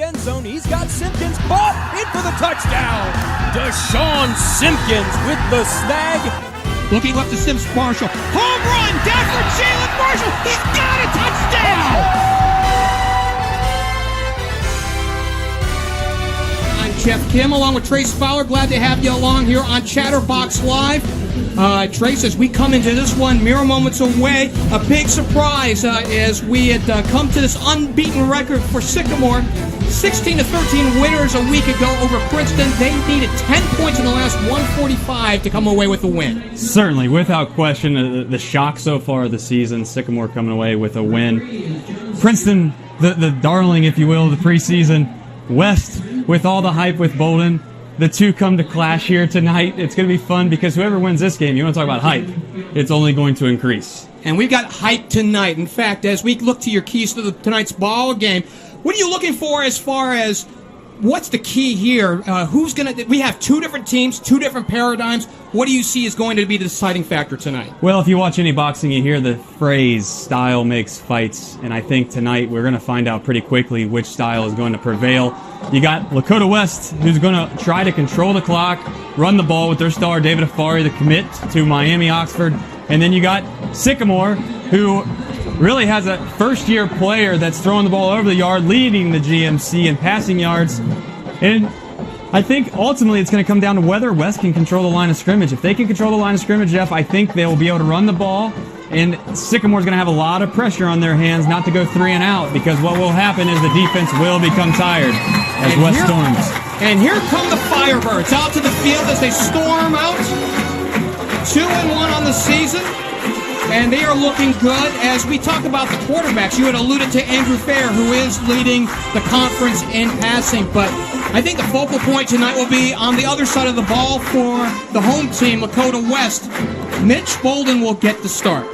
end zone. He's got Simpkins caught in for the touchdown. Deshaun Simpkins with the snag. Looking left to Sims Marshall. Home run down for Jalen Marshall. He's got a touchdown. I'm Jeff Kim along with Trace Fowler. Glad to have you along here on Chatterbox Live. Trace, as we come into this one, mere moments away, a big surprise as we had come to this unbeaten record for Sycamore. 16-13 winners a week ago over Princeton. They needed 10 points in the last 145 to come away with the win. Certainly, without question, the shock so far of the season, Sycamore coming away with a win. Princeton, the darling, if you will, of the preseason. West, with all the hype with Bolden. The two come to clash here tonight. It's going to be fun because whoever wins this game, you want to talk about hype, it's only going to increase. And we've got hype tonight. In fact, as we look to your keys to tonight's ball game, what are you looking for as far as what's the key here? We have two different teams, two different paradigms. What do you see is going to be the deciding factor tonight? Well, if you watch any boxing, you hear the phrase, style makes fights. And I think tonight we're going to find out pretty quickly which style is going to prevail. You got Lakota West, who's going to try to control the clock, run the ball with their star, David Afari, the commit to Miami Oxford. And then you got Sycamore, who really has a first-year player that's throwing the ball over the yard, leading the GMC in passing yards. And I think ultimately it's going to come down to whether West can control the line of scrimmage. If they can control the line of scrimmage, Jeff, I think they will be able to run the ball. And Sycamore's going to have a lot of pressure on their hands not to go 3 and out, because what will happen is the defense will become tired as West storms. And here come the Firebirds out to the field as they storm out. 2-1 on the season. And they are looking good. As we talk about the quarterbacks, you had alluded to Andrew Fehr, who is leading the conference in passing. But I think the focal point tonight will be on the other side of the ball for the home team, Lakota West. Mitch Bolden will get the start.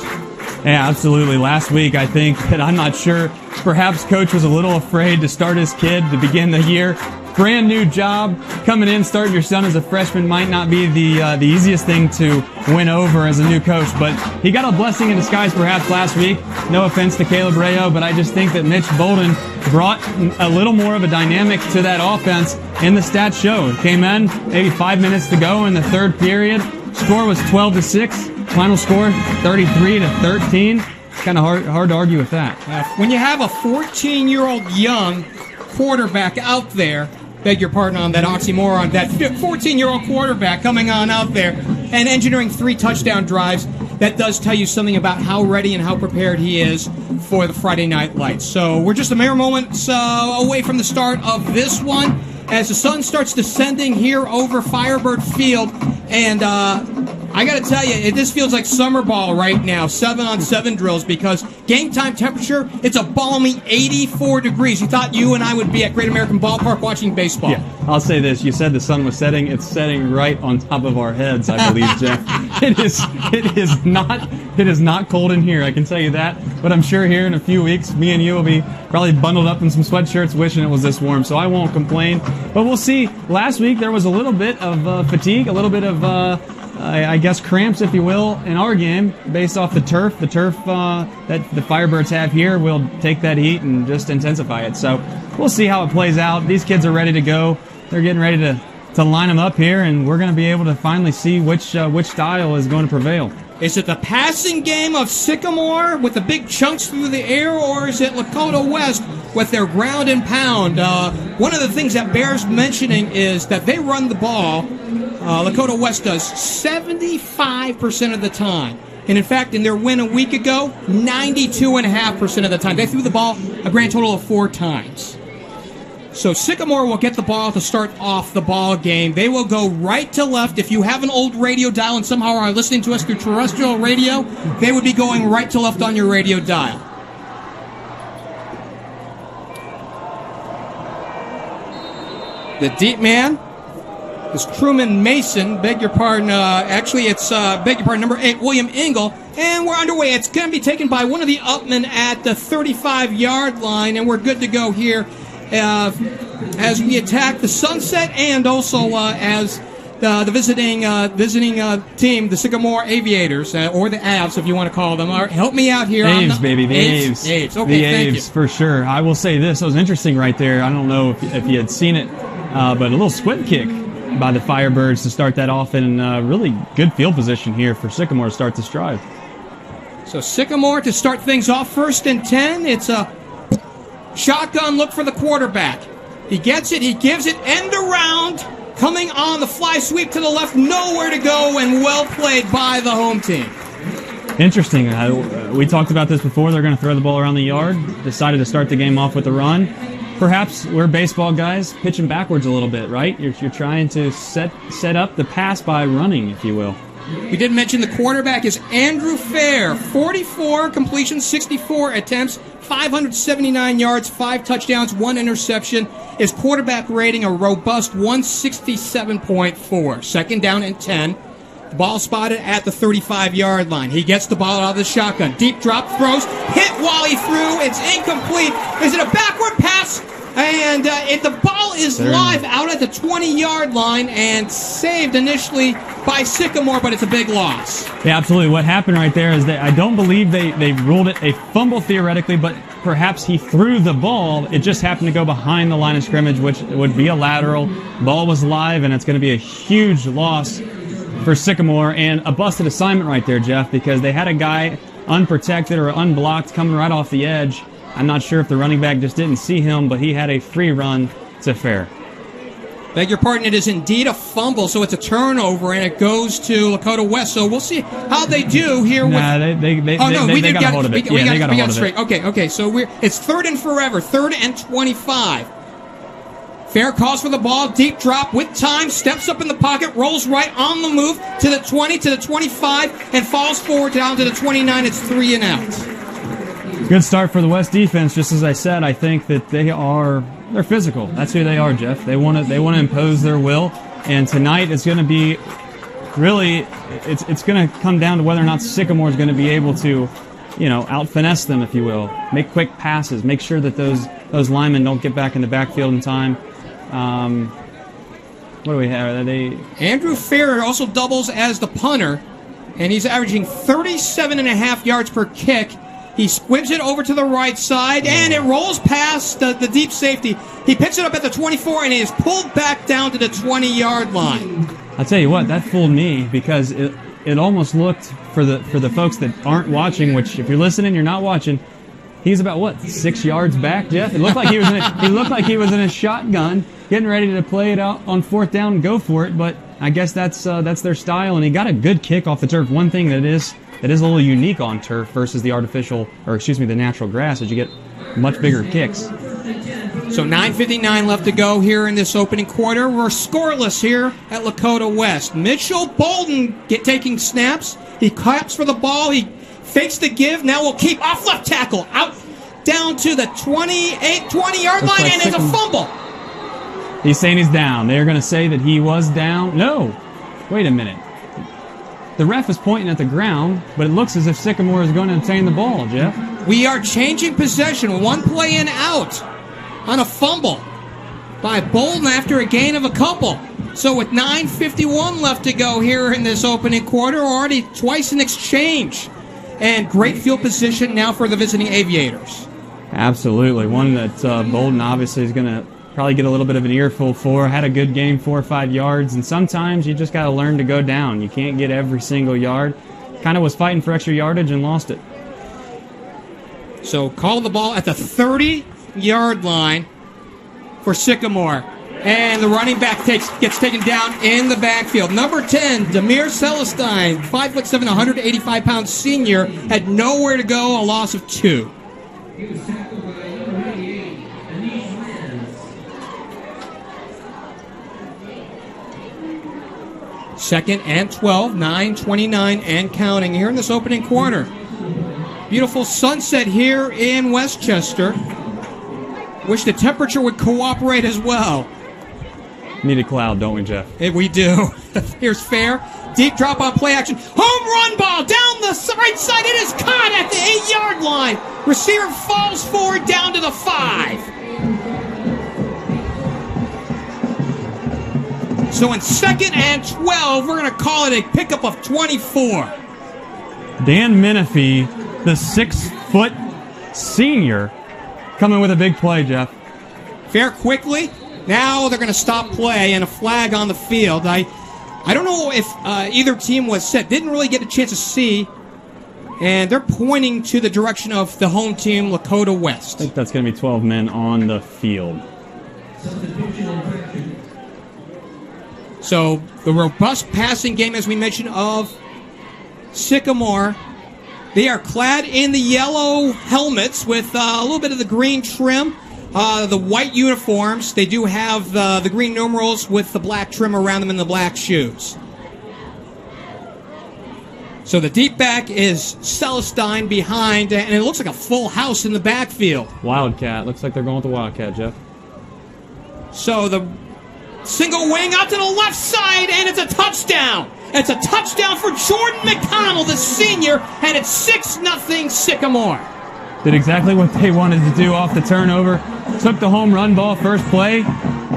Yeah, absolutely. Last week, I think that I'm not sure, perhaps Coach was a little afraid to start his kid to begin the year. Brand new job, coming in, starting your son as a freshman might not be the easiest thing to win over as a new coach, but he got a blessing in disguise perhaps last week. No offense to Caleb Rayo, but I just think that Mitch Bolden brought a little more of a dynamic to that offense, and the stats show. Came in, maybe 5 minutes to go in the third period. Score was 12-6. Final score 33-13. Kind of hard to argue with that. When you have a 14-year-old young quarterback out there, beg your pardon on that oxymoron, that 14-year-old quarterback coming on out there and engineering 3 touchdown drives, that does tell you something about how ready and how prepared he is for the Friday Night Lights. So we're just a mere moments away from the start of this one as the sun starts descending here over Firebird Field. And I got to tell you, this feels like summer ball right now, 7-on-7 drills, because game time temperature, it's a balmy 84 degrees. You thought you and I would be at Great American Ballpark watching baseball. Yeah, I'll say this. You said the sun was setting. It's setting right on top of our heads, I believe, Jeff. It is not cold in here, I can tell you that. But I'm sure here in a few weeks, me and you will be probably bundled up in some sweatshirts wishing it was this warm, so I won't complain. But we'll see. Last week there was a little bit of fatigue, a little bit of I guess cramps, if you will, in our game based off the turf. The turf that the Firebirds have here will take that heat and just intensify it. So we'll see how it plays out. These kids are ready to go. They're getting ready to line them up here, and we're going to be able to finally see which style is going to prevail. Is it the passing game of Sycamore with the big chunks through the air, or is it Lakota West with their ground and pound? One of the things that bears mentioning is that they run the ball, Lakota West does, 75% of the time. And in fact, in their win a week ago, 92.5% of the time. They threw the ball a grand total of 4 times. So Sycamore will get the ball to start off the ball game. They will go right to left. If you have an old radio dial and somehow are listening to us through terrestrial radio, they would be going right to left on your radio dial. The deep man is Truman Mason. Beg your pardon. Actually, it's number 8, William Engel. And we're underway. It's going to be taken by one of the upmen at the 35-yard line, and we're good to go here. As we attack the sunset, and also as the visiting team, the Sycamore Aviators, or the Avs, if you want to call them. Help me out here. Aves, baby, the Aves. Aves. Okay, the thank Aves, you. for sure. I will say this. It was interesting right there. I don't know if you had seen it, but a little squib kick by the Firebirds to start that off in really good field position here for Sycamore to start this drive. So Sycamore to start things off, 1st and 10. It's a shotgun look for the quarterback. He gets it. He gives it end around. Coming on the fly sweep to the left. Nowhere to go, and well played by the home team. Interesting. We talked about this before. They're going to throw the ball around the yard. Decided to start the game off with a run. Perhaps we're baseball guys pitching backwards a little bit, right? You're trying to set up the pass by running, if you will. We did mention the quarterback is Andrew Fehr. 44 completions, 64 attempts, 579 yards, 5 touchdowns, 1 interception. His quarterback rating a robust 167.4. 2nd down and 10. The ball spotted at the 35-yard line. He gets the ball out of the shotgun. Deep drop, throws, hit while he threw. It's incomplete. Is it a backward pass? And the ball is live out at the 20-yard line and saved initially by Sycamore, but it's a big loss. Yeah, absolutely. What happened right there is that I don't believe they ruled it a fumble theoretically, but perhaps he threw the ball. It just happened to go behind the line of scrimmage, which would be a lateral. Ball was live, and it's going to be a huge loss for Sycamore, and a busted assignment right there, Jeff, because they had a guy unprotected or unblocked coming right off the edge. I'm not sure if the running back just didn't see him, but he had a free run to Fehr. Beg your pardon, it is indeed a fumble, so it's a turnover, and it goes to Lakota West. So we'll see how they do here. They got a hold of it. We got it straight. Okay, so it's 3rd and forever, 3rd and 25. Fehr calls for the ball, deep drop with time, steps up in the pocket, rolls right on the move to the 20, to the 25, and falls forward down to the 29. It's 3 and out. Good start for the West defense. Just as I said, I think that they're physical. That's who they are, Jeff. They want to impose their will, and tonight it's going to be really it's going to come down to whether or not Sycamore is going to be able to, out finesse them, if you will, make quick passes, make sure that those linemen don't get back in the backfield in time. What do we have? Andrew Fehr also doubles as the punter, and he's averaging 37.5 yards per kick. He squibs it over to the right side, and it rolls past the deep safety. He picks it up at the 24, and it is pulled back down to the 20-yard line. I'll tell you what, that fooled me, because it almost looked, for the folks that aren't watching, which if you're listening, you're not watching, he's about 6 yards back, Jeff. It looked like he was in a shotgun, getting ready to play it out on 4th down and go for it. But I guess that's their style, and he got a good kick off the turf. One thing that is a little unique on turf versus the the natural grass is you get much bigger kicks. So 9:59 left to go here in this opening quarter. We're scoreless here at Lakota West. Mitch Bolden taking snaps. He claps for the ball. He fakes the give. Now we'll keep off left tackle. Out down to the 20-yard line, and it's a fumble. He's saying he's down. They're going to say that he was down. No. Wait a minute. The ref is pointing at the ground, but it looks as if Sycamore is going to obtain the ball, Jeff. We are changing possession. 1 play and out on a fumble by Bolden after a gain of a couple. So with 9:51 left to go here in this opening quarter, already twice in exchange. And great field position now for the visiting Aviators. Absolutely. One that Bolden obviously is going to probably get a little bit of an earful for. Had a good game, 4 or 5 yards, and sometimes you just got to learn to go down. You can't get every single yard. Kind of was fighting for extra yardage and lost it. So call the ball at the 30-yard line for Sycamore. And the running back gets taken down in the backfield. Number 10, Demir Celestine, 5'7", 185-pound senior, had nowhere to go, a loss of 2. Second and 12, 9:29 and counting here in this opening quarter. Beautiful sunset here in Westchester. Wish the temperature would cooperate as well. Need a cloud, don't we, Jeff? We do. Here's Fehr. Deep drop on play action. Home run ball down the right side. It is caught at the 8-yard line. Receiver falls forward down to the 5. So in 2nd and 12, we're going to call it a pickup of 24. Dan Menifee, the 6-foot senior, coming with a big play, Jeff. Fehr quickly. Now they're going to stop play and a flag on the field. I don't know if either team was set. Didn't really get a chance to see. And they're pointing to the direction of the home team, Lakota West. I think that's going to be 12 men on the field. So the robust passing game, as we mentioned, of Sycamore. They are clad in the yellow helmets with a little bit of the green trim. The white uniforms. They do have the green numerals with the black trim around them and the black shoes. So the deep back is Celestine behind, and it looks like a full house in the backfield. Wildcat. Looks like they're going with the Wildcat, Jeff. So the single wing out to the left side, and it's a touchdown. It's a touchdown for Jordan McConnell, the senior, and it's 6-0 Sycamore. Did exactly what they wanted to do off the turnover. Took the home run ball first play,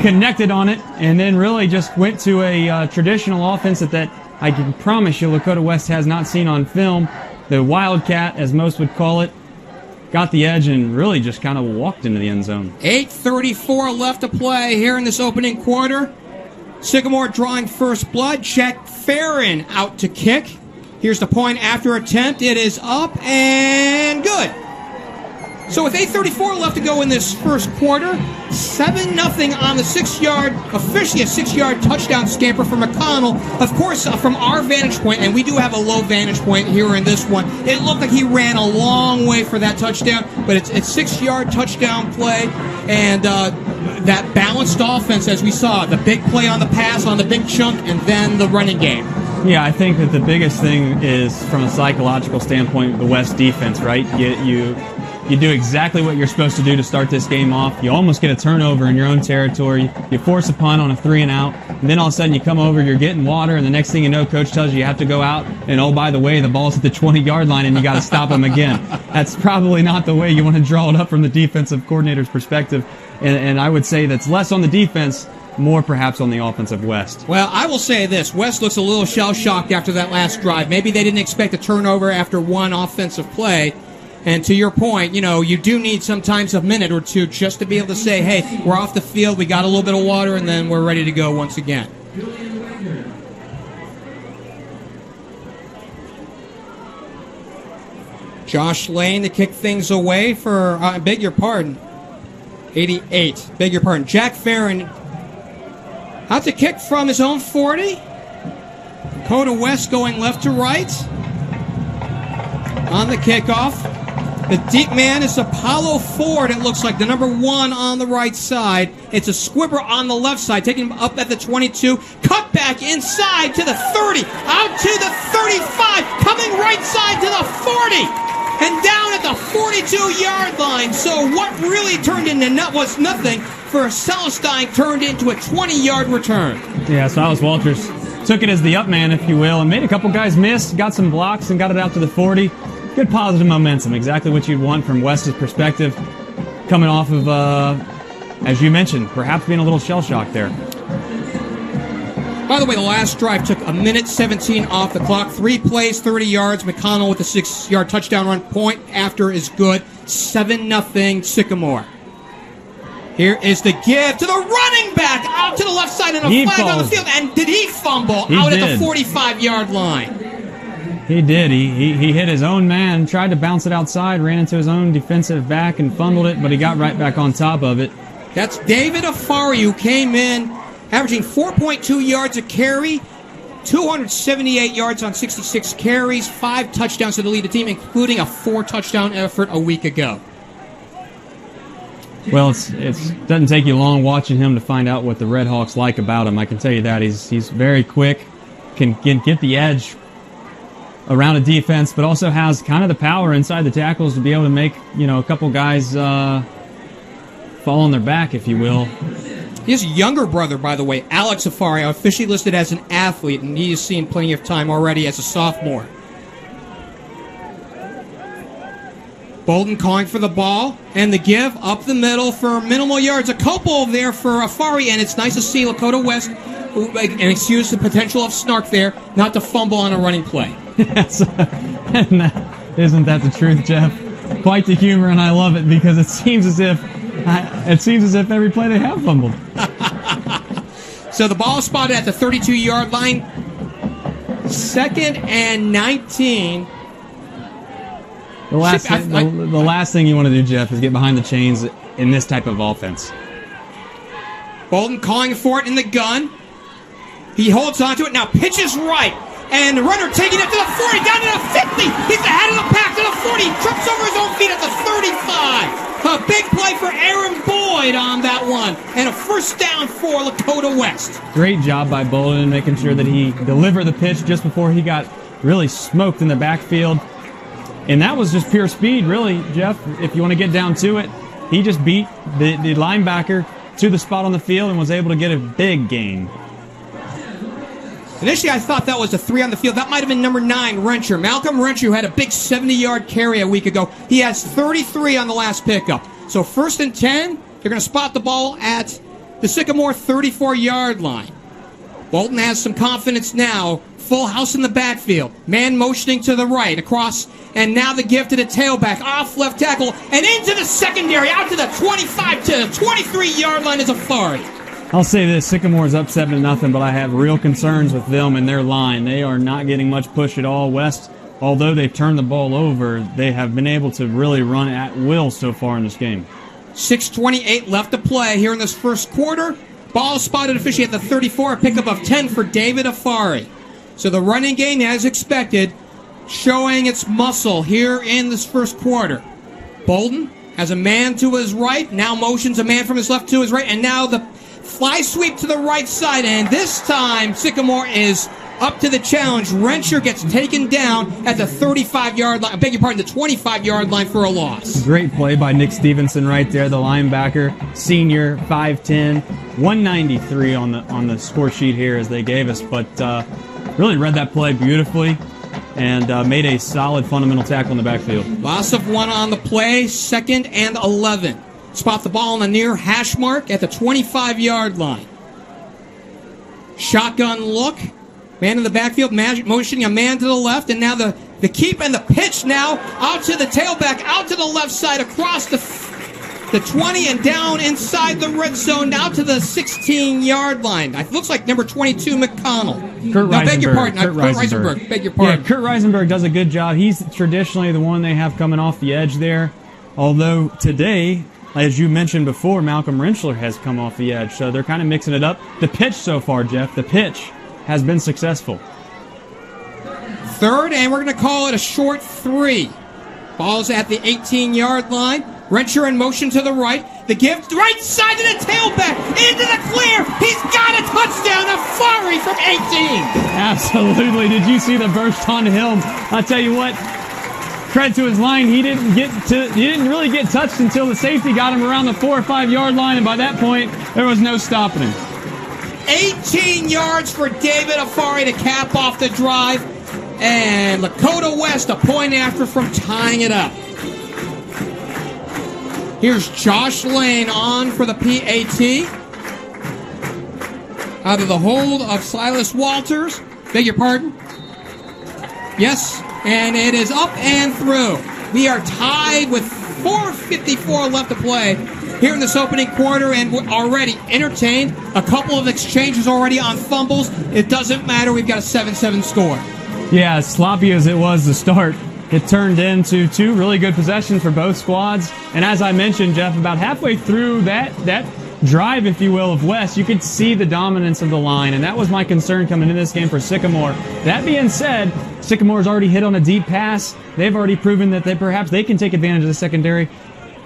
connected on it, and then really just went to a traditional offense that I can promise you Lakota West has not seen on film. The Wildcat, as most would call it, got the edge and really just kind of walked into the end zone. 8:34 left to play here in this opening quarter. Sycamore drawing first blood. Jack Farron out to kick. Here's the point after attempt. It is up and good. So with 8:34 left to go in this first quarter, 7-0 on the 6-yard, officially a 6-yard touchdown scamper for McConnell. Of course, from our vantage point, and we do have a low vantage point here in this one, it looked like he ran a long way for that touchdown, but it's 6-yard touchdown play, and that balanced offense, as we saw, the big play on the pass, on the big chunk, and then the running game. Yeah, I think that the biggest thing is, from a psychological standpoint, the West defense, right? You do exactly what you're supposed to do to start this game off. You almost get a turnover in your own territory. You force a punt on a 3-and-out, and then all of a sudden you come over, you're getting water, and the next thing you know, coach tells you have to go out, and oh, by the way, the ball's at the 20-yard line, and you got to stop them again. That's probably not the way you want to draw it up from the defensive coordinator's perspective, and I would say that's less on the defense, more perhaps on the offensive West. Well, I will say this. West looks a little shell-shocked after that last drive. Maybe they didn't expect a turnover after one offensive play. And to your point, you do need sometimes a minute or two just to be able to say, hey, we're off the field, we got a little bit of water, and then we're ready to go once again. Josh Lane to kick things away for, beg your pardon, 88. Beg your pardon. Jack Farron out to kick from his own 40. Lakota West going left to right on the kickoff. The deep man is Apollo Ford, it looks like, the number 1 on the right side. It's a squibber on the left side, taking him up at the 22. Cut back inside to the 30, out to the 35, coming right side to the 40, and down at the 42-yard line. So what really turned into was nothing for Celestine turned into a 20-yard return. Yeah, Silas Walters took it as the up man, if you will, and made a couple guys miss, got some blocks, and got it out to the 40. Good positive momentum, exactly what you'd want from West's perspective, coming off of, as you mentioned, perhaps being a little shell-shocked there. By the way, the last drive took 1:17 off the clock. 3 plays, 30 yards. McConnell with a 6-yard touchdown run. Point after is good. 7-0 Sycamore. Here is the give to the running back out to the left side and a flag on the field. And did he fumble out at the 45-yard line? He did. He hit his own man, tried to bounce it outside, ran into his own defensive back and fumbled it, but he got right back on top of it. That's David Afari, who came in averaging 4.2 yards a carry, 278 yards on 66 carries, 5 touchdowns to lead the team, including a 4-touchdown effort a week ago. Well, it doesn't take you long watching him to find out what the Red Hawks like about him. I can tell you that. He's very quick, can get the edge around a defense, but also has kind of the power inside the tackles to be able to make, a couple guys fall on their back, if you will. His younger brother, by the way, Alex Afari, officially listed as an athlete, and he has seen plenty of time already as a sophomore. Bolden calling for the ball, and the give up the middle for minimal yards. A couple there for Afari, and it's nice to see Lakota West and excuse the potential of snark there, not to fumble on a running play. Yes. Isn't that the truth, Jeff? Quite the humor, and I love it because it seems as if every play they have fumbled. So the ball is spotted at the 32-yard line. 2nd and 19. The last thing you want to do, Jeff, is get behind the chains in this type of offense. Bolden calling for it in the gun. He holds onto it, now pitches right. And the runner taking it to the 40, down to the 50. He's ahead of the pack to the 40. Trips over his own feet at the 35. A big play for Aaron Boyd on that one. And a first down for Lakota West. Great job by Bolden making sure that he delivered the pitch just before he got really smoked in the backfield. And that was just pure speed, really, Jeff. If you want to get down to it, he just beat the linebacker to the spot on the field and was able to get a big gain. Initially, I thought that was a 3 on the field. That might have been number 9, Rencher. Malcolm Rencher, who had a big 70-yard carry a week ago. He has 33 on the last pickup. So 1st and 10, they're going to spot the ball at the Sycamore 34-yard line. Bolden has some confidence now. Full house in the backfield. Man motioning to the right, across, and now the give to the tailback, off left tackle, and into the secondary, out to the 25 to the 23-yard line is Afari. I'll say this, Sycamore's up 7-0, but I have real concerns with them and their line. They are not getting much push at all. West, although they've turned the ball over, they have been able to really run at will so far in this game. 6:28 left to play here in this first quarter. Ball spotted officially at the 34, a pickup of 10 for David Afari. So the running game, as expected, showing its muscle here in this first quarter. Bolden has a man to his right, now motions a man from his left to his right, and now the fly sweep to the right side, and this time Sycamore is up to the challenge. Rencher gets taken down at the 35-yard line, I beg your pardon, the 25-yard line for a loss. Great play by Nick Stevenson right there, the linebacker, senior, 5'10", 193 on the score sheet here as they gave us, but really read that play beautifully and made a solid fundamental tackle in the backfield. Loss of 1 on the play, 2nd and 11. Spot the ball on the near hash mark at the 25-yard line. Shotgun look. Man in the backfield, motioning a man to the left, and now the keep and the pitch now out to the tailback, out to the left side, across the 20 and down inside the red zone, now to the 16-yard line. It looks like number 22, McConnell. Kurt Reisenberg. Beg your pardon. Kurt Reisenberg. Beg your pardon. Yeah, Kurt Reisenberg does a good job. He's traditionally the one they have coming off the edge there, although today, as you mentioned before, Malcolm Rencher has come off the edge, so they're kind of mixing it up. The pitch so far, Jeff, the pitch has been successful. 3rd, and we're going to call it a short 3. Ball's at the 18-yard line. Rencher in motion to the right. The give, right side to the tailback, into the clear. He's got a touchdown. Afari from 18. Absolutely. Did you see the burst on him? I'll tell you what. Credit to his line, he didn't really get touched until the safety got him around the 4 or 5 yard line, and by that point, there was no stopping him. 18 yards for David Afari to cap off the drive, and Lakota West a point after from tying it up. Here's Josh Lane on for the PAT. Out of the hold of Silas Walters. Beg your pardon? Yes. And it is up and through. We are tied with 4:54 left to play here in this opening quarter, and we're already entertained. A couple of exchanges already on fumbles. It doesn't matter. We've got a 7-7 score. Yeah, as sloppy as it was to start, it turned into 2 really good possessions for both squads. And as I mentioned, Jeff, about halfway through that drive, if you will, of West, you could see the dominance of the line, and that was my concern coming into this game for Sycamore. That being said, Sycamore's already hit on a deep pass. They've already proven that perhaps they can take advantage of the secondary.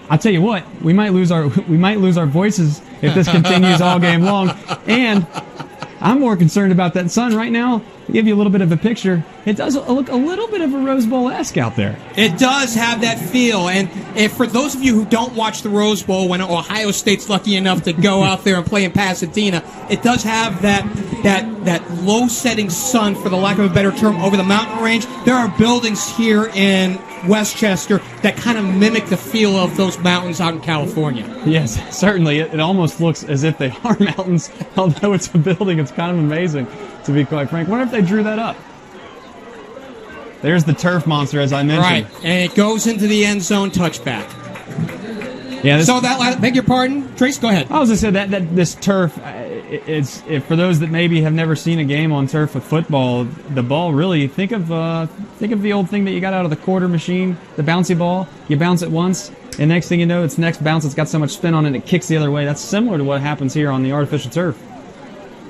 I'll tell you what, we might lose our voices if this continues all game long. And I'm more concerned about that sun right now. To give you a little bit of a picture, it does look a little bit of a Rose Bowl-esque out there. It does have that feel, and if for those of you who don't watch the Rose Bowl when Ohio State's lucky enough to go out there and play in Pasadena, it does have that low-setting sun, for the lack of a better term, over the mountain range. There are buildings here in Westchester that kind of mimic the feel of those mountains out in California. Yes, certainly. It almost looks as if they are mountains, although it's a building. It's kind of amazing, to be quite frank. I wonder if they drew that up. There's the turf monster, as I mentioned. Right, and it goes into the end zone touchback. Yeah. Beg your pardon, Trace. Go ahead. I was going to say that this turf, for those that maybe have never seen a game on turf with football, the ball really think of the old thing that you got out of the quarter machine, the bouncy ball. You bounce it once, and next thing you know, it's next bounce. It's got so much spin on it, it kicks the other way. That's similar to what happens here on the artificial turf.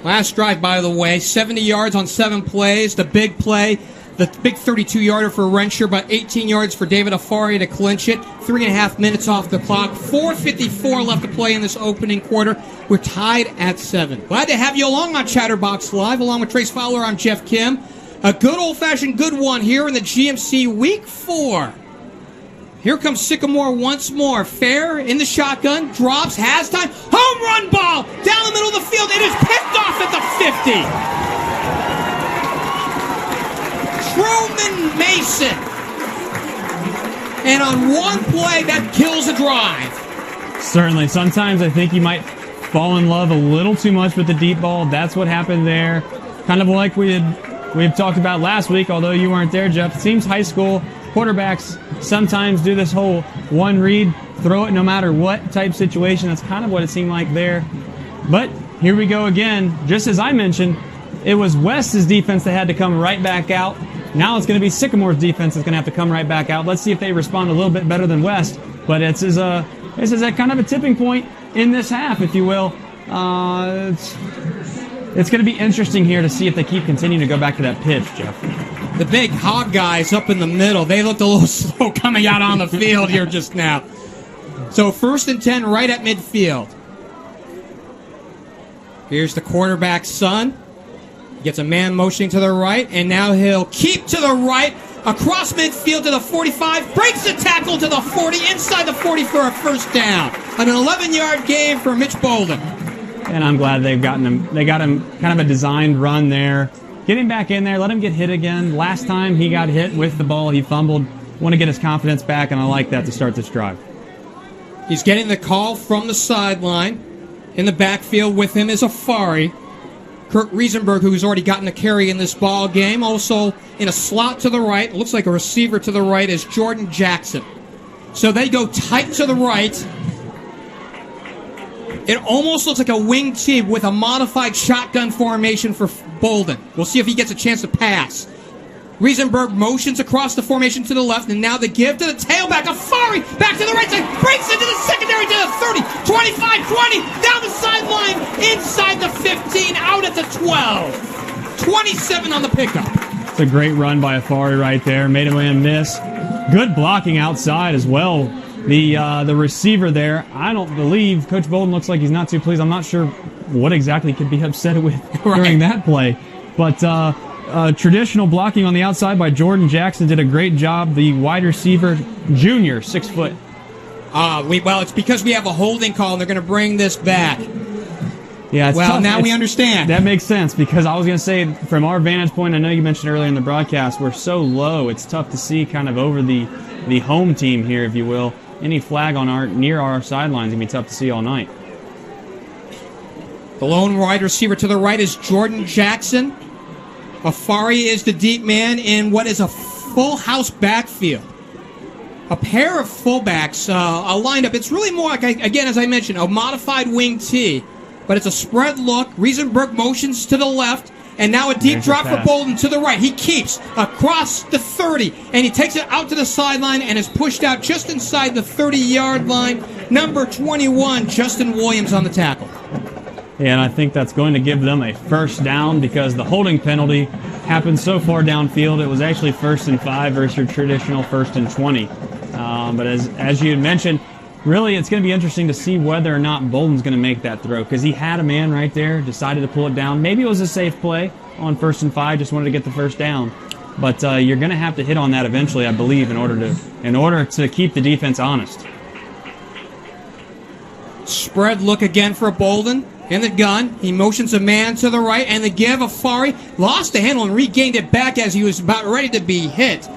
Last drive, by the way, 70 yards on 7 plays. The big play. The big 32-yarder for Rencher, about 18 yards for David Afari to clinch it. 3.5 minutes off the clock. 4:54 left to play in this opening quarter. We're tied at 7. Glad to have you along on Chatterbox Live. Along with Trace Fowler, I'm Jeff Kim. A good old-fashioned good one here in the GMC Week 4. Here comes Sycamore once more. Fehr in the shotgun. Drops. Has time. Home run ball down the middle of the field. It is picked off at the 50. Truman Mason. And on one play, that kills a drive. Certainly. Sometimes I think you might fall in love a little too much with the deep ball. That's what happened there. Kind of like we've talked about last week, although you weren't there, Jeff. It seems high school quarterbacks sometimes do this whole one read, throw it no matter what type situation. That's kind of what it seemed like there. But here we go again. Just as I mentioned, it was West's defense that had to come right back out. Now it's going to be Sycamore's defense that's going to have to come right back out. Let's see if they respond a little bit better than West. But this is a kind of a tipping point in this half, if you will. It's going to be interesting here to see if they keep continuing to go back to that pitch, Jeff. The big hog guys up in the middle, they looked a little slow coming out on the field here just now. So 1st and 10 right at midfield. Here's the quarterback's son. Gets a man motioning to the right, and now he'll keep to the right, across midfield to the 45, breaks the tackle to the 40, inside the 40 for a first down. An 11-yard gain for Mitch Bolden. And I'm glad they've gotten him. They got him kind of a designed run there. Get him back in there, let him get hit again. Last time he got hit with the ball, he fumbled. Want to get his confidence back, and I like that to start this drive. He's getting the call from the sideline. In the backfield with him is Afari. Kurt Riesenberg, who's already gotten a carry in this ball game. Also in a slot to the right, looks like a receiver to the right, is Jordan Jackson. So they go tight to the right. It almost looks like a wing tee with a modified shotgun formation for Bolden. We'll see if he gets a chance to pass. Riesenberg motions across the formation to the left, and now the give to the tailback. Afari back to the right side, breaks into the secondary to the 30, 25, 20, down the sideline, inside the 15, out at the 12. 27 on the pickup. It's a great run by Afari right there. Made a man miss. Good blocking outside as well. The receiver there, I don't believe, Coach Bolden looks like he's not too pleased. I'm not sure what exactly he could be upset with during that play. But traditional blocking on the outside by Jordan Jackson did a great job. The wide receiver, junior, 6 foot. Well, it's because we have a holding call, and they're going to bring this back. Yeah, it's tough. Now we understand. That makes sense, because I was going to say, from our vantage point, I know you mentioned earlier in the broadcast, we're so low, it's tough to see kind of over the home team here, if you will. Any flag on near our sidelines going to be tough to see all night. The lone wide receiver to the right is Jordan Jackson. Afari is the deep man in what is a full house backfield. A pair of fullbacks, a lineup. It's really more like, again, as I mentioned, a modified wing tee. But it's a spread look. Riesenberg motions to the left. And now a deep drop for Bolden to the right. He keeps across the 30. And he takes it out to the sideline and is pushed out just inside the 30-yard line. Number 21, Justin Williams on the tackle. Yeah, and I think that's going to give them a first down, because the holding penalty happened so far downfield. It was actually 1st and 5 versus your traditional 1st and 20. But as you had mentioned, really it's going to be interesting to see whether or not Bolden's going to make that throw, because he had a man right there, decided to pull it down. Maybe it was a safe play on 1st and 5, just wanted to get the first down. But you're going to have to hit on that eventually, I believe, in order to keep the defense honest. Spread look again for Bolden. In the gun, he motions a man to the right, and the give, Afari lost the handle and regained it back as he was about ready to be hit.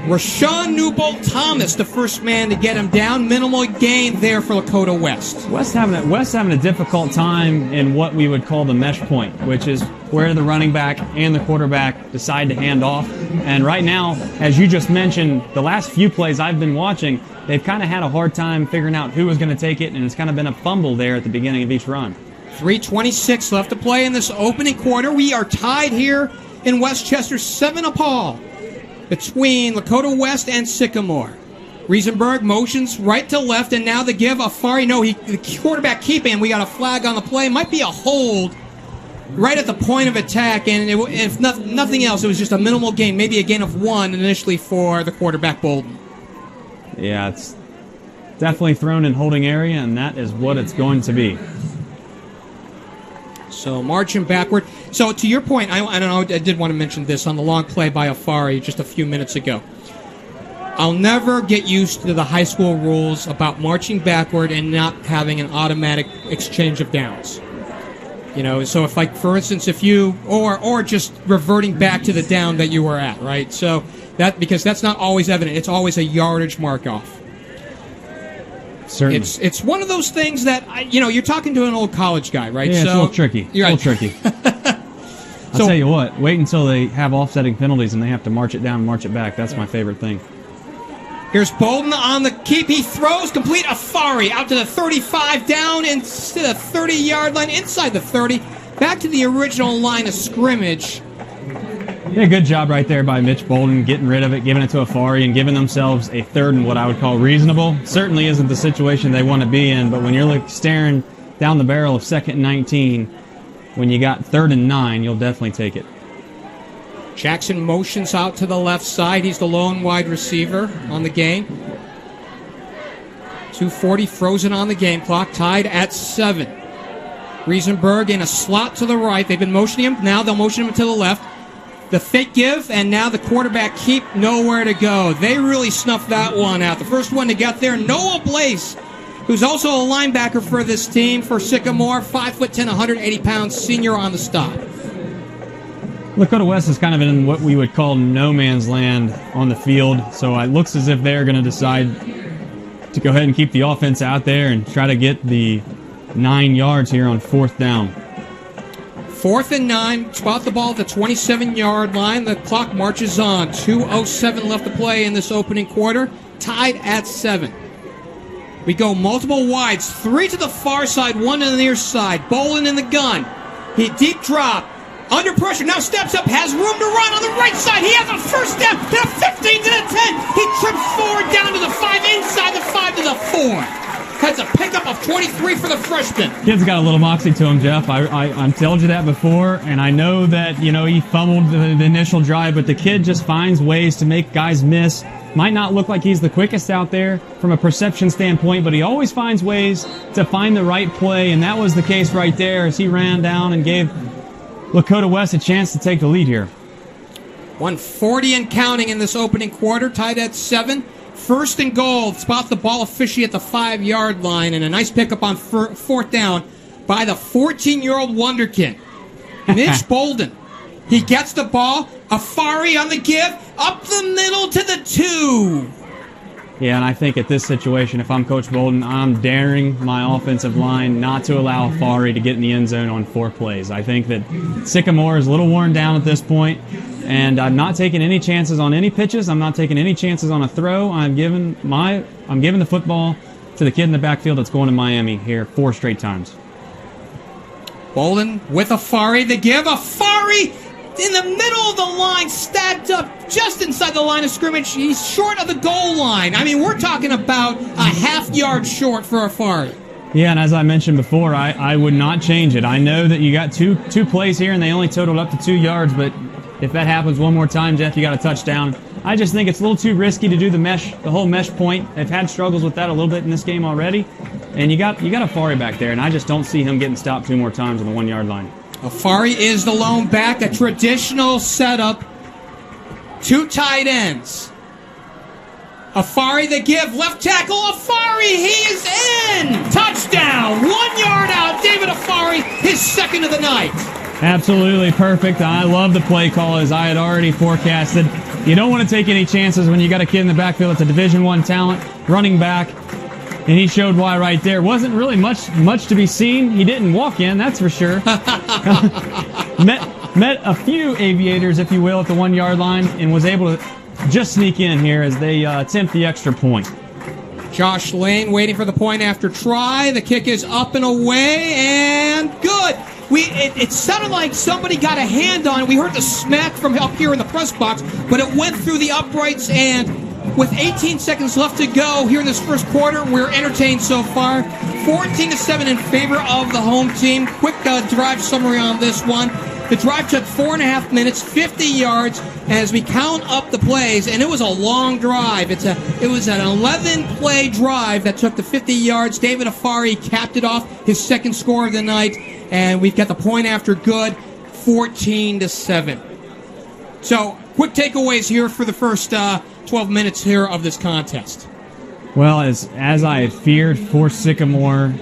Rashawn Newbold-Thomas, the first man to get him down. Minimal gain there for Lakota West. West having a difficult time in what we would call the mesh point, which is where the running back and the quarterback decide to hand off. And right now, as you just mentioned, the last few plays I've been watching, they've kind of had a hard time figuring out who was going to take it, and it's kind of been a fumble there at the beginning of each run. 3:26 left to play in this opening quarter. We are tied here in Westchester, 7-all between Lakota West and Sycamore. Riesenberg motions right to left, and now the give. Afari, no, the quarterback keeping. We got a flag on the play. Might be a hold right at the point of attack, and if nothing else, it was just a minimal gain, maybe a gain of 1 initially for the quarterback, Bolden. Yeah, it's definitely thrown in holding area, and that is what it's going to be. So marching backward. So to your point, I don't know, I did want to mention this on the long play by Afari just a few minutes ago. I'll never get used to the high school rules about marching backward and not having an automatic exchange of downs. You know, so if, like, for instance, if you, or just reverting back to the down that you were at, right? So because that's not always evident. It's always a yardage mark off. Certainly. It's one of those things that, you're talking to an old college guy, right? Yeah, so, it's a little tricky. You're right. A little tricky. I'll tell you what, wait until they have offsetting penalties and they have to march it down and march it back. That's my favorite thing. Here's Bolden on the keep. He throws complete. Afari out to the 35, down into the 30-yard line, inside the 30, back to the original line of scrimmage. Yeah, good job right there by Mitch Bolden, getting rid of it, giving it to Afari, and giving themselves a third and what I would call reasonable. Certainly isn't the situation they want to be in, but when you're staring down the barrel of 2nd and 19, when you got 3rd and 9, you'll definitely take it. Jackson motions out to the left side. He's the lone wide receiver on the game. 2:40 frozen on the game clock, tied at 7. Riesenberg in a slot to the right. They've been motioning him. Now they'll motion him to the left. The fake give, and now the quarterback keep, nowhere to go. They really snuffed that one out. The first one to get there, Noah Blaze, who's also a linebacker for this team for Sycamore, 5'10", 180 pounds, senior on the stop. Lakota West is kind of in what we would call no man's land on the field, so it looks as if they're going to decide to go ahead and keep the offense out there and try to get the 9 yards here on 4th down. 4th and 9, spot the ball at the 27-yard line. The clock marches on. 2:07 left to play in this opening quarter, tied at 7. We go multiple wides, 3 to the far side, 1 to the near side. Bolden in the gun. He deep drop. Under pressure, now steps up, has room to run on the right side. He has a first step to the 15 to the 10. He trips forward down to the 5, inside the 5 to the 4. That's a pickup of 23 for the freshman. Kid's got a little moxie to him, Jeff. I told you that before, and I know that, he fumbled the initial drive, but the kid just finds ways to make guys miss. Might not look like he's the quickest out there from a perception standpoint, but he always finds ways to find the right play, and that was the case right there as he ran down and gave Lakota West a chance to take the lead here. 1:40 and counting in this opening quarter, tied at 7. 1st and goal, spot the ball officially at the 5-yard line, and a nice pickup on 4th down by the 14-year-old wonderkid, Mitch Bolden. He gets the ball, Afari on the give, up the middle to the 2. Yeah, and I think at this situation, if I'm Coach Bolden, I'm daring my offensive line not to allow Afari to get in the end zone on 4 plays. I think that Sycamore is a little worn down at this point, and I'm not taking any chances on any pitches. I'm not taking any chances on a throw. I'm giving the football to the kid in the backfield that's going to Miami here 4 straight times. Bolden with Afari, the give. Afari in the middle of the line, stacked up just inside the line of scrimmage. He's short of the goal line. I mean, we're talking about a half-yard short for Afari. Yeah, and as I mentioned before, I would not change it. I know that you got two plays here, and they only totaled up to 2 yards, but if that happens one more time, Jeff, you got a touchdown. I just think it's a little too risky to do the whole mesh point. They've had struggles with that a little bit in this game already, and you got Afari back there, and I just don't see him getting stopped 2 more times on the 1-yard line. Afari is the lone back, a traditional setup. 2 tight ends. Afari the give, left tackle, Afari, he's in! Touchdown! 1 yard out, David Afari, his 2nd of the night. Absolutely perfect. I love the play call, as I had already forecasted. You don't want to take any chances when you got a kid in the backfield. It's a Division I talent, running back, and he showed why right there. Wasn't really much to be seen. He didn't walk in, that's for sure. Met a few Aviators, if you will, at the 1 yard line, and was able to just sneak in here as they attempt the extra point. Josh Lane waiting for the point after try. The kick is up and away, and good. It sounded like somebody got a hand on it. We heard the smack from up here in the press box, but it went through the uprights, and with 18 seconds left to go here in this first quarter, we're entertained so far. 14-7 in favor of the home team. Quick drive summary on this one. The drive took 4.5 minutes, 50 yards, as we count up the plays, and it was a long drive. It was an 11-play drive that took the 50 yards. David Afari capped it off, his second score of the night, and we've got the point after good, 14-7. So, quick takeaways here for the first 12 minutes here of this contest. Well, as I had feared for Sycamore,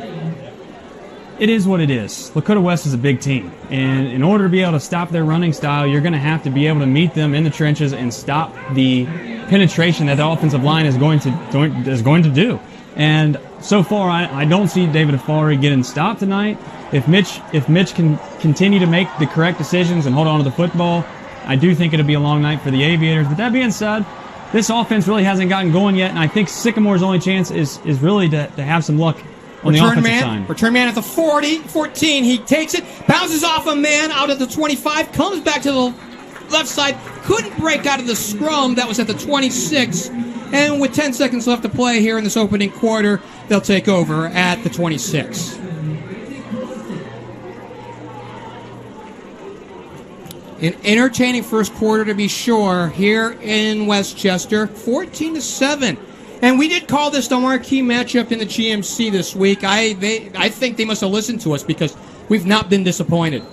it is what it is. Lakota West is a big team, and in order to be able to stop their running style, you're going to have to be able to meet them in the trenches and stop the penetration that the offensive line is going to do. And so far, I don't see David Afari getting stopped tonight. If Mitch can continue to make the correct decisions and hold on to the football, I do think it'll be a long night for the Aviators. But that being said, this offense really hasn't gotten going yet, and I think Sycamore's only chance is really to have some luck on the offensive side. Return man at the 14, he takes it, bounces off a man out at the 25, comes back to the left side, couldn't break out of the scrum that was at the 26, and with 10 seconds left to play here in this opening quarter, they'll take over at the 26. An entertaining first quarter to be sure here in Westchester, 14-7. And we did call this the marquee matchup in the GMC this week. I think they must have listened to us because we've not been disappointed.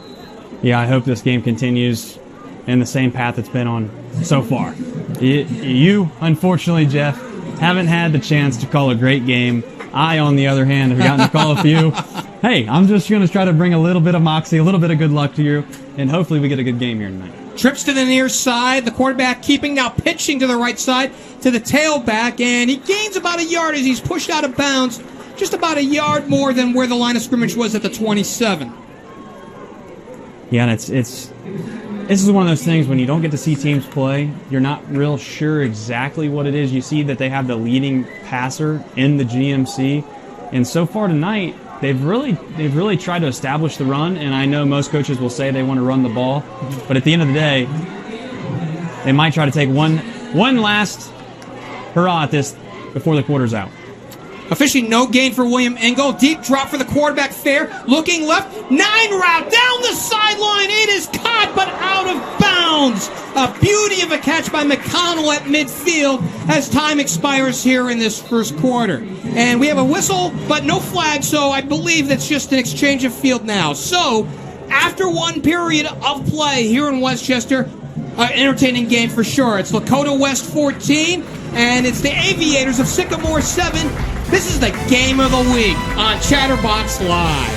Yeah, I hope this game continues in the same path it's been on so far. You, unfortunately, Jeff, haven't had the chance to call a great game. I, on the other hand, have gotten to call a few. Hey, I'm just going to try to bring a little bit of moxie, a little bit of good luck to you, and hopefully we get a good game here tonight. Trips to the near side. The quarterback keeping now pitching to the right side to the tailback, and he gains about a yard as he's pushed out of bounds, just about a yard more than where the line of scrimmage was at the 27. Yeah, and this is one of those things when you don't get to see teams play, you're not real sure exactly what it is. You see that they have the leading passer in the GMC, and so far tonight, they've really tried to establish the run, and I know most coaches will say they want to run the ball, but at the end of the day, they might try to take one last hurrah at this before the quarter's out. Officially no gain for William Engel. Deep drop for the quarterback, Fehr. Looking left. 9 route down the sideline. It is caught, but out of bounds. A beauty of a catch by McConnel at midfield as time expires here in this first quarter. And we have a whistle, but no flag, so I believe that's just an exchange of field now. So, after one period of play here in Westchester, entertaining game for sure. It's Lakota West 14, and it's the Aviators of Sycamore 7. This is the game of the week on Chatterbox Live.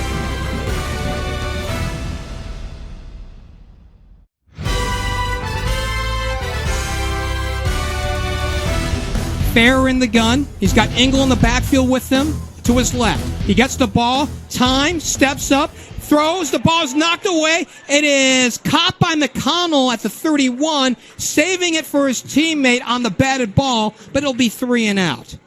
Fehr in the gun. He's got Engel in the backfield with him to his left. He gets the ball, time, steps up, throws, the ball is knocked away. It is caught by McConnell at the 31, saving it for his teammate on the batted ball, but it'll be 3 and out.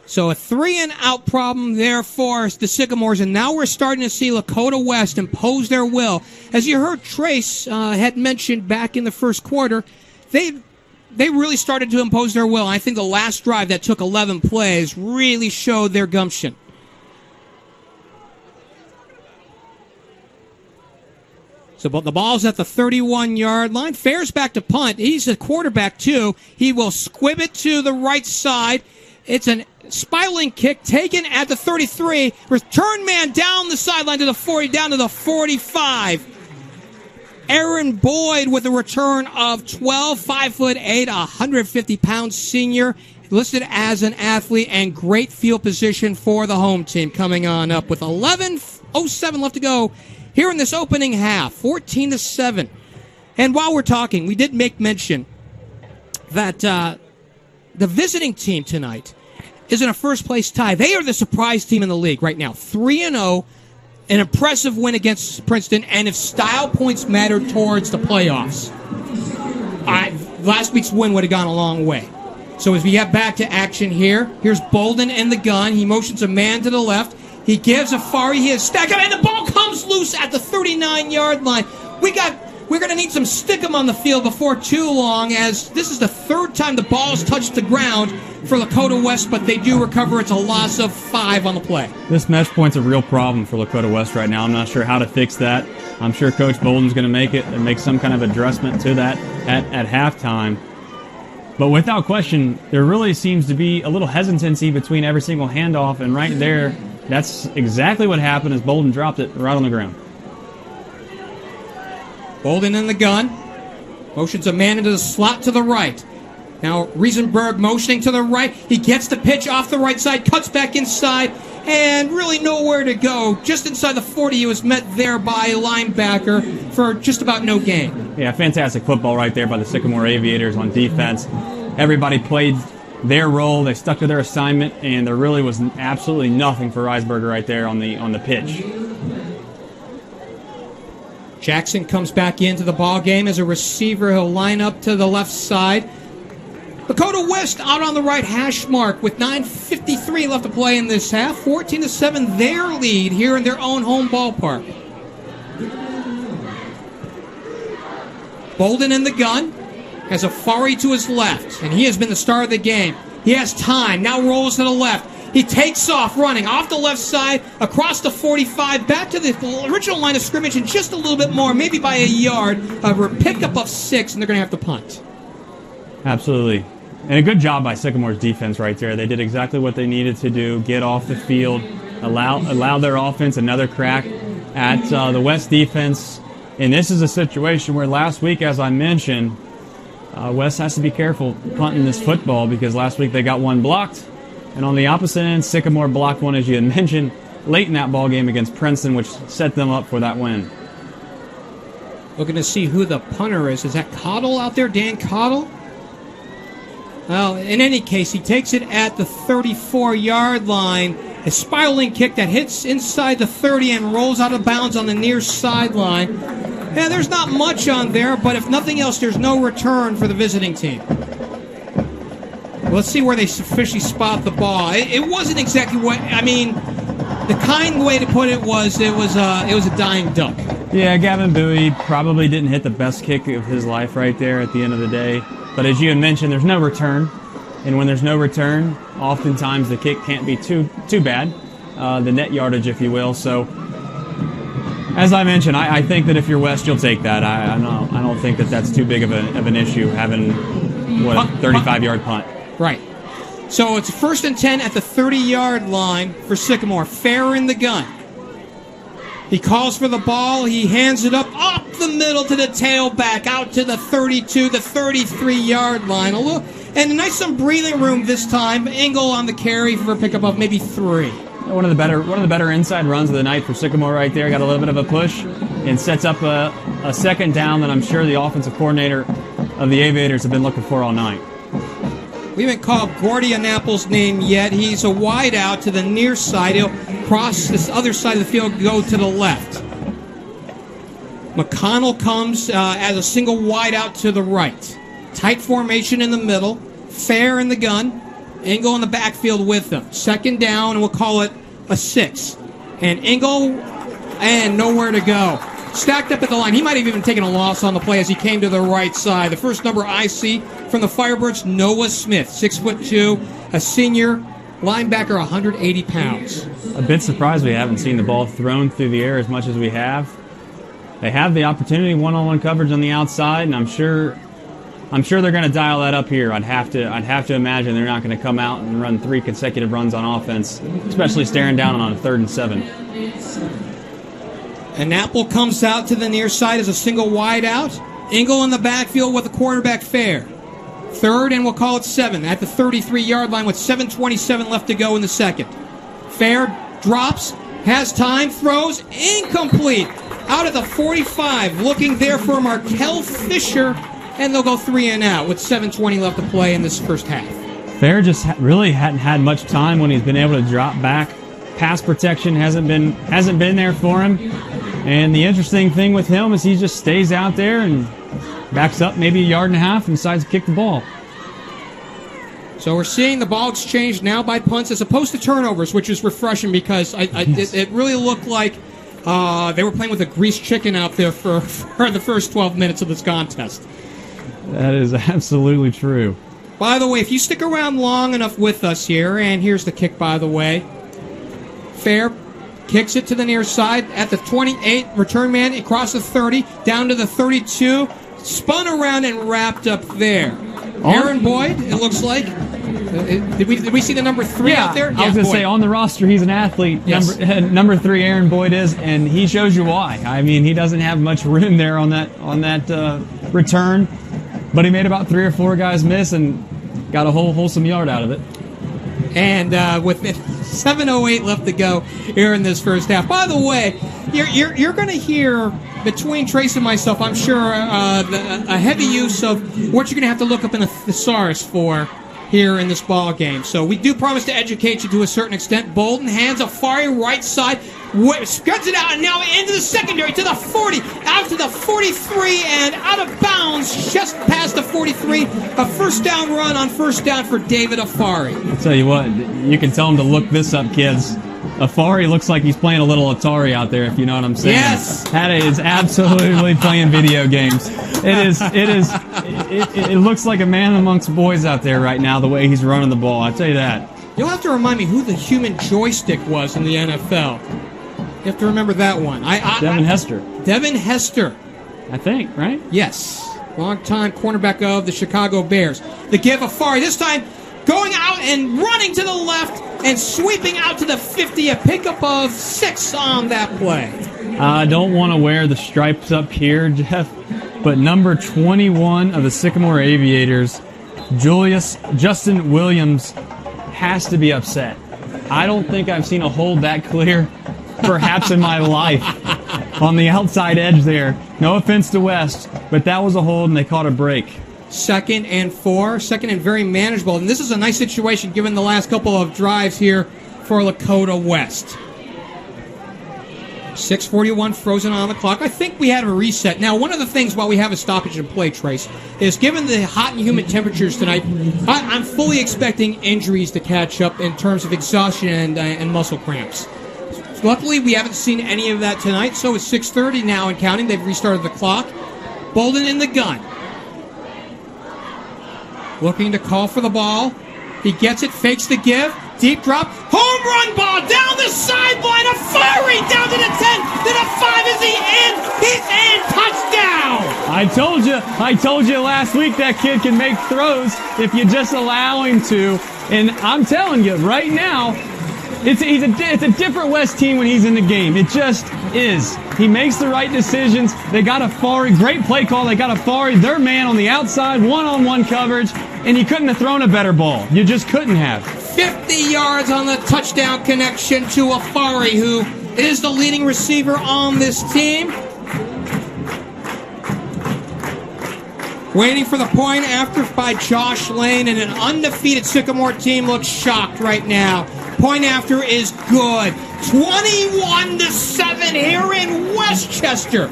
So a 3 and out problem there for the Sycamores, and now we're starting to see Lakota West impose their will. As you heard Trace had mentioned back in the first quarter, they really started to impose their will. I think the last drive that took 11 plays really showed their gumption. So the ball's at the 31-yard line. Fehr's back to punt. He's a quarterback, too. He will squib it to the right side. It's an spiraling kick taken at the 33. Return man down the sideline to the 40, down to the 45. Aaron Boyd with a return of 12, 5'8", 150-pound senior. listed as an athlete, and great field position for the home team coming on up with 11:07 left to go here in this opening half, 14-7. And while we're talking, we did make mention that the visiting team tonight is in a first-place tie. They are the surprise team in the league right now, 3-0, an impressive win against Princeton, and if style points matter towards the playoffs, last week's win would have gone a long way. So as we get back to action here, here's Bolden in the gun. He motions a man to the left. He gives Afari his stack up, and the ball comes loose at the 39-yard line. We're going to need some stickum on the field before too long, as this is the third time the ball's touched the ground for Lakota West, but they do recover. It's a loss of 5 on the play. This mesh point's a real problem for Lakota West right now. I'm not sure how to fix that. I'm sure Coach Bolden's going to make it and make some kind of adjustment to that at halftime. But without question, there really seems to be a little hesitancy between every single handoff, and right there, that's exactly what happened as Bolden dropped it right on the ground. Bolden in the gun. Motions a man into the slot to the right. Now Riesenberg motioning to the right. He gets the pitch off the right side, cuts back inside, and really nowhere to go. Just inside the 40, he was met there by a linebacker for just about no gain. Yeah, fantastic football right there by the Sycamore Aviators on defense. Everybody played their role. They stuck to their assignment, and there really was absolutely nothing for Reisberger right there on the pitch. Jackson comes back into the ball game as a receiver. He'll line up to the left side. Lakota West out on the right hash mark with 9:53 left to play in this half. 14-7, their lead here in their own home ballpark. Bolden in the gun has Afari to his left, and he has been the star of the game. He has time, now rolls to the left. He takes off running off the left side, across the 45, back to the original line of scrimmage, and just a little bit more, maybe by a yard, a pickup of 6, and they're going to have to punt. Absolutely. And a good job by Sycamore's defense right there. They did exactly what they needed to do, get off the field, allow their offense another crack at the West defense. And this is a situation where last week, as I mentioned, West has to be careful punting this football because last week they got one blocked. And on the opposite end, Sycamore blocked one, as you had mentioned, late in that ball game against Princeton, which set them up for that win. Looking to see who the punter is. Is that Cottle out there, Dan Cottle? Well, in any case, he takes it at the 34-yard line. A spiraling kick that hits inside the 30 and rolls out of bounds on the near sideline. Yeah, there's not much on there, but if nothing else, there's no return for the visiting team. Let's see where they officially spot the ball. It wasn't exactly what, I mean, the kind way to put it was it was a dying duck. Yeah, Gavin Bowie probably didn't hit the best kick of his life right there at the end of the day. But as you had mentioned, there's no return. And when there's no return, oftentimes the kick can't be too bad, the net yardage, if you will. So, as I mentioned, I think that if you're West, you'll take that. I don't think that that's too big of an issue, having, a 35-yard punt. Right. So it's 1st and 10 at the 30-yard line for Sycamore. Fehr in the gun. He calls for the ball. He hands it up the middle to the tailback, out to the 32, the 33-yard line. And some breathing room this time. Engel on the carry for a pickup of maybe 3. One of the better inside runs of the night for Sycamore right there. Got a little bit of a push and sets up a second down that I'm sure the offensive coordinator of the Aviators have been looking for all night. We haven't called Gordy Annapolis' name yet. He's a wide out to the near side. He'll cross this other side of the field, go to the left. McConnell comes as a single wide out to the right. Tight formation in the middle. Fehr in the gun. Engel in the backfield with them. 2nd down, and we'll call it a 6. And Engel, and nowhere to go. Stacked up at the line. He might have even taken a loss on the play as he came to the right side. The first number I see from the Firebirds, Noah Smith, 6'2", a senior linebacker, 180 pounds. A bit surprised we haven't seen the ball thrown through the air as much as we have. They have the opportunity, one-on-one coverage on the outside, and I'm sure they're going to dial that up here. I'd have to imagine they're not going to come out and run 3 consecutive runs on offense, especially staring down on a 3rd and 7. And Apple comes out to the near side as a single wide out. Engel in the backfield with the quarterback Fehr. Third, and we'll call it 7 at the 33-yard line with 7:27 left to go in the second. Fehr drops, has time, throws, incomplete. Out at the 45, looking there for Markel Fisher, and they'll go 3 and out with 7:20 left to play in this first half. Fehr just really hadn't had much time when he's been able to drop back. Pass protection hasn't been there for him. And the interesting thing with him is he just stays out there and backs up maybe a yard and a half and decides to kick the ball. So we're seeing the ball exchanged now by punts as opposed to turnovers, which is refreshing because it really looked like they were playing with a greased chicken out there for the first 12 minutes of this contest. That is absolutely true. By the way, if you stick around long enough with us here, and here's the kick, by the way. Fehr kicks it to the near side at the 28, return man across the 30, down to the 32, spun around and wrapped up there. Aaron Boyd, it looks like. Did we see the number 3 out there? I was going to say, on the roster, he's an athlete. Yes. Number 3, Aaron Boyd is, and he shows you why. I mean, he doesn't have much room there on that return, but he made about 3 or 4 guys miss and got a wholesome yard out of it. And with 7:08 left to go here in this first half. By the way, you're going to hear between Trace and myself, I'm sure, a heavy use of what you're going to have to look up in a thesaurus for here in this ball game. So we do promise to educate you to a certain extent. Bolden hands Afari right side, spreads it out, and now into the secondary to the 40, out to the 43, and out of bounds just past the 43. A first down run on first down for David Afari. I'll tell you what, you can tell him to look this up, kids. Afari looks like he's playing a little Atari out there, if you know what I'm saying. Yes. That is absolutely playing video games. It looks like a man amongst boys out there right now, the way he's running the ball. I tell you that. You'll have to remind me who the human joystick was in the NFL. You have to remember that one. Devin Hester. Devin Hester. I think, right? Yes. Long-time cornerback of the Chicago Bears. The give Afari, this time going out and running to the left and sweeping out to the 50, a pickup of 6 on that play. I don't want to wear the stripes up here, Jeff, but number 21 of the Sycamore Aviators, Justin Williams, has to be upset. I don't think I've seen a hold that clear, perhaps in my life, on the outside edge there. No offense to West, but that was a hold and they caught a break. 2nd and 4, second and very manageable. And this is a nice situation given the last couple of drives here for Lakota West. 6:41 frozen on the clock. I think we had a reset. Now, one of the things while we have a stoppage in play, Trace, is given the hot and humid temperatures tonight, I'm fully expecting injuries to catch up in terms of exhaustion and muscle cramps. Luckily, we haven't seen any of that tonight, so it's 6:30 now and counting. They've restarted the clock. Bolden in the gun. Looking to call for the ball. He gets it, fakes the give. Deep drop. Home run ball down the sideline. Afari down to the 10. To the 5 is he in. He's in. Touchdown. I told you last week that kid can make throws if you just allow him to. And I'm telling you, right now, it's a different West team when he's in the game. It just is. He makes the right decisions. They got Afari. Great play call. They got Afari. Their man on the outside, one-on-one coverage, and you couldn't have thrown a better ball. You just couldn't have. 50 yards on the touchdown connection to Afari, who is the leading receiver on this team. Waiting for the point after by Josh Lane, and an undefeated Sycamore team looks shocked right now. Point after is good. 21-7 here in Westchester.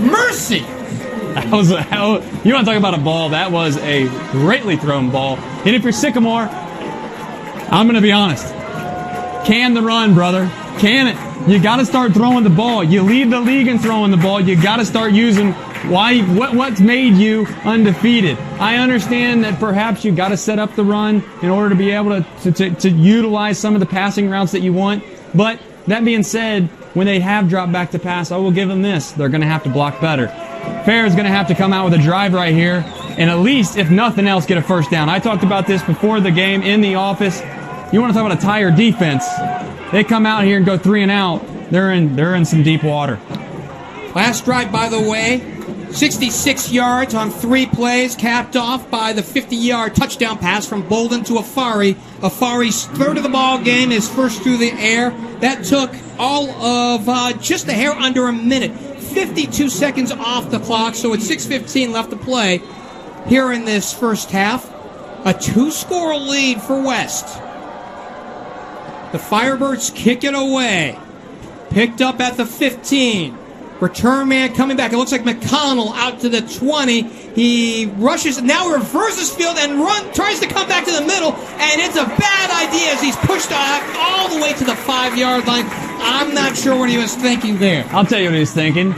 Mercy. You want to talk about a ball? That was a greatly thrown ball. And if you're Sycamore, I'm going to be honest. Can the run, brother. Can it. You got to start throwing the ball. You lead the league in throwing the ball. You got to start using what's made you undefeated. I understand that perhaps you got to set up the run in order to be able to utilize some of the passing routes that you want. But that being said, when they have dropped back to pass, I will give them this. They're going to have to block better. Fehr is going to have to come out with a drive right here and at least, if nothing else, get a first down. I talked about this before the game in the office. You want to talk about a tired defense. They come out here and go 3 and out. They're in some deep water. Last drive, by the way, 66 yards on 3 plays, capped off by the 50-yard touchdown pass from Bolden to Afari. Afari's third of the ball game, his first through the air. That took all of just a hair under a minute. 52 seconds off the clock, so it's 6:15 left to play here in this first half. A 2-score lead for West. The Firebirds kick it away. Picked up at the 15. Return man coming back. It looks like McConnel out to the 20. He rushes, now reverses field and tries to come back to the middle, and it's a bad idea as he's pushed all the way to the 5-yard line. I'm not sure what he was thinking there. I'll tell you what he's thinking.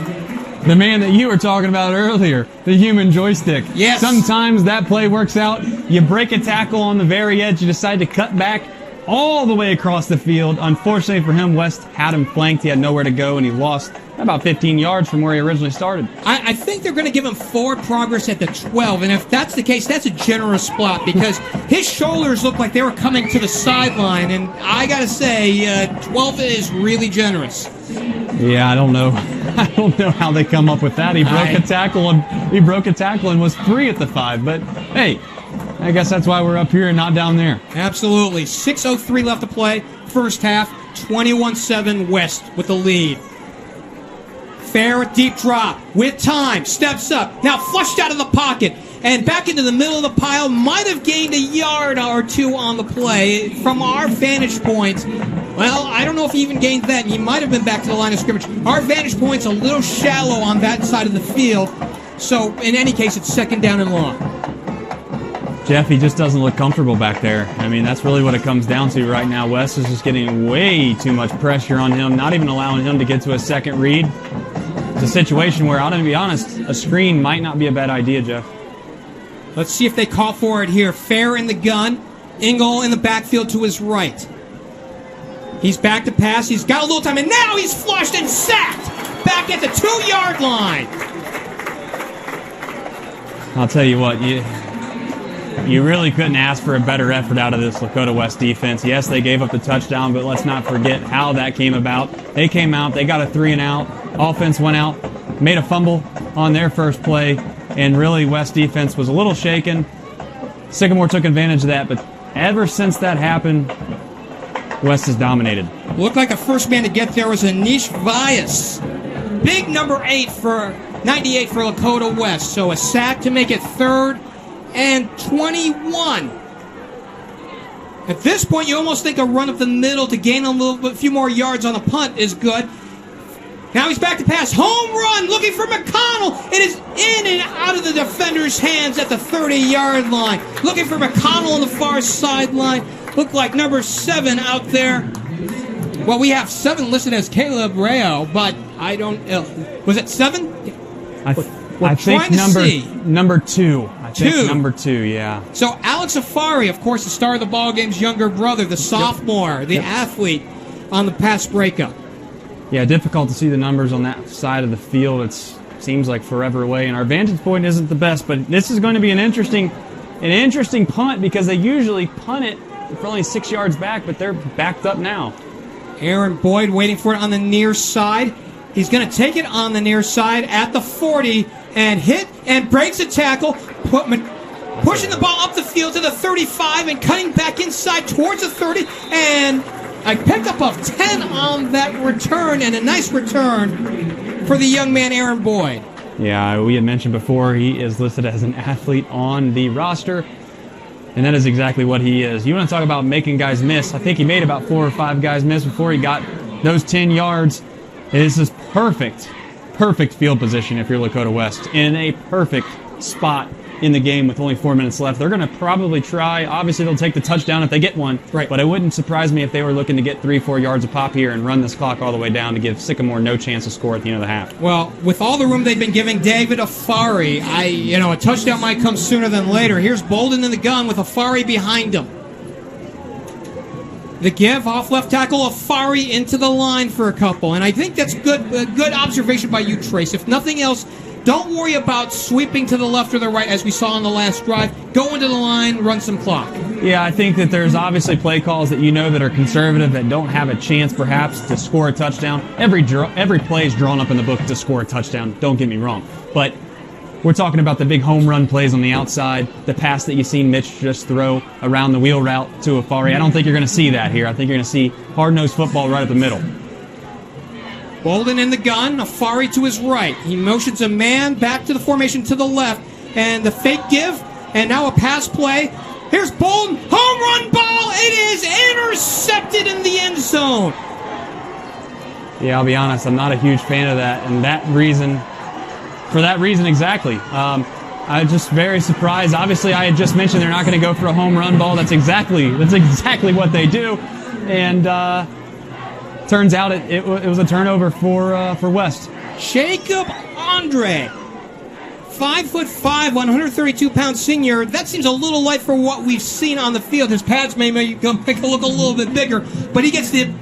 The man that you were talking about earlier, the human joystick. Yes. Sometimes that play works out. You break a tackle on the very edge. You decide to cut back all the way across the field. Unfortunately for him, West had him flanked. He had nowhere to go, and he lost about 15 yards from where he originally started. I think they're going to give him forward progress at the 12, and if that's the case, that's a generous spot because his shoulders look like they were coming to the sideline, and I got to say, 12 is really generous. Yeah, I don't know. I don't know how they come up with that. He broke a tackle and was free at the 5, but hey, I guess that's why we're up here and not down there. Absolutely. 6:03 left to play. First half, 21-7 West with the lead. Fehr, deep drop with time, steps up, now flushed out of the pocket and back into the middle of the pile. Might have gained a yard or two on the play. From our vantage point, well, I don't know if he even gained that. He might have been back to the line of scrimmage. Our vantage point's a little shallow on that side of the field, so in any case, it's second down and long. Jeff, he just doesn't look comfortable back there. I mean, that's really what it comes down to right now. West is just getting way too much pressure on him, not even allowing him to get to a second read. It's a situation where, I'm going to be honest, a screen might not be a bad idea, Jeff. Let's see if they call for it here. Fehr in the gun. Ingle in the backfield to his right. He's back to pass. He's got a little time, and now he's flushed and sacked back at the 2-yard line. I'll tell you what, you really couldn't ask for a better effort out of this Lakota West defense. Yes, they gave up the touchdown, but let's not forget how that came about. They came out, they got a 3-and-out. Offense went out, made a fumble on their first play, and really West defense was a little shaken. Sycamore took advantage of that, but ever since that happened, West has dominated. Looked like the first man to get there was Anish Vyas. Big number 98 for Lakota West. So a sack to make it 3rd and 21. At this point, you almost think a run up the middle to gain a few more yards on the punt is good. Now he's back to pass. Home run, looking for McConnell. It is in and out of the defender's hands at the 30-yard line. Looking for McConnell on the far sideline. Looked like number 7 out there. Well, we have 7 listed as Caleb Rayo, but I don't... was it 7? I think number 2. I think number 2, yeah. So Alex Afari, of course, the star of the ballgame's younger brother, the sophomore, the athlete on the pass breakup. Yeah, difficult to see the numbers on that side of the field. It seems like forever away, and our vantage point isn't the best, but this is going to be an interesting punt because they usually punt it for only 6 yards back, but they're backed up now. Aaron Boyd waiting for it on the near side. He's going to take it on the near side at the 40 and hit and breaks a tackle, pushing the ball up the field to the 35 and cutting back inside towards the 30, and a pickup of 10 on that return, and a nice return for the young man Aaron Boyd. Yeah, we had mentioned before he is listed as an athlete on the roster, and that is exactly what he is. You want to talk about making guys miss. I think he made about 4 or 5 guys miss before he got those 10 yards. This is perfect field position if you're Lakota West, in a perfect spot in the game with only 4 minutes left. They're going to probably try. Obviously, they'll take the touchdown if they get one. Right. But it wouldn't surprise me if they were looking to get 3-4 yards a pop here and run this clock all the way down to give Sycamore no chance to score at the end of the half. Well, with all the room they've been giving David Afari, a touchdown might come sooner than later. Here's Bolden in the gun with Afari behind him. The give off left tackle, Afari into the line for a couple, and I think that's good observation by you, Trace. If nothing else, don't worry about sweeping to the left or the right as we saw on the last drive. Go into the line, run some clock. Yeah, I think that there's obviously play calls that that are conservative, that don't have a chance perhaps to score a touchdown. Every play is drawn up in the book to score a touchdown, don't get me wrong. But We're talking about the big home run plays on the outside, the pass that you've seen Mitch just throw around the wheel route to Afari. I don't think you're going to see that here. I think you're going to see hard-nosed football right up the middle. Bolden in the gun, Afari to his right. He motions a man back to the formation to the left, and the fake give, and now a pass play. Here's Bolden, home run ball. It is intercepted in the end zone. Yeah, I'll be honest, I'm not a huge fan of that, and for that reason exactly. I'm just very surprised. Obviously, I had just mentioned they're not going to go for a home run ball. That's exactly what they do, and turns out it was a turnover for West. Jacob Andre, 5'5", 132-pound senior. That seems a little light for what we've seen on the field. His pads may make him look a little bit bigger, but he gets the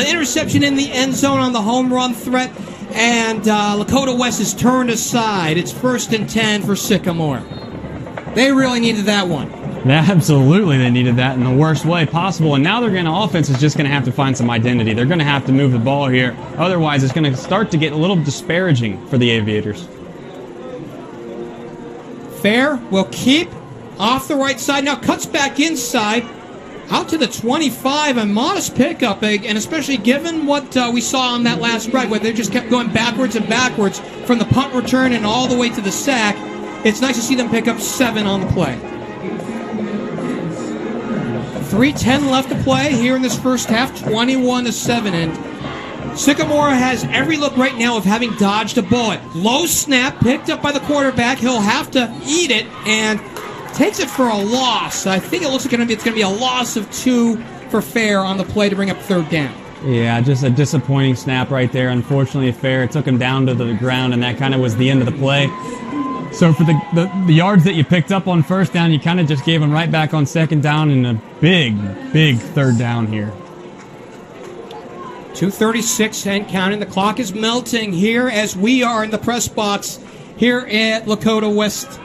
interception in the end zone on the home run threat. And Lakota West is turned aside. It's 1st and 10 for Sycamore. They really needed that one. Absolutely, they needed that in the worst way possible. And now offense is just going to have to find some identity. They're going to have to move the ball here. Otherwise, it's going to start to get a little disparaging for the Aviators. Fehr will keep off the right side. Now cuts back inside. Out to the 25, a modest pickup, and especially given what we saw on that last drive, where they just kept going backwards and backwards from the punt return and all the way to the sack. It's nice to see them pick up 7 on the play. 3:10 left to play here in this first half, 21-7, and Sycamore has every look right now of having dodged a bullet. Low snap, picked up by the quarterback. He'll have to eat it, and takes it for a loss. I think it looks like it's going to be a loss of 2 for Fehr on the play to bring up 3rd down. Yeah, just a disappointing snap right there. Unfortunately, Fehr took him down to the ground, and that kind of was the end of the play. So for the yards that you picked up on 1st down, you kind of just gave them right back on 2nd down and a big 3rd down here. 2:36 and counting. The clock is melting here as we are in the press box here at Lakota West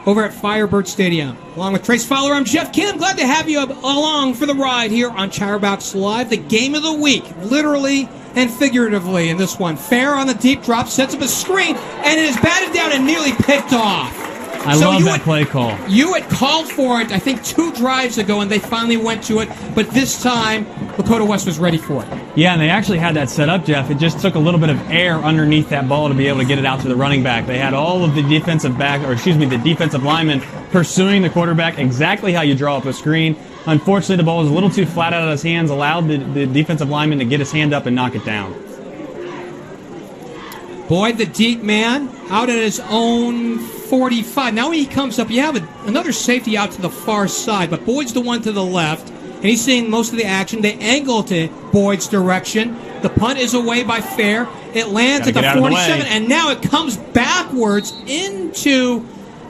over at Firebirds Stadium. Along with Trace Fowler, I'm Jeff Kim. Glad to have you along for the ride here on Chatterbox Live. The game of the week, literally and figuratively in this one. Fehr on the deep drop, sets up a screen, and it is batted down and nearly picked off. I love that play call. You had called for it, I think, 2 drives ago, and they finally went to it. But this time, Lakota West was ready for it. Yeah, and they actually had that set up, Jeff. It just took a little bit of air underneath that ball to be able to get it out to the running back. They had all of the defensive linemen pursuing the quarterback exactly how you draw up a screen. Unfortunately, the ball was a little too flat out of his hands, allowed the defensive lineman to get his hand up and knock it down. Boyd, the deep man, out at his own 45. Now when he comes up, you have another safety out to the far side, but Boyd's the one to the left, and he's seeing most of the action. They angle to Boyd's direction. The punt is away by Fehr. It lands at the 47, and now it comes backwards into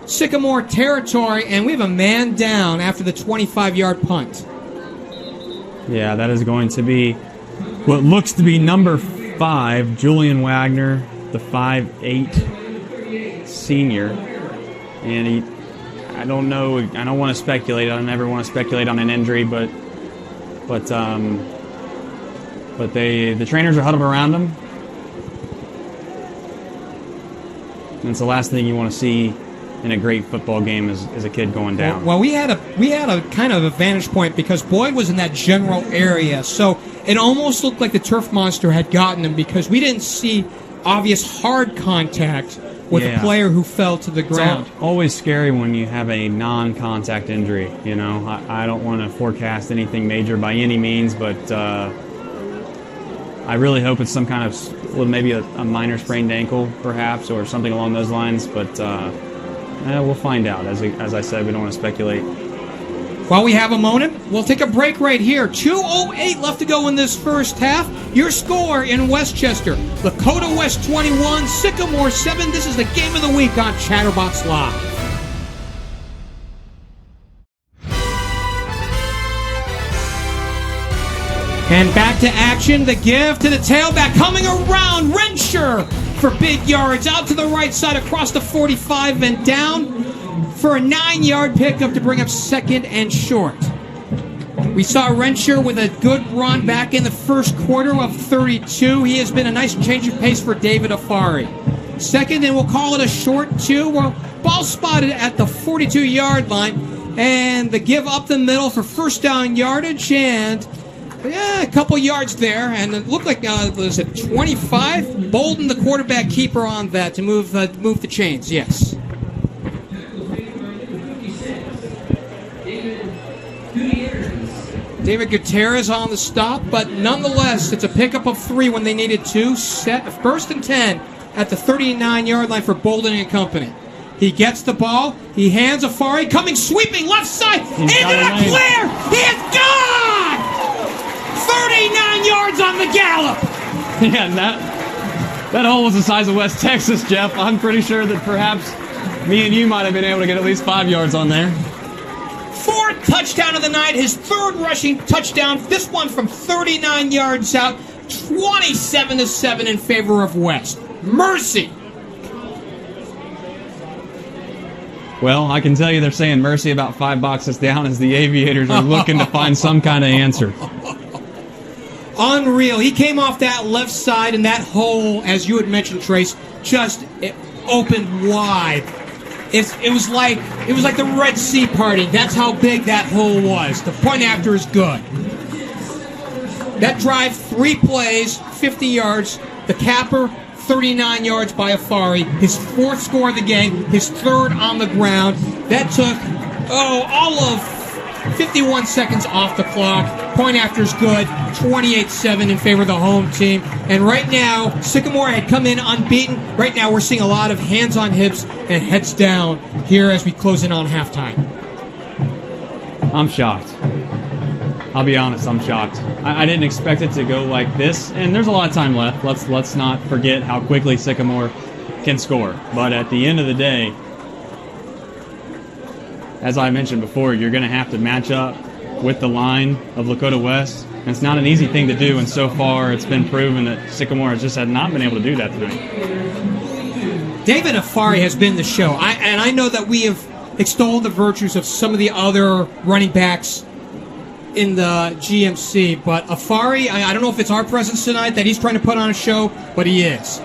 Sycamore territory, and we have a man down after the 25-yard punt. Yeah, that is going to be what looks to be number 5, Julian Wagner, the 5'8" senior. And I don't know, I don't want to speculate. I never want to speculate on an injury, but the trainers are huddled around him. And it's the last thing you want to see in a great football game is a kid going down. Well, we had a kind of a vantage point because Boyd was in that general area, so it almost looked like the turf monster had gotten him because we didn't see obvious hard contact with a player who fell to the ground. It's always scary when you have a non-contact injury. You know, I don't want to forecast anything major by any means, but I really hope it's some kind of maybe a minor sprained ankle, perhaps, or something along those lines. But we'll find out. As I said, we don't want to speculate. While we have a moment, we'll take a break right here. 2:08 left to go in this first half. Your score in Westchester: Lakota West 21, Sycamore 7. This is the game of the week on Chatterbox Live. And back to action. The give to the tailback coming around. Rencher for big yards out to the right side across the 45 and down for a 9-yard pickup to bring up 2nd and short. We saw Rencher with a good run back in the first quarter of 32. He has been a nice change of pace for David Afari. Second, and we'll call it a short 2. Well, ball spotted at the 42-yard line, and the give up the middle for first down yardage, and a couple yards there, and it looked like, was it 25? Bolden, the quarterback keeper on that to move the chains, yes. David Gutierrez on the stop, but nonetheless, it's a pickup of 3 when they needed 2. First and 10 at the 39-yard line for Bolden and company. He gets the ball. He hands Afari, coming sweeping left side into the clear. He is gone! 39 yards on the gallop. Yeah, and that hole was the size of West Texas, Jeff. I'm pretty sure that perhaps me and you might have been able to get at least 5 yards on there. 4th touchdown of the night, his 3rd rushing touchdown. This one from 39 yards out, 27-7 in favor of West. Mercy. Well, I can tell you they're saying mercy about 5 boxes down as the Aviators are looking to find some kind of answer. Unreal. He came off that left side, and that hole, as you had mentioned, Trace, just opened wide. It was like the Red Sea party. That's how big that hole was. The point after is good. That drive, 3 plays, 50 yards. The capper, 39 yards by Afari. His 4th score of the game, his 3rd on the ground. That took, all of 51 seconds off the clock. Point after is good. 28-7 in favor of the home team. And right now, Sycamore had come in unbeaten. Right now, we're seeing a lot of hands on hips and heads down here as we close in on halftime. I'm shocked. I'll be honest, I'm shocked. I didn't expect it to go like this, and there's a lot of time left. Let's not forget how quickly Sycamore can score. But at the end of the day, as I mentioned before, you're going to have to match up with the line of Lakota West. And it's not an easy thing to do, and so far it's been proven that Sycamore has just not been able to do that tonight. David Afari has been the show. I know that we have extolled the virtues of some of the other running backs in the GMC, but Afari, I don't know if it's our presence tonight that he's trying to put on a show, but he is.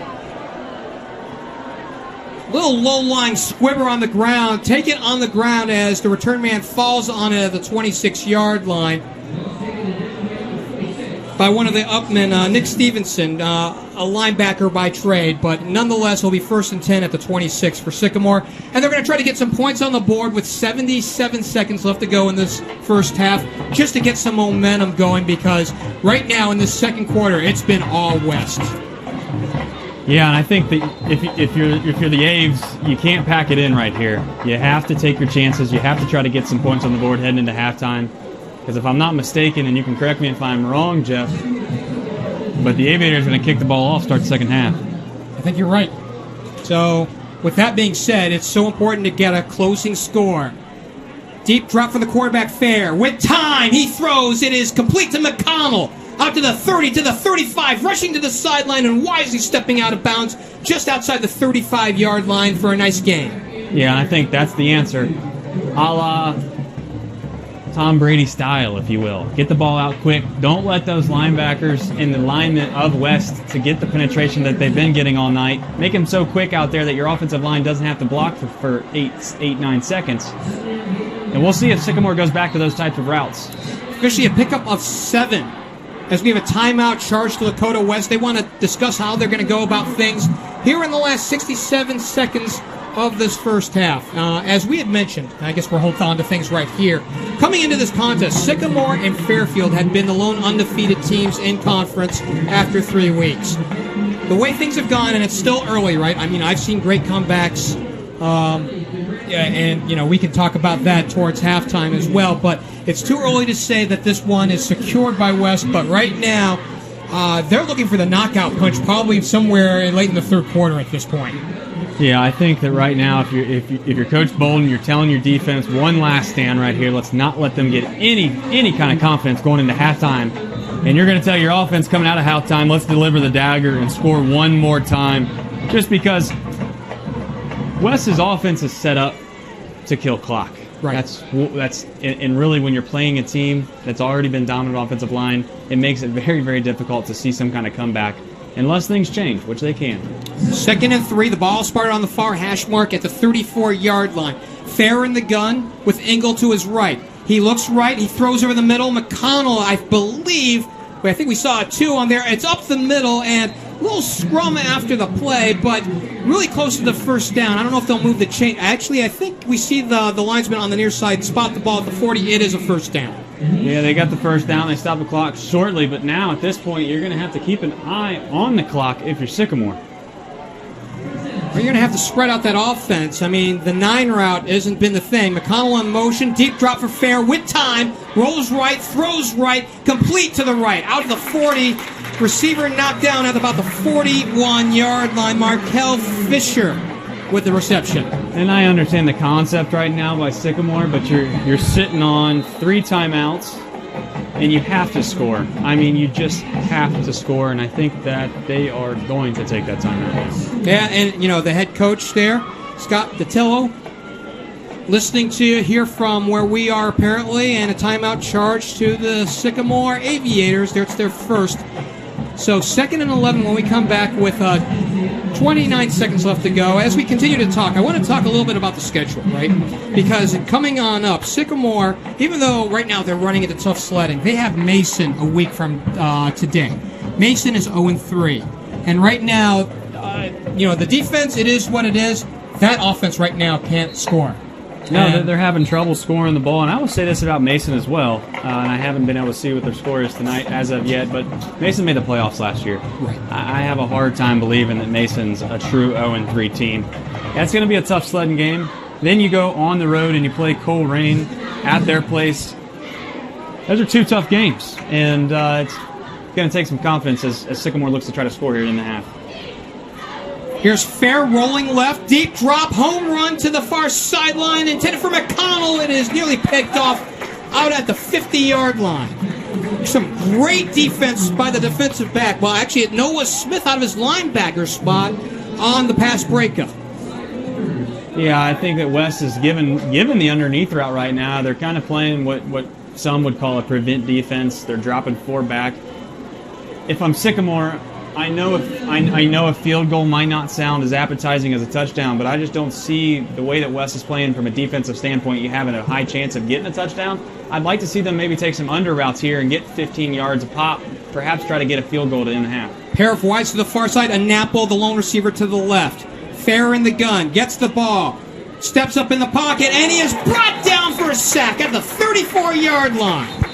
Little low-lying squibber on the ground. Take it on the ground as the return man falls on it at the 26-yard line by one of the upmen, Nick Stevenson, a linebacker by trade, but nonetheless will be 1st and 10 at the 26 for Sycamore. And they're going to try to get some points on the board with 77 seconds left to go in this first half just to get some momentum going, because right now in this second quarter it's been all West. Yeah, and I think that if you're the Aves, you can't pack it in right here. You have to take your chances. You have to try to get some points on the board heading into halftime. Because if I'm not mistaken, and you can correct me if I'm wrong, Jeff, but the Aviators are going to kick the ball off, start the second half. I think you're right. So, with that being said, it's so important to get a closing score. Deep drop from the quarterback, Fehr. With time, he throws. It is complete to McConnel. Out to the 30, to the 35, rushing to the sideline and wisely stepping out of bounds just outside the 35-yard line for a nice gain. Yeah, I think that's the answer. A la Tom Brady style, if you will. Get the ball out quick. Don't let those linebackers in the alignment of West to get the penetration that they've been getting all night. Make them so quick out there that your offensive line doesn't have to block for 9 seconds. And we'll see if Sycamore goes back to those types of routes. Officially a pickup of 7. As we have a timeout charged to Lakota West, they want to discuss how they're going to go about things here in the last 67 seconds of this first half. As we had mentioned, I guess we'll hold on to things right here. Coming into this contest, Sycamore and Fairfield had been the lone undefeated teams in conference after 3 weeks. The way things have gone, and it's still early, right? I mean, I've seen great comebacks, and we can talk about that towards halftime as well, but it's too early to say that this one is secured by West, but right now they're looking for the knockout punch probably somewhere late in the third quarter at this point. Yeah, I think that right now, if you're Coach Bolden, you're telling your defense one last stand right here. Let's not let them get any kind of confidence going into halftime. And you're going to tell your offense coming out of halftime, let's deliver the dagger and score one more time, just because West's offense is set up to kill clock. Right. And really when you're playing a team that's already been dominant offensive line, it makes it very, very difficult to see some kind of comeback unless things change, which they can. 2nd and 3. The ball spotted on the far hash mark at the 34-yard line. Fehr in the gun with Engel to his right. He looks right. He throws over the middle. McConnel, I think we saw a 2 on there. It's up the middle and a little scrum after the play, but really close to the first down. I don't know if they'll move the chain. Actually, I think we see the linesman on the near side spot the ball at the 40. It is a first down. Yeah, they got the first down. They stopped the clock shortly, but now at this point, you're going to have to keep an eye on the clock if you're Sycamore. You're going to have to spread out that offense. I mean, the 9 route hasn't been the thing. McConnell in motion, deep drop for Fehr with time, rolls right, throws right, complete to the right, out of the 40. Receiver knocked down at about the 41-yard line. Markel Fisher with the reception. And I understand the concept right now by Sycamore, but you're sitting on 3 timeouts, and you have to score. I mean, you just have to score, and I think that they are going to take that timeout. Yeah, and, the head coach there, Scott Datillo, listening to you here from where we are apparently, and a timeout charge to the Sycamore Aviators. It's their first. So 2nd and 11 when we come back with 29 seconds left to go. As we continue to talk, I want to talk a little bit about the schedule, right? Because coming on up, Sycamore, even though right now they're running into tough sledding, they have Mason a week from today. Mason is 0-3. And right now, the defense, it is what it is. That offense right now can't score. No, they're having trouble scoring the ball, and I will say this about Mason as well, and I haven't been able to see what their score is tonight as of yet, but Mason made the playoffs last year. Right. I have a hard time believing that Mason's a true 0-3 team. That's going to be a tough sledding game. Then you go on the road and you play Coleraine at their place. Those are 2 tough games, and it's going to take some confidence as Sycamore looks to try to score here in the half. Here's Fehr rolling left, deep drop, home run to the far sideline, intended for McConnell. It is nearly picked off out at the 50-yard line. Some great defense by the defensive back. Well, actually, Noah Smith out of his linebacker spot on the pass breakup. Yeah, I think that West is given the underneath route right now. They're kind of playing what some would call a prevent defense. They're dropping 4 back. If I'm Sycamore, I know a field goal might not sound as appetizing as a touchdown, but I just don't see the way that West is playing from a defensive standpoint. You having a high chance of getting a touchdown. I'd like to see them maybe take some under routes here and get 15 yards a pop, perhaps try to get a field goal to end the half. Pair of wides to the far side, Anapple, the lone receiver to the left. Fehr in the gun, gets the ball, steps up in the pocket, and he is brought down for a sack at the 34-yard line.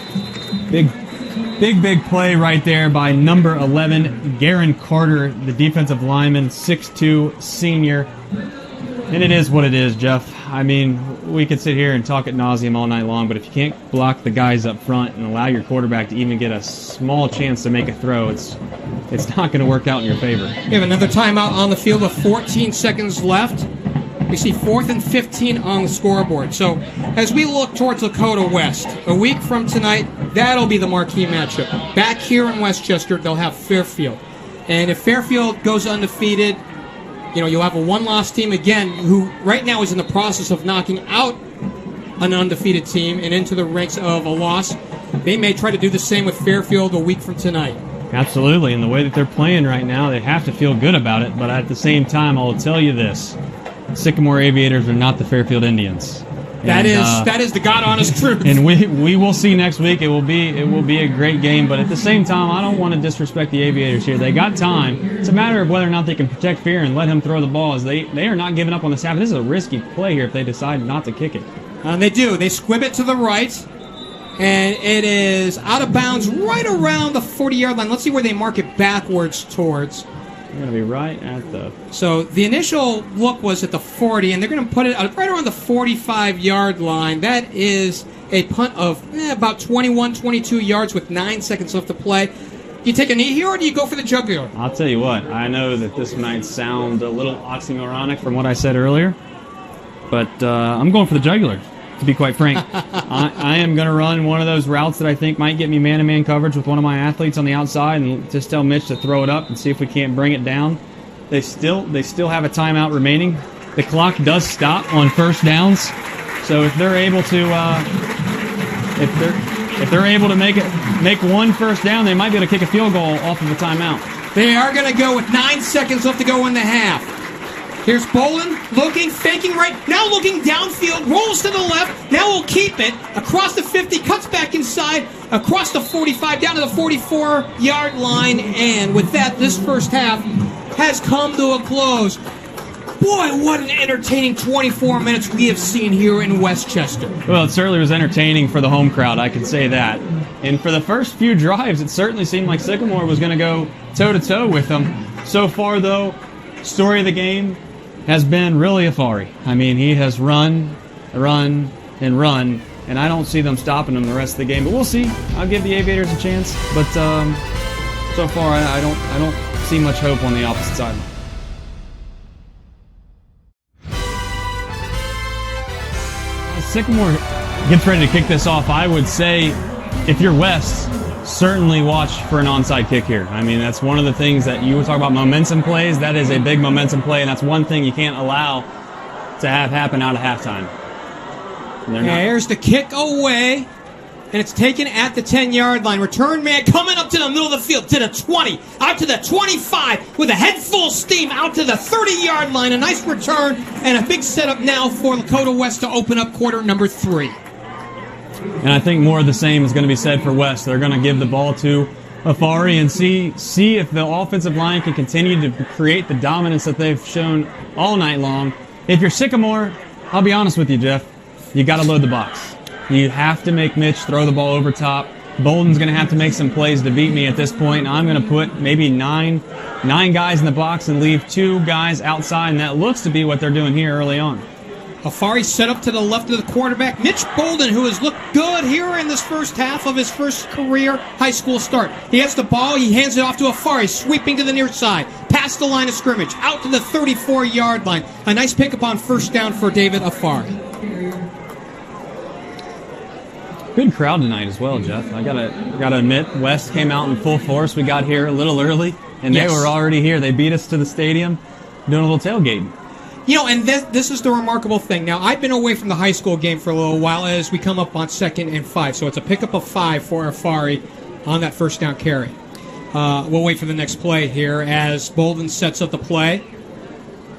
Big play right there by number 11, Garen Carter, the defensive lineman, 6'2", senior. And it is what it is, Jeff. I mean, we could sit here and talk ad nauseum all night long, but if you can't block the guys up front and allow your quarterback to even get a small chance to make a throw, it's not going to work out in your favor. We have another timeout on the field with 14 seconds left. We see 4th and 15 on the scoreboard. So as we look towards Lakota West, a week from tonight, that'll be the marquee matchup. Back here in Westchester, they'll have Fairfield. And if Fairfield goes undefeated, you'll have a one-loss team again who right now is in the process of knocking out an undefeated team and into the ranks of a loss. They may try to do the same with Fairfield a week from tonight. Absolutely, and the way that they're playing right now, they have to feel good about it. But at the same time, I'll tell you this. Sycamore Aviators are not the Fairfield Indians. That is the God-honest truth. And we will see next week. It will be a great game. But at the same time, I don't want to disrespect the Aviators here. They got time. It's a matter of whether or not they can protect Fehr and let him throw the ball. As they are not giving up on this half. This is a risky play here if they decide not to kick it. And they do. They squib it to the right. And it is out of bounds right around the 40-yard line. Let's see where they mark it backwards towards. They're going to be right at the... So the initial look was at the 40, and they're going to put it right around the 45-yard line. That is a punt of about 21, 22 yards with 9 seconds left to play. You take a knee here, or do you go for the jugular? I'll tell you what. I know that this might sound a little oxymoronic from what I said earlier, but I'm going for the jugular, to be quite frank. I am going to run one of those routes that I think might get me man-to-man coverage with one of my athletes on the outside and just tell Mitch to throw it up and see if we can't bring it down. They still have a timeout remaining. The clock does stop on first downs. So if they're able to, if they're able to make one first down, they might be able to kick a field goal off of a timeout. They are going to go with 9 seconds left to go in the half. Here's Bolden looking, faking right, now looking downfield, rolls to the left, now will keep it, across the 50, cuts back inside, across the 45, down to the 44-yard line, and with that, this first half has come to a close. Boy, what an entertaining 24 minutes we have seen here in Westchester. Well, it certainly was entertaining for the home crowd, I can say that. And for the first few drives, it certainly seemed like Sycamore was going to go toe-to-toe with them. So far, though, story of the game has been really Afari. I mean, he has run, and I don't see them stopping him the rest of the game. But we'll see. I'll give the Aviators a chance. But so far, I don't see much hope on the opposite side. Sycamore gets ready to kick this off. I would say, if you're West, certainly watch for an onside kick here. I mean, that's one of the things that you would talk about momentum plays. That is a big momentum play, and that's one thing you can't allow to have happen out of halftime. Here's the kick away, and it's taken at the 10-yard line. Return man coming up to the middle of the field, to the 20, out to the 25, with a head full steam out to the 30-yard line. A nice return, and a big setup now for Lakota West to open up quarter number 3. And I think more of the same is going to be said for West. They're going to give the ball to Afari and see if the offensive line can continue to create the dominance that they've shown all night long. If you're Sycamore, I'll be honest with you, Jeff, you got to load the box. You have to make Mitch throw the ball over top. Bolden's going to have to make some plays to beat me at this point. I'm going to put maybe nine guys in the box and leave 2 guys outside, and that looks to be what they're doing here early on. Afari set up to the left of the quarterback. Mitch Bolden, who has looked good here in this first half of his first career high school start. He has the ball. He hands it off to Afari, sweeping to the near side. Past the line of scrimmage, out to the 34-yard line. A nice pickup on first down for David Afari. Good crowd tonight as well, Jeff. I gotta admit, West came out in full force. We got here a little early, and They were already here. They beat us to the stadium, doing a little tailgating. You know, and this is the remarkable thing. Now, I've been away from the high school game for a little while as we come up on 2nd and 5. So it's a pickup of 5 for Afari on that first down carry. We'll wait for the next play here as Bolden sets up the play.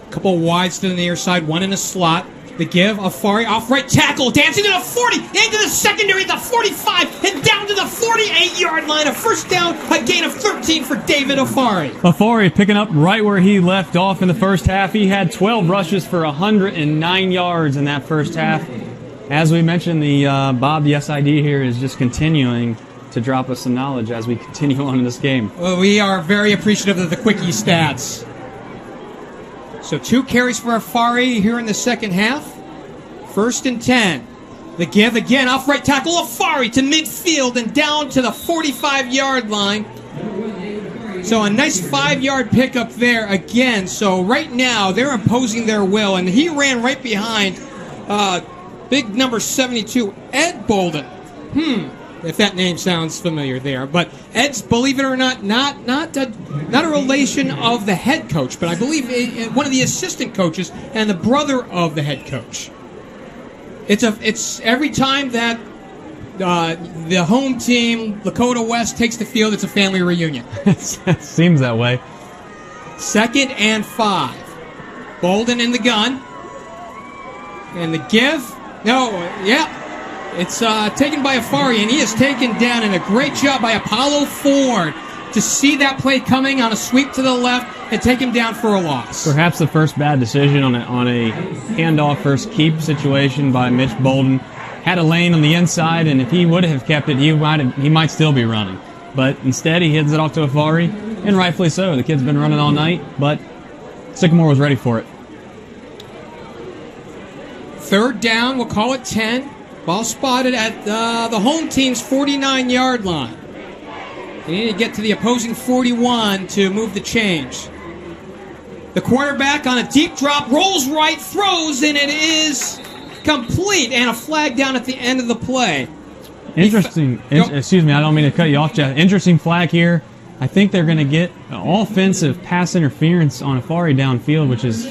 A couple wides to the near side, one in a slot. The give, Afari off right tackle, dancing to the 40, into the secondary, the 45, and down to the 48-yard line. A first down, a gain of 13 for David Afari. Afari picking up right where he left off in the first half. He had 12 rushes for 109 yards in that first half. As we mentioned, the Bob, the SID here, is just continuing to drop us some knowledge as we continue on in this game. Well, we are very appreciative of the quickie stats. So 2 carries for Afari here in the second half. 1st and 10. The give again off right tackle, Afari to midfield and down to the 45-yard line. So a nice 5-yard pickup there again. So right now they're imposing their will, and he ran right behind big number 72, Ed Bolden. If that name sounds familiar there. But Ed's, believe it or not a relation of the head coach, but I believe one of the assistant coaches and the brother of the head coach. It's every time that the home team, Lakota West, takes the field, it's a family reunion. It seems that way. 2nd and 5. Bolden in the gun. And the give. It's taken by Afari, and he is taken down, and a great job by Apollo Ford to see that play coming on a sweep to the left and take him down for a loss. Perhaps the first bad decision on a handoff first keep situation by Mitch Bolden. Had a lane on the inside, and if he would have kept it, he might still be running. But instead, he hands it off to Afari, and rightfully so. The kid's been running all night, but Sycamore was ready for it. 3rd down, we'll call it 10. Ball spotted at the home team's 49-yard line. They need to get to the opposing 41 to move the change. The quarterback on a deep drop, rolls right, throws, and it is complete. And a flag down at the end of the play. Interesting. Excuse me, I don't mean to cut you off, Jeff. Interesting flag here. I think they're going to get an offensive pass interference on Afari downfield, which is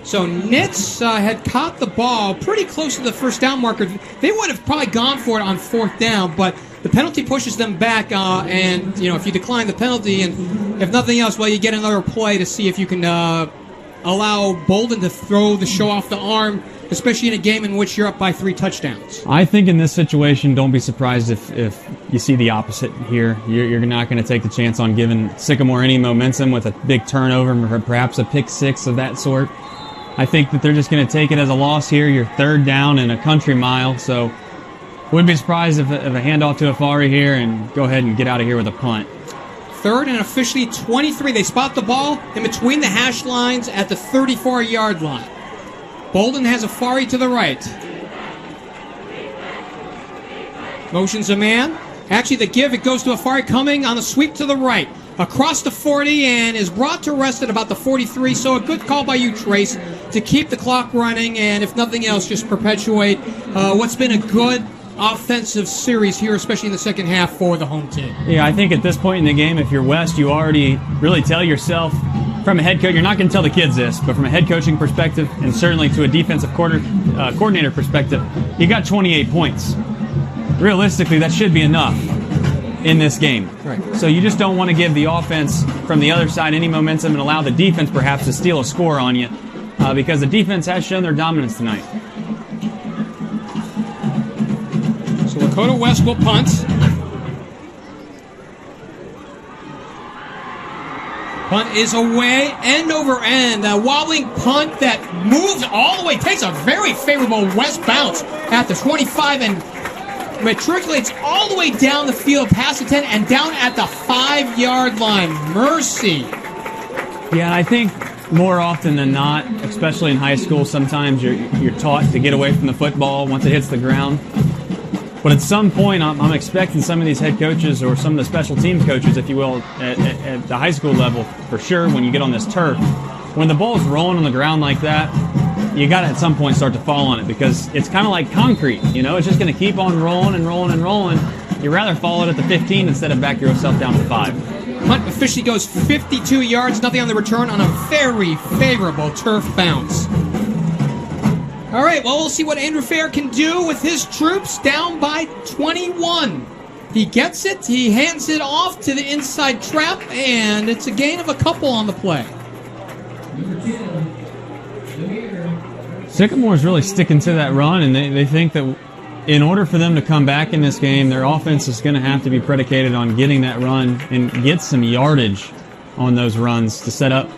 So Nitz had caught the ball pretty close to the first down marker. They would have probably gone for it on 4th down, but the penalty pushes them back, and if you decline the penalty, and if nothing else, well, you get another play to see if you can allow Bolden to throw the show off the arm, especially in a game in which you're up by 3 touchdowns. I think in this situation, don't be surprised if you see the opposite here. You're not going to take the chance on giving Sycamore any momentum with a big turnover, or perhaps a pick 6 of that sort. I think that they're just going to take it as a loss here. You're 3rd down and a country mile, so wouldn't be surprised if a handoff to Afari here and go ahead and get out of here with a punt. 3rd and officially 23. They spot the ball in between the hash lines at the 34-yard line. Bolden has Afari to the right. Motions a man. Actually, the give, it goes to Afari coming on the sweep to the right. Across the 40 and is brought to rest at about the 43. So a good call by you, Trace, to keep the clock running and, if nothing else, just perpetuate what's been a good offensive series here, especially in the second half for the home team. Yeah, I think at this point in the game, if you're West, you already really tell yourself, from a head coach, you're not going to tell the kids this, but from a head coaching perspective, and certainly to a defensive coordinator perspective, you got 28 points. Realistically, that should be enough in this game. Right. So you just don't want to give the offense from the other side any momentum and allow the defense perhaps to steal a score on you, because the defense has shown their dominance tonight. So Lakota West will punt. Punt is away, end over end. A wobbling punt that moves all the way, takes a very favorable West bounce at the 25 and matriculates all the way down the field past the 10 and down at the 5-yard line. Mercy. Yeah, I think more often than not, especially in high school, sometimes you're taught to get away from the football once it hits the ground. But at some point, I'm expecting some of these head coaches or some of the special teams coaches, if you will, at the high school level, for sure, when you get on this turf, when the ball's rolling on the ground like that, you got to at some point start to fall on it, because it's kind of like concrete. It's just going to keep on rolling and rolling and rolling. You'd rather follow it at the 15 instead of back yourself down to 5. Punt officially goes 52 yards, nothing on the return on a very favorable turf bounce. All right, well, we'll see what Andrew Fehr can do with his troops down by 21. He gets it, he hands it off to the inside trap, and it's a gain of a couple on the play. Sycamore's really sticking to that run, and they think that in order for them to come back in this game, their offense is going to have to be predicated on getting that run and get some yardage on those runs to set up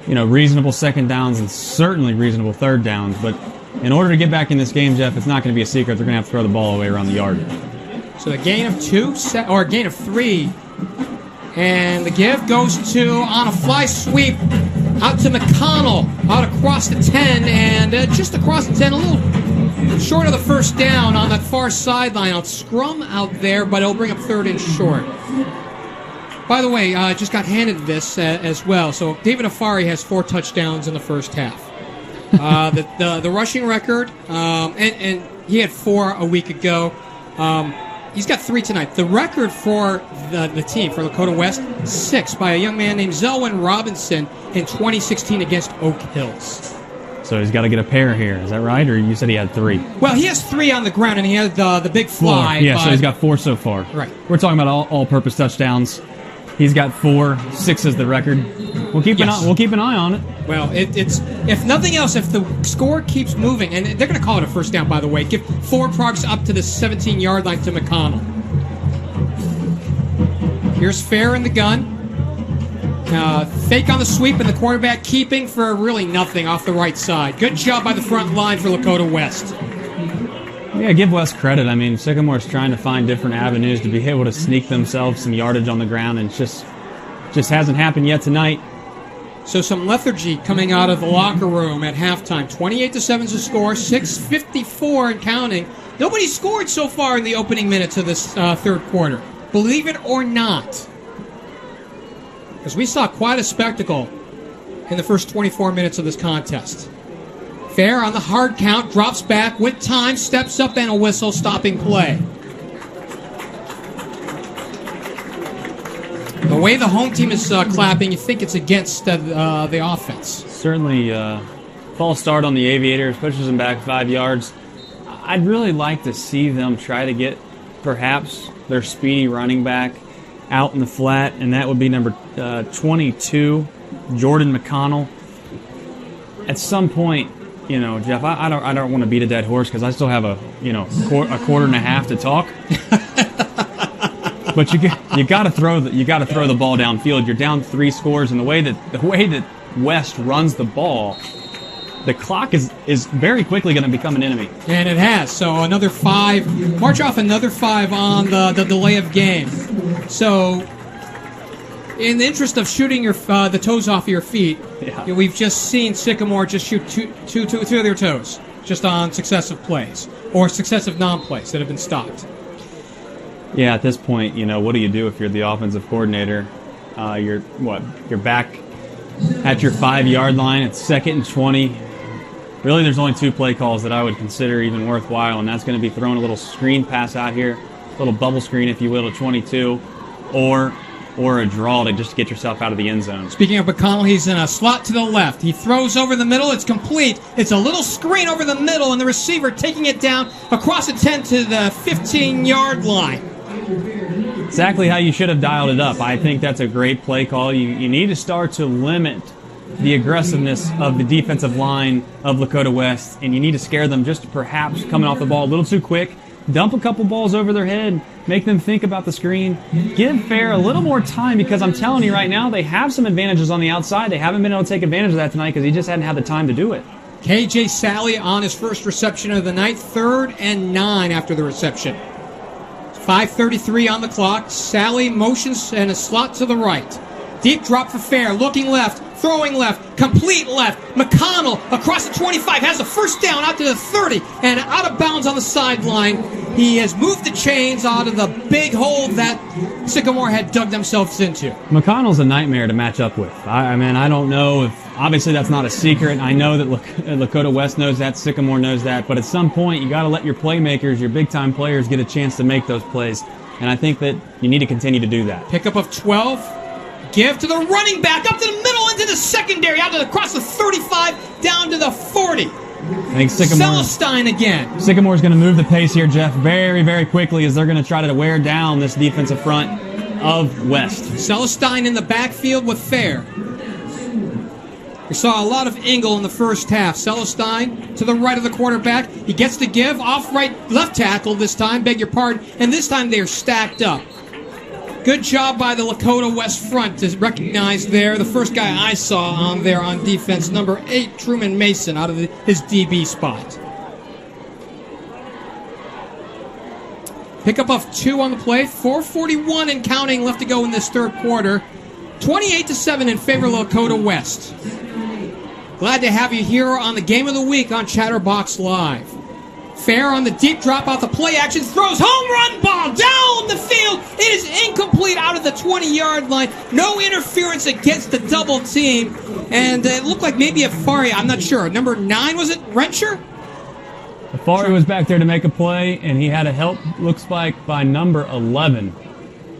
reasonable second downs and certainly reasonable third downs. But in order to get back in this game, Jeff, it's not going to be a secret. They're going to have to throw the ball away around the yard. So a gain of 2, or a gain of 3. And the give goes to, on a fly sweep, out to McConnell, out across the 10, and just across the 10, a little short of the first down on that far sideline. I'll scrum out there, but it'll bring up 3rd and short. By the way, I just got handed this as well. So David Afari has 4 touchdowns in the first half. The rushing record, and he had 4 a week ago. He's got 3 tonight. The record for the team, for Lakota West, 6 by a young man named Zelwyn Robinson in 2016 against Oak Hills. So he's got to get a pair here. Is that right? Or you said he had 3? Well, he has 3 on the ground, and he had the big fly. 4. Yeah, so he's got 4 so far. Right. We're talking about all-purpose touchdowns. He's got 4. 6 is the record. We'll keep an eye on it. Well, it's if nothing else, if the score keeps moving, and they're going to call it a first down, by the way, give forward progress up to the 17-yard line to McConnell. Here's Fehr in the gun. Fake on the sweep, and the quarterback keeping for really nothing off the right side. Good job by the front line for Lakota West. Yeah, give West credit. I mean, Sycamore's trying to find different avenues to be able to sneak themselves some yardage on the ground, and just hasn't happened yet tonight. So some lethargy coming out of the locker room at halftime. 28-7 is the score, 6:54 and counting. Nobody scored so far in the opening minutes of this third quarter. Believe it or not. Because we saw quite a spectacle in the first 24 minutes of this contest. Fehr on the hard count, drops back with time, steps up, and a whistle, stopping play. The way the home team is clapping, you think it's against the offense. Certainly False start on the Aviators, pushes them back 5 yards. I'd really like to see them try to get perhaps their speedy running back out in the flat, and that would be number 22, Jordan McConnell. At some point, Jeff, I don't want to beat a dead horse because I still have a quarter and a half to talk. But you got to throw the ball downfield. You're down 3 scores, and the way that West runs the ball, the clock is very quickly going to become an enemy. And it has. So another 5. March off another 5 on the delay of game. So in the interest of shooting the toes off of your feet, we've just seen Sycamore just shoot two of their toes just on successive plays or successive non-plays that have been stopped. Yeah, at this point, what do you do if you're the offensive coordinator? You're back at your 5-yard line. It's 2nd and 20. Really, there's only 2 play calls that I would consider even worthwhile, and that's going to be throwing a little screen pass out here, a little bubble screen, if you will, to 22, or a draw to just get yourself out of the end zone. Speaking of McConnell, he's in a slot to the left. He throws over the middle. It's complete. It's a little screen over the middle, and the receiver taking it down across the 10 to the 15-yard line. Exactly how you should have dialed it up. I think that's a great play call. You need to start to limit the aggressiveness of the defensive line of Lakota West, and you need to scare them just perhaps coming off the ball a little too quick. Dump a couple balls over their head. Make them think about the screen. Give Fehr a little more time because I'm telling you right now, they have some advantages on the outside. They haven't been able to take advantage of that tonight because he just hadn't had the time to do it. KJ Sally on his first reception of the night, 3rd and 9 after the reception. 5:33 on the clock. Sally motions and a slot to the right. Deep drop for Fehr, looking left, throwing left, complete left. McConnell across the 25 has a first down out to the 30 and out of bounds on the sideline. He has moved the chains out of the big hole that Sycamore had dug themselves into. McConnell's a nightmare to match up with. I don't know if, obviously that's not a secret. I know that Lakota West knows that, Sycamore knows that, but at some point you got to let your playmakers, your big-time players get a chance to make those plays, and I think that you need to continue to do that. Pickup of 12. Give to the running back, up to the middle, into the secondary, out to across the 35, down to the 40. I think Celestine again. Sycamore's going to move the pace here, Jeff, very, very quickly as they're going to try to wear down this defensive front of West. Celestine in the backfield with Fehr. We saw a lot of Engel in the first half. Celestine to the right of the quarterback. He gets the give, off left tackle this time, beg your pardon, and this time they're stacked up. Good job by the Lakota West front to recognize there. The first guy I saw on there on defense, number 8, Truman Mason, out of his DB spot. Pickup of 2 on the play. 4:41 and counting left to go in this third quarter. 28-7 in favor of Lakota West. Glad to have you here on the Game of the Week on Chatterbox Live. Fehr on the deep drop out the play action, throws home run ball down the field. It is incomplete out of the 20-yard line. No interference against the double team. And it looked like maybe Afari, I'm not sure. Number 9, was it Rencher? Afari was back there to make a play, and he had a help, looks like, by number 11.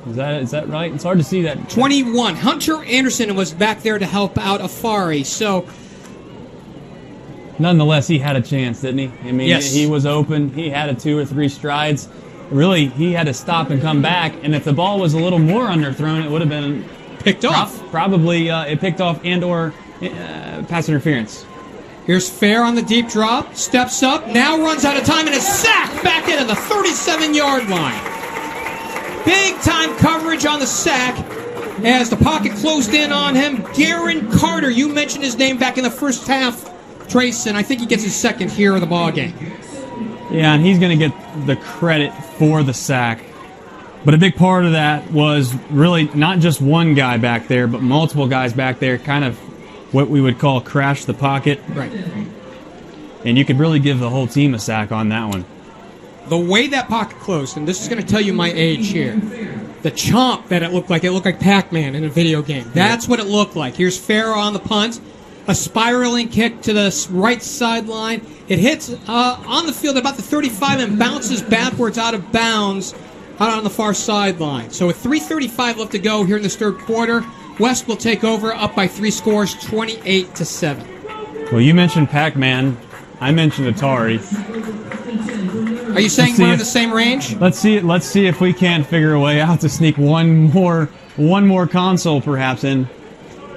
Is that right? It's hard to see that. 21. Hunter Anderson was back there to help out Afari. So, nonetheless, he had a chance, didn't he? I mean, yes. He was open. He had a 2 or 3 strides. Really, he had to stop and come back. And if the ball was a little more underthrown, it would have been picked off. Probably it picked off and/or pass interference. Here's Fehr on the deep drop. Steps up. Now runs out of time and is sacked back into the 37-yard line. Big time coverage on the sack as the pocket closed in on him. Garen Carter, you mentioned his name back in the first half, Trace, and I think he gets his second here in the ball game. Yeah, and he's going to get the credit for the sack. But a big part of that was really not just one guy back there, but multiple guys back there, kind of what we would call crash the pocket. Right. And you could really give the whole team a sack on that one. The way that pocket closed, and this is going to tell you my age here, the chomp that it looked like Pac-Man in a video game. That's what it looked like. Here's Fehr on the punt. A spiraling kick to the right sideline. It hits on the field about the 35 and bounces backwards out of bounds out on the far sideline. So with 3:35 left to go here in this third quarter, West will take over up by 3 scores, 28-7. Well, you mentioned Pac-Man. I mentioned Atari. Are you saying we're in the same range? Let's see if we can't figure a way out to sneak one more console perhaps in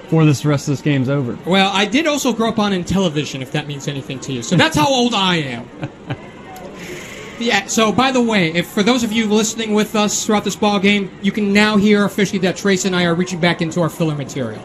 before this rest of this game's over. Well, I did also grow up on Intellivision, if that means anything to you. So that's how old I am. Yeah, so by the way, if for those of you listening with us throughout this ball game, you can now hear officially that Trace and I are reaching back into our filler material.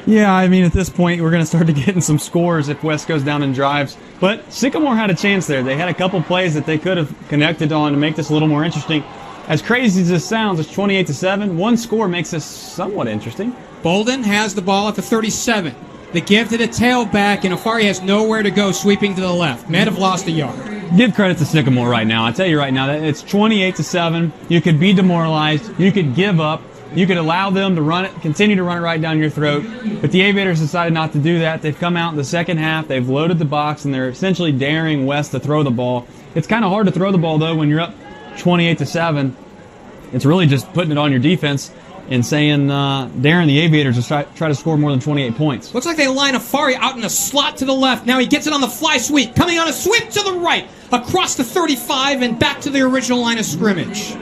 Yeah, I mean, at this point, we're going to start to get in some scores if West goes down and drives. But Sycamore had a chance there. They had a couple plays that they could have connected on to make this a little more interesting. As crazy as this sounds, it's 28-7. One score makes this somewhat interesting. Bolden has the ball at the 37. The give to the tailback, and Afari has nowhere to go, sweeping to the left. Met have lost a yard. Give credit to Sycamore right now. I tell you right now, that it's 28-7. You could be demoralized. You could give up. You could allow them to run it, continue to run it right down your throat. But the Aviators decided not to do that. They've come out in the second half. They've loaded the box, and they're essentially daring West to throw the ball. It's kind of hard to throw the ball, though, when you're up 28-7. It's really just putting it on your defense and saying, daring the Aviators to try to score more than 28 points. Looks like they line Afari out in a slot to the left. Now he gets it on the fly sweep. Coming on a sweep to the right. Across the 35 and back to the original line of scrimmage.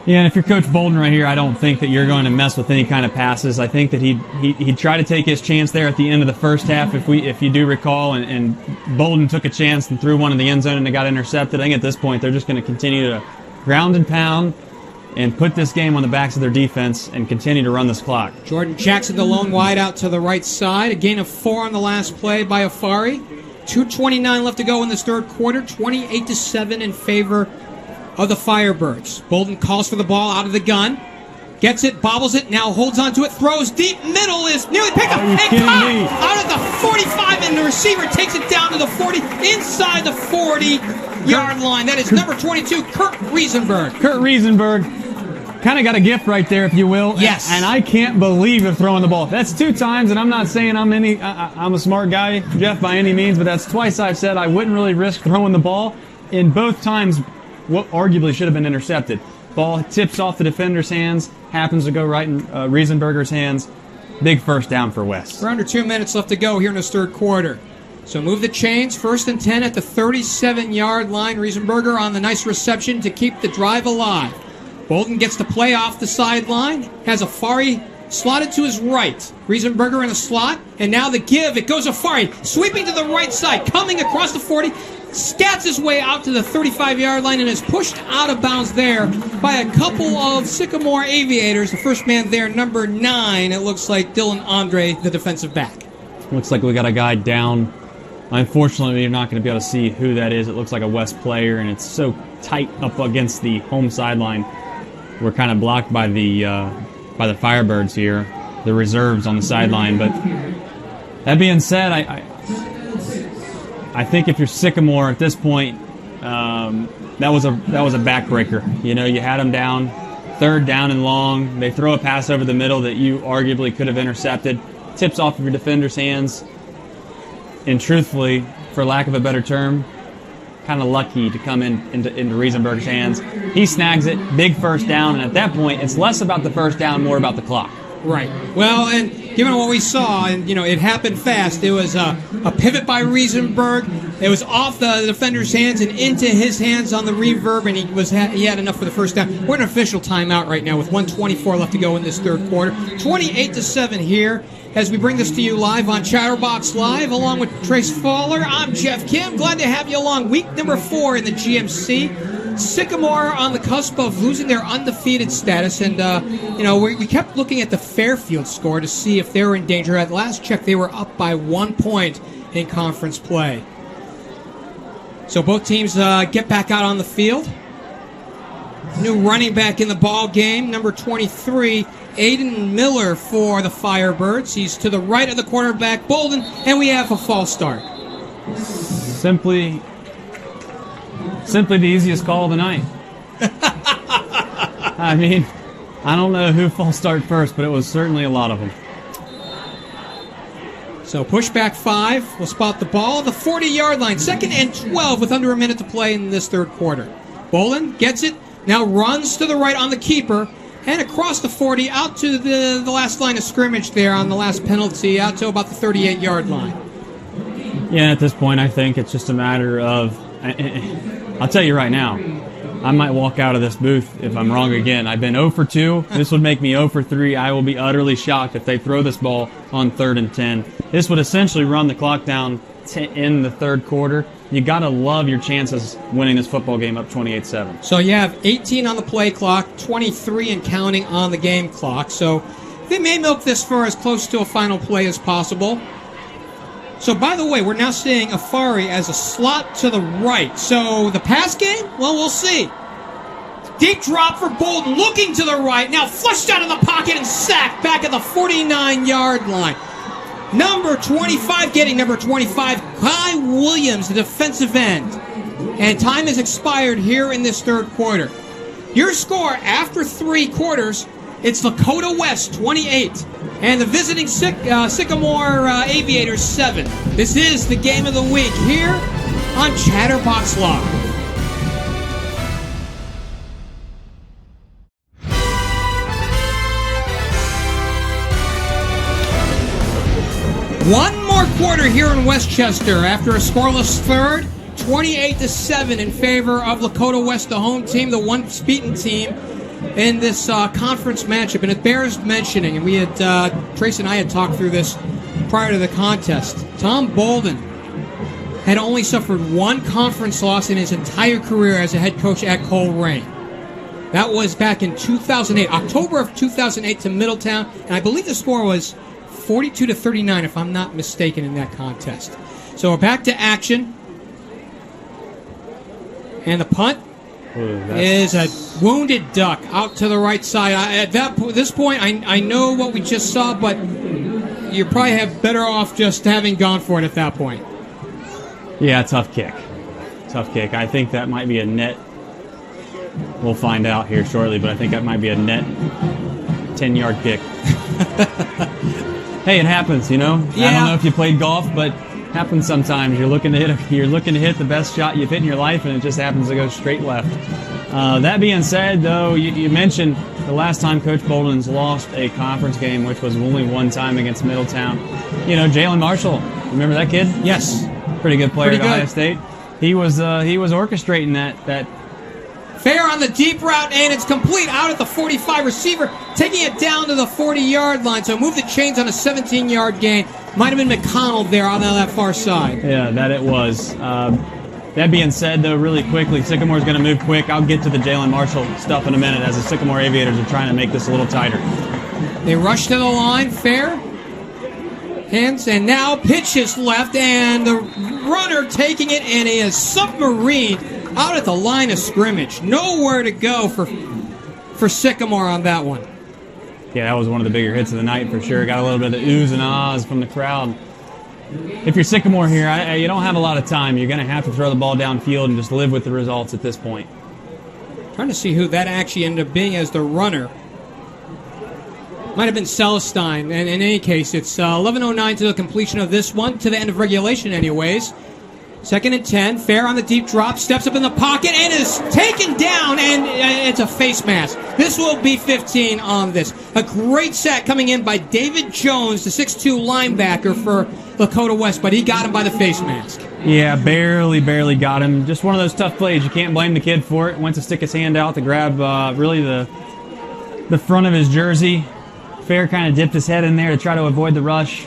Yeah, and if you're Coach Bolden right here, I don't think that you're going to mess with any kind of passes. I think that he'd try to take his chance there at the end of the first half, if you do recall, and Bolden took a chance and threw one in the end zone and it got intercepted. I think at this point they're just going to continue to ground and pound and put this game on the backs of their defense and continue to run this clock. Jordan Jackson, the lone wide out to the right side. A gain of 4 on the last play by Afari. 2:29 left to go in this third quarter. 28-7 in favor of the Firebirds. Bolden calls for the ball out of the gun. Gets it, bobbles it, now holds onto it, throws deep. Middle is nearly picked up. And caught out at the 45, and the receiver takes it down to the 40, inside the 40-yard line. That is number 22, Kurt Riesenberg. Kurt Riesenberg kind of got a gift right there, if you will. Yes. And I can't believe they're throwing the ball. That's 2 times, and I'm not saying I'm a smart guy, Jeff, by any means, but that's twice I've said I wouldn't really risk throwing the ball. In both times, what arguably should have been intercepted. Ball tips off the defender's hands, happens to go right in Riesenberger's hands. Big first down for West. We're under 2 minutes left to go here in this third quarter. So move the chains, 1st and 10 at the 37-yard line. Riesenberger on the nice reception to keep the drive alive. Bolden gets the play off the sideline, has Afari slotted to his right. Riesenberger in a slot, and now the give. It goes Afari, sweeping to the right side, coming across the 40, scats his way out to the 35-yard line and is pushed out of bounds there by a couple of Sycamore Aviators. The first man there, number 9, it looks like Dylan Andre, the defensive back. Looks like we got a guy down. Unfortunately, you're not going to be able to see who that is. It looks like a West player, and it's so tight up against the home sideline. We're kind of blocked by the Firebirds here, the reserves on the sideline. But that being said, I think if you're Sycamore at this point, that was a backbreaker. You know, you had them down, 3rd down and long. They throw a pass over the middle that you arguably could have intercepted. Tips off of your defender's hands. And truthfully, for lack of a better term, kind of lucky to come into Riesenberg's hands. He snags it, big first down, and at that point, it's less about the first down, more about the clock. Right. Well, and given what we saw, and it happened fast. It was a pivot by Riesenberg. It was off the defender's hands and into his hands on the reverb, and he had enough for the first down. We're in an official timeout right now with 1:24 left to go in this third quarter. 28-7 here as we bring this to you live on Chatterbox Live, along with Trace Fowler. I'm Jeff Kim. Glad to have you along. Week number 4 in the GMC. Sycamore on the cusp of losing their undefeated status, and we kept looking at the Fairfield score to see if they were in danger. At last check, they were up by 1 point in conference play. So both teams get back out on the field. New running back in the ball game, number 23, Aiden Miller for the Firebirds. He's to the right of the quarterback, Bolden, and we have a false start. Simply the easiest call of the night. I mean, I don't know who false start first, but it was certainly a lot of them. So pushback 5 will spot the ball at the 40-yard line. 2nd and 12 with under a minute to play in this third quarter. Bolden gets it, now runs to the right on the keeper, And across the 40, out to the last line of scrimmage there on the last penalty, out to about the 38-yard line. Yeah, at this point, I think it's just a matter of... I'll tell you right now, I might walk out of this booth if I'm wrong again. I've been 0 for 2. This would make me 0 for 3. I will be utterly shocked if they throw this ball on 3rd and 10. This would essentially run the clock down in the third quarter. You got to love your chances winning this football game up 28-7. So you have 18 on the play clock, 23 and counting on the game clock. So they may milk this for as close to a final play as possible. So, by the way, we're now seeing Afari as a slot to the right. So, the pass game? Well, we'll see. Deep drop for Bolden, looking to the right. Now flushed out of the pocket and sacked back at the 49-yard line. Number 25, getting number 25, Kai Williams, the defensive end. And time has expired here in this third quarter. Your score after 3 quarters, it's Lakota West 28 and the visiting Sycamore Aviators 7. This is the game of the week here on Chatterbox Live. One more quarter here in Westchester after a scoreless third, 28-7 in favor of Lakota West, the home team, the once beaten team in this conference matchup. And it bears mentioning, and we had Trace and I had talked through this prior to the contest. Tom Bolden had only suffered 1 conference loss in his entire career as a head coach at Coleraine. That was back in 2008, October of 2008 to Middletown, and I believe the score was 42-39, if I'm not mistaken, in that contest. So we're back to action. And the punt is a wounded duck out to the right side. At this point, I know what we just saw, but you probably have better off just having gone for it at that point. Yeah, tough kick. Tough kick. I think that might be a net. We'll find out here shortly, but I think that might be a net 10-yard kick. Hey, it happens, you know. Yeah. I don't know if you played golf, but it happens sometimes. You're looking to hit the best shot you've hit in your life, and it just happens to go straight left. That being said, though, you mentioned the last time Coach Bolden's lost a conference game, which was only one time against Middletown. You know, Jalen Marshall, remember that kid? Yes, pretty good player at Ohio State. He was orchestrating that. Fehr on the deep route, and it's complete out at the 45. Receiver taking it down to the 40-yard line. So move the chains on a 17-yard gain. Might have been McConnell there on that far side. Yeah, that it was. That being said, though, really quickly, Sycamore's going to move quick. I'll get to the Jalen Marshall stuff in a minute as the Sycamore Aviators are trying to make this a little tighter. They rush to the line. Fehr hands, and now pitches left, and the runner taking it, and he is submarine out at the line of scrimmage. Nowhere to go for Sycamore on that one. Yeah, that was one of the bigger hits of the night for sure. Got a little bit of the oohs and ahs from the crowd. If you're Sycamore here, you don't have a lot of time. You're going to have to throw the ball downfield and just live with the results at this point. Trying to see who that actually ended up being as the runner. Might have been Celestine. And in any case, it's 11:09 to the completion of this one, to the end of regulation anyways. 2nd and 10. Fehr on the deep drop, steps up in the pocket, and is taken down, and it's a face mask. This will be 15 on this. A great sack coming in by David Jones, the 6'2 linebacker for Lakota West, but he got him by the face mask. Yeah, barely got him. Just one of those tough plays. You can't blame the kid for it. Went to stick his hand out to grab really the front of his jersey. Fehr kind of dipped his head in there to try to avoid the rush.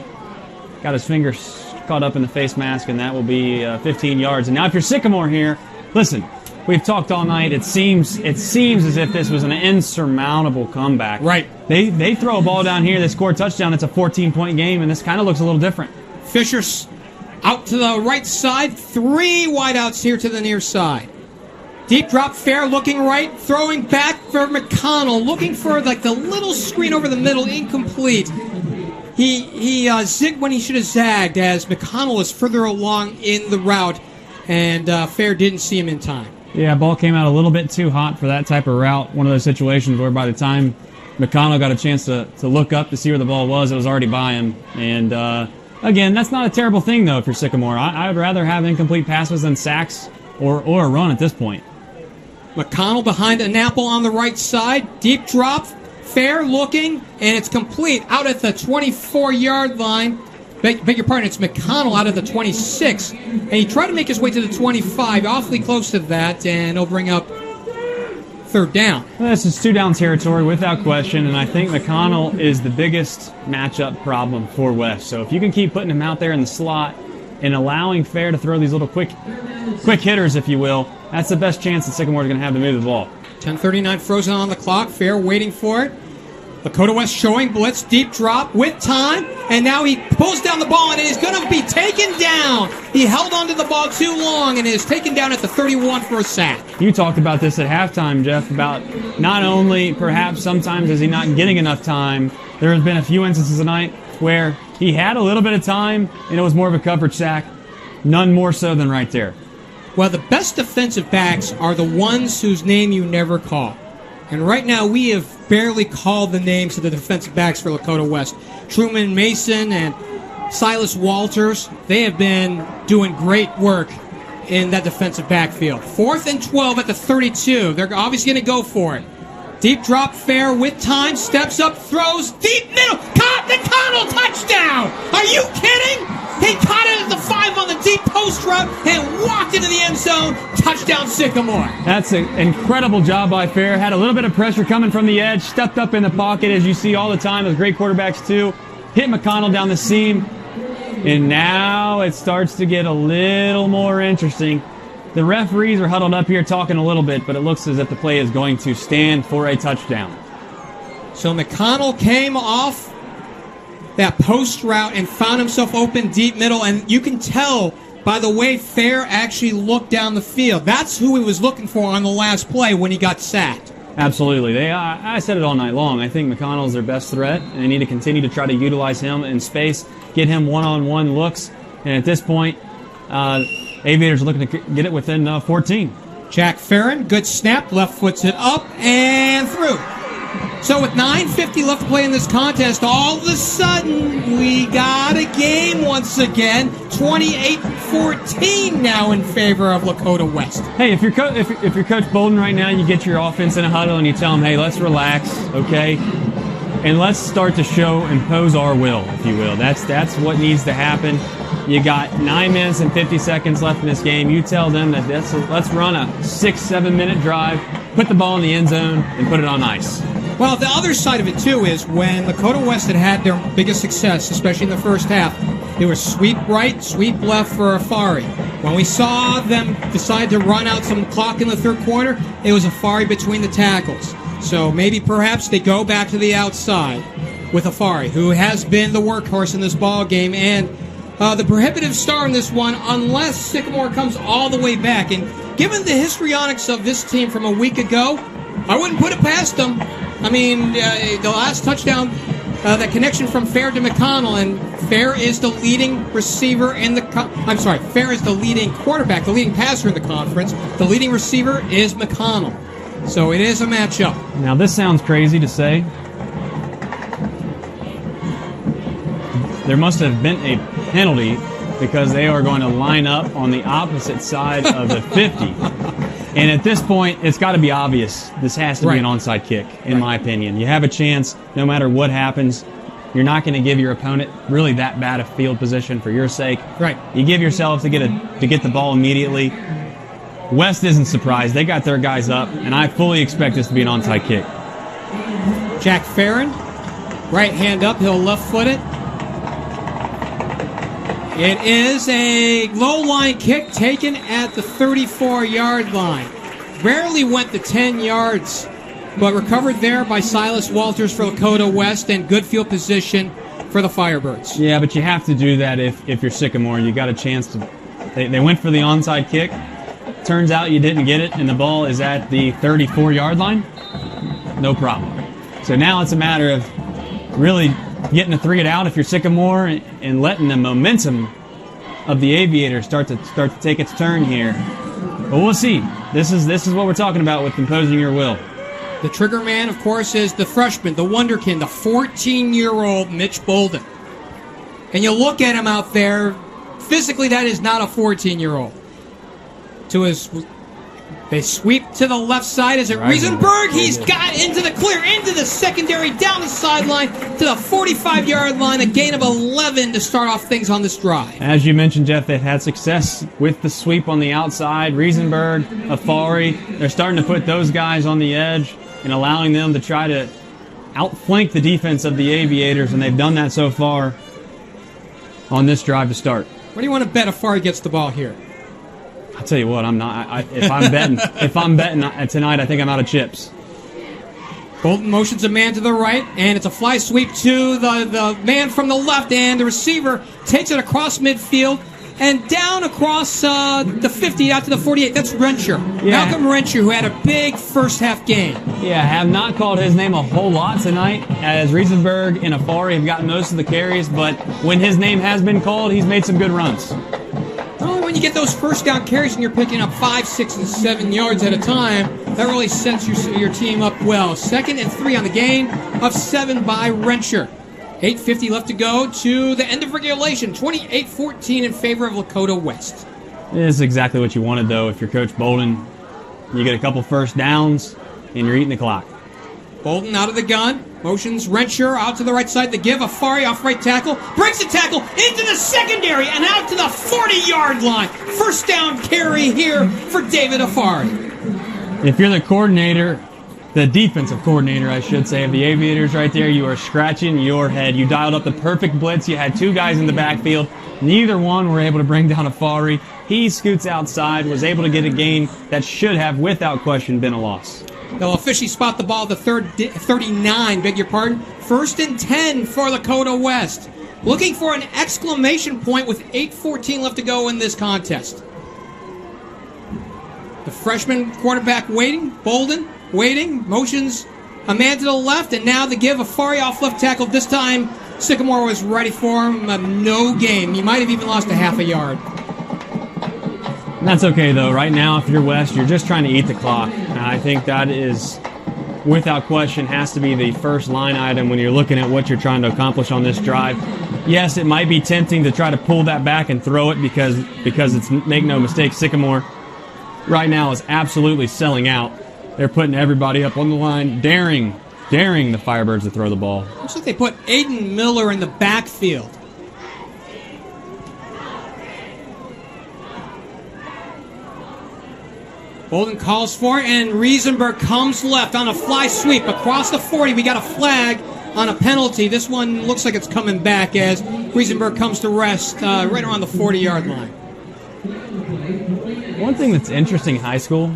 Got his fingers caught up in the face mask, and that will be 15 yards. And now if you're Sycamore here, listen, we've talked all night. It seems as if this was an insurmountable comeback. Right. They throw a ball down here, they score a touchdown, it's a 14-point game, and this kind of looks a little different. Fisher's out to the right side, 3 wideouts here to the near side. Deep drop, Fehr looking right, throwing back for McConnell, looking for like the little screen over the middle, incomplete. He zigged when he should have zagged as McConnell was further along in the route, and Fehr didn't see him in time. Yeah, ball came out a little bit too hot for that type of route. One of those situations where by the time McConnell got a chance to look up to see where the ball was, it was already by him. And again, that's not a terrible thing, though, if you're Sycamore. I would rather have incomplete passes than sacks or a run at this point. McConnell behind Anapple on the right side. Deep drop. Fehr looking, and it's complete out at the 24-yard line. Beg your pardon, it's McConnel out of the 26. And he tried to make his way to the 25, awfully close to that, and he'll bring up third down. Well, this is 2-down territory without question, and I think McConnell is the biggest matchup problem for West. So if you can keep putting him out there in the slot and allowing Fehr to throw these little quick hitters, if you will, that's the best chance that Sycamore is going to have to move the ball. 10:39 frozen on the clock. Fehr waiting for it. Lakota West showing blitz, deep drop with time, and now he pulls down the ball, and it is going to be taken down. He held onto the ball too long, and it is taken down at the 31 for a sack. You talked about this at halftime, Jeff, about not only perhaps sometimes is he not getting enough time. There has been a few instances tonight where he had a little bit of time, and it was more of a coverage sack. None more so than right there. Well, the best defensive backs are the ones whose name you never call. And right now, we have barely called the names of the defensive backs for Lakota West. Truman Mason and Silas Walters, they have been doing great work in that defensive backfield. 4th and 12 at the 32. They're obviously going to go for it. Deep drop, Fehr with time, steps up, throws, deep middle, caught McConnell, touchdown! Are you kidding? He caught it at the 5 on the deep post route and walked into the end zone. Touchdown, Sycamore. That's an incredible job by Fehr. Had a little bit of pressure coming from the edge, stepped up in the pocket, as you see all the time. Those great quarterbacks, too. Hit McConnell down the seam. And now it starts to get a little more interesting. The referees are huddled up here talking a little bit, but it looks as if the play is going to stand for a touchdown. So McConnell came off that post route and found himself open deep middle, and you can tell by the way Fehr actually looked down the field. That's who he was looking for on the last play when he got sacked. Absolutely. I said it all night long. I think McConnell is their best threat, and they need to continue to try to utilize him in space, get him one-on-one looks, and at this point, Aviators are looking to get it within 14. Jack Farron, good snap, left foots it up and through. So with 9:50 left to play in this contest, all of a sudden we got a game once again. 28-14 now in favor of Lakota West. Hey, if you're Coach Bolden right now, you get your offense in a huddle and you tell them, hey, let's relax, okay? And let's start to impose our will, if you will. That's what needs to happen. You got 9 minutes and 50 seconds left in this game. You tell them that let's run a 6-7 minute drive, put the ball in the end zone, and put it on ice. Well, the other side of it, too, is when Lakota West had their biggest success, especially in the first half, it was sweep right, sweep left for Afari. When we saw them decide to run out some clock in the third quarter, it was Afari between the tackles. So maybe perhaps they go back to the outside with Afari, who has been the workhorse in this ball game and the prohibitive star in this one, unless Sycamore comes all the way back. And given the histrionics of this team from a week ago, I wouldn't put it past them. I mean, the last touchdown, that connection from Fehr to McConnell, and Fehr is the leading receiver in the Fehr is the leading quarterback, the leading passer in the conference. The leading receiver is McConnell. So it is a matchup. Now, this sounds crazy to say. There must have been a penalty because they are going to line up on the opposite side of the 50. And at this point, it's got to be obvious. This has to be an onside kick, in my opinion. You have a chance, no matter what happens. You're not going to give your opponent really that bad a field position for your sake. Right. You give yourself to get the ball immediately. West isn't surprised. They got their guys up, and I fully expect this to be an onside kick. Jack Farron, right hand up, he'll left foot it. It is a low line kick taken at the 34-yard line. Barely went the 10 yards, but recovered there by Silas Walters for Lakota West, and good field position for the Firebirds. Yeah, but you have to do that if you're Sycamore. You got a chance to. They went for the onside kick. Turns out you didn't get it, and the ball is at the 34-yard line. No problem. So now it's a matter of really getting to 3 it out if you're Sycamore, and letting the momentum of the Aviators start to take its turn here. But we'll see. This is what we're talking about with imposing your will. The trigger man, of course, is the freshman, the wonderkin, the 14-year-old Mitch Bolden. And you look at him out there, physically that is not a 14-year-old. To his They sweep to the left side. Is it Riesenberg? He's got into the clear, into the secondary, down the sideline to the 45-yard line. A gain of 11 to start off things on this drive. As you mentioned, Jeff, they've had success with the sweep on the outside. Riesenberg, Afari, they're starting to put those guys on the edge and allowing them to try to outflank the defense of the Aviators, and they've done that so far on this drive to start. What do you want to bet Afari gets the ball here? I'll tell you what, I'm not. If I'm betting tonight, I think I'm out of chips. Bolden motions a man to the right, and it's a fly sweep to the man from the left, and the receiver takes it across midfield and down across the 50 out to the 48. That's Rencher. Yeah. Malcolm Rencher, who had a big first half game. Yeah, have not called his name a whole lot tonight, as Riesenberg and Afari have gotten most of the carries, but when his name has been called, he's made some good runs. Well, when you get those first down carries and you're picking up 5, 6, and 7 yards at a time, that really sets your team up well. 2nd and 3 on the gain of 7 by Rencher. 8:50 left to go to the end of regulation. 28-14 in favor of Lakota West. This is exactly what you wanted, though. If you're Coach Bolden, you get a couple first downs, and you're eating the clock. Bolden out of the gun. Motions Rencher out to the right side to give. Afari off right tackle. Breaks the tackle into the secondary and out to the 40-yard line. First down carry here for David Afari. If you're the coordinator, the defensive coordinator, I should say, of the Aviators right there, you are scratching your head. You dialed up the perfect blitz. You had 2 guys in the backfield. Neither one were able to bring down Afari. He scoots outside, was able to get a gain that should have, without question, been a loss. They'll officially spot the ball at the 39, beg your pardon. 1st and 10 for Lakota West. Looking for an exclamation point with 8:14 left to go in this contest. The freshman quarterback waiting, Bolden waiting, motions a man to the left, and now the give Afari off left tackle. This time, Sycamore was ready for him. No gain. He might have even lost a half a yard. That's okay, though. Right now, if you're West, you're just trying to eat the clock. And I think that is, without question, has to be the first line item when you're looking at what you're trying to accomplish on this drive. Yes, it might be tempting to try to pull that back and throw it because it's, make no mistake, Sycamore right now is absolutely selling out. They're putting everybody up on the line, daring the Firebirds to throw the ball. Looks like they put Aiden Miller in the backfield. Bolden calls for it, and Riesenberg comes left on a fly sweep across the 40. We got a flag on a penalty. This one looks like it's coming back as Riesenberg comes to rest right around the 40-yard line. One thing that's interesting in high school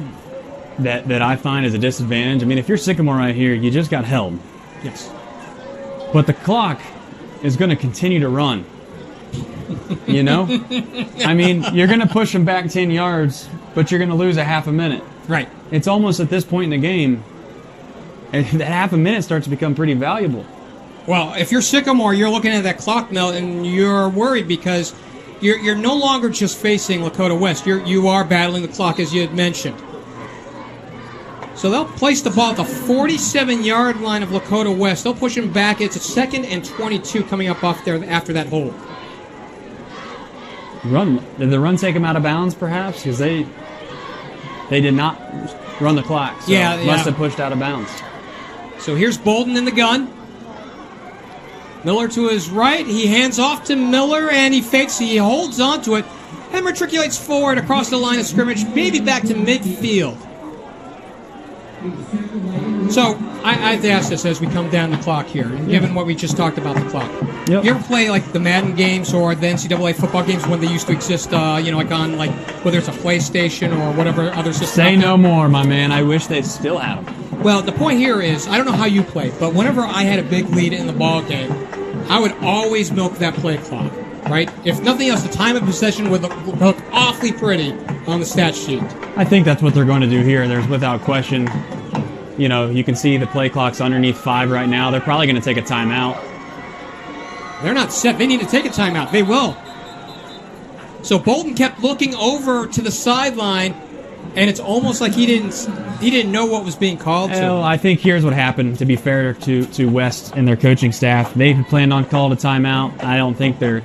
that I find is a disadvantage, I mean, if you're Sycamore right here, you just got held. Yes. But the clock is going to continue to run. You know? I mean, you're going to push them back 10 yards, but you're going to lose a half a minute. Right. It's almost at this point in the game, and that half a minute starts to become pretty valuable. Well, if you're Sycamore, you're looking at that clock melt, and you're worried because you're no longer just facing Lakota West. You are battling the clock, as you had mentioned. So they'll place the ball at the 47-yard line of Lakota West. They'll push him back. It's a 2nd and 22 coming up off there after that hold. Did the run take them out of bounds, perhaps? Because they did not run the clock. So must have pushed out of bounds. So here's Bolden in the gun. Miller to his right. He hands off to Miller, and he fakes. He holds on to it and matriculates forward across the line of scrimmage, maybe back to midfield. So I have to ask this as we come down the clock here, given what we just talked about the clock. Yep. You ever play like the Madden games or the NCAA football games when they used to exist, like on like whether it's a PlayStation or whatever other system? Say no more, my man. I wish they still had them. Well, the point here is, I don't know how you play, but whenever I had a big lead in the ball game, I would always milk that play clock, right? If nothing else, the time of possession would look awfully pretty on the stat sheet. I think that's what they're going to do here. There's without question, you can see the play clock's underneath 5 right now. They're probably going to take a timeout. They're not set. They need to take a timeout. They will. So Bolden kept looking over to the sideline, and it's almost like he didn't know what was being called to. Well, I think here's what happened, to be fair to West and their coaching staff. They planned on calling a timeout. I don't think they're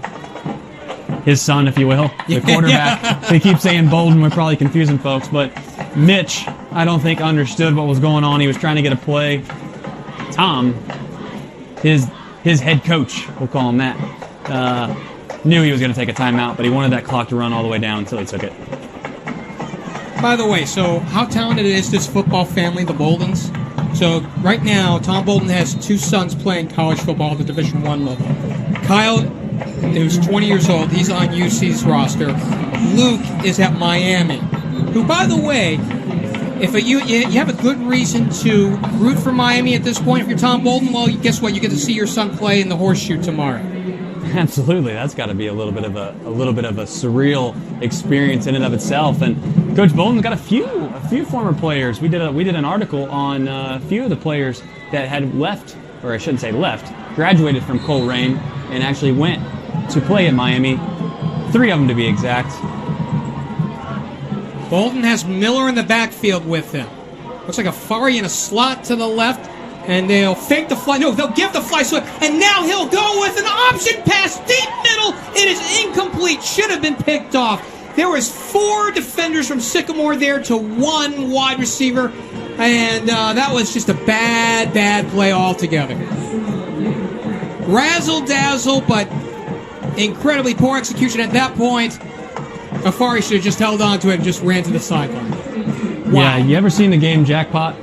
his son, if you will, the quarterback. They keep saying Bolden. We're probably confusing folks, but Mitch, I don't think, understood what was going on. He was trying to get a play. Tom, his head coach, we'll call him that, knew he was going to take a timeout, but he wanted that clock to run all the way down until he took it. By the way, so how talented is this football family, the Boldens? So right now, Tom Bolden has 2 sons playing college football at the Division I level. Kyle, who's 20 years old, he's on UC's roster. Luke is at Miami, who, by the way, if you have a good reason to root for Miami at this point, if you're Tom Bolden, well, guess what? You get to see your son play in the horseshoe tomorrow. Absolutely, that's got to be a little bit of a surreal experience in and of itself. And Coach Bolden's got a few former players. We did an article on a few of the players that had left, or I shouldn't say left, graduated from Coleraine and actually went to play at Miami. 3 of them to be exact. Bolden has Miller in the backfield with him. Looks like Afari in a slot to the left. And they'll fake the fly. No, they'll give the fly swip. And now he'll go with an option pass. Deep middle. It is incomplete. Should have been picked off. There was 4 defenders from Sycamore there to 1 wide receiver. And that was just a bad play altogether. Razzle-dazzle, but incredibly poor execution at that point. Afari should have just held on to it and just ran to the sideline. Wow. Yeah, you ever seen the game Jackpot?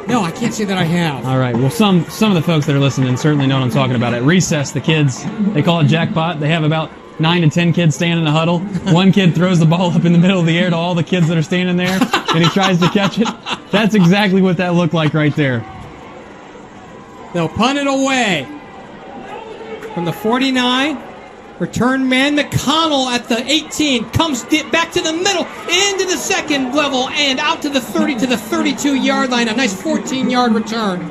No, I can't say that I have. All right. Well, some of the folks that are listening certainly know what I'm talking about. At recess, the kids, they call it Jackpot. They have about 9 to 10 kids standing in a huddle. One kid throws the ball up in the middle of the air to all the kids that are standing there, and he tries to catch it. That's exactly what that looked like right there. They'll punt it away. From the 49, return man McConnell at the 18 comes back to the middle, into the second level, and out to the 30 to the 32-yard line. A nice 14-yard return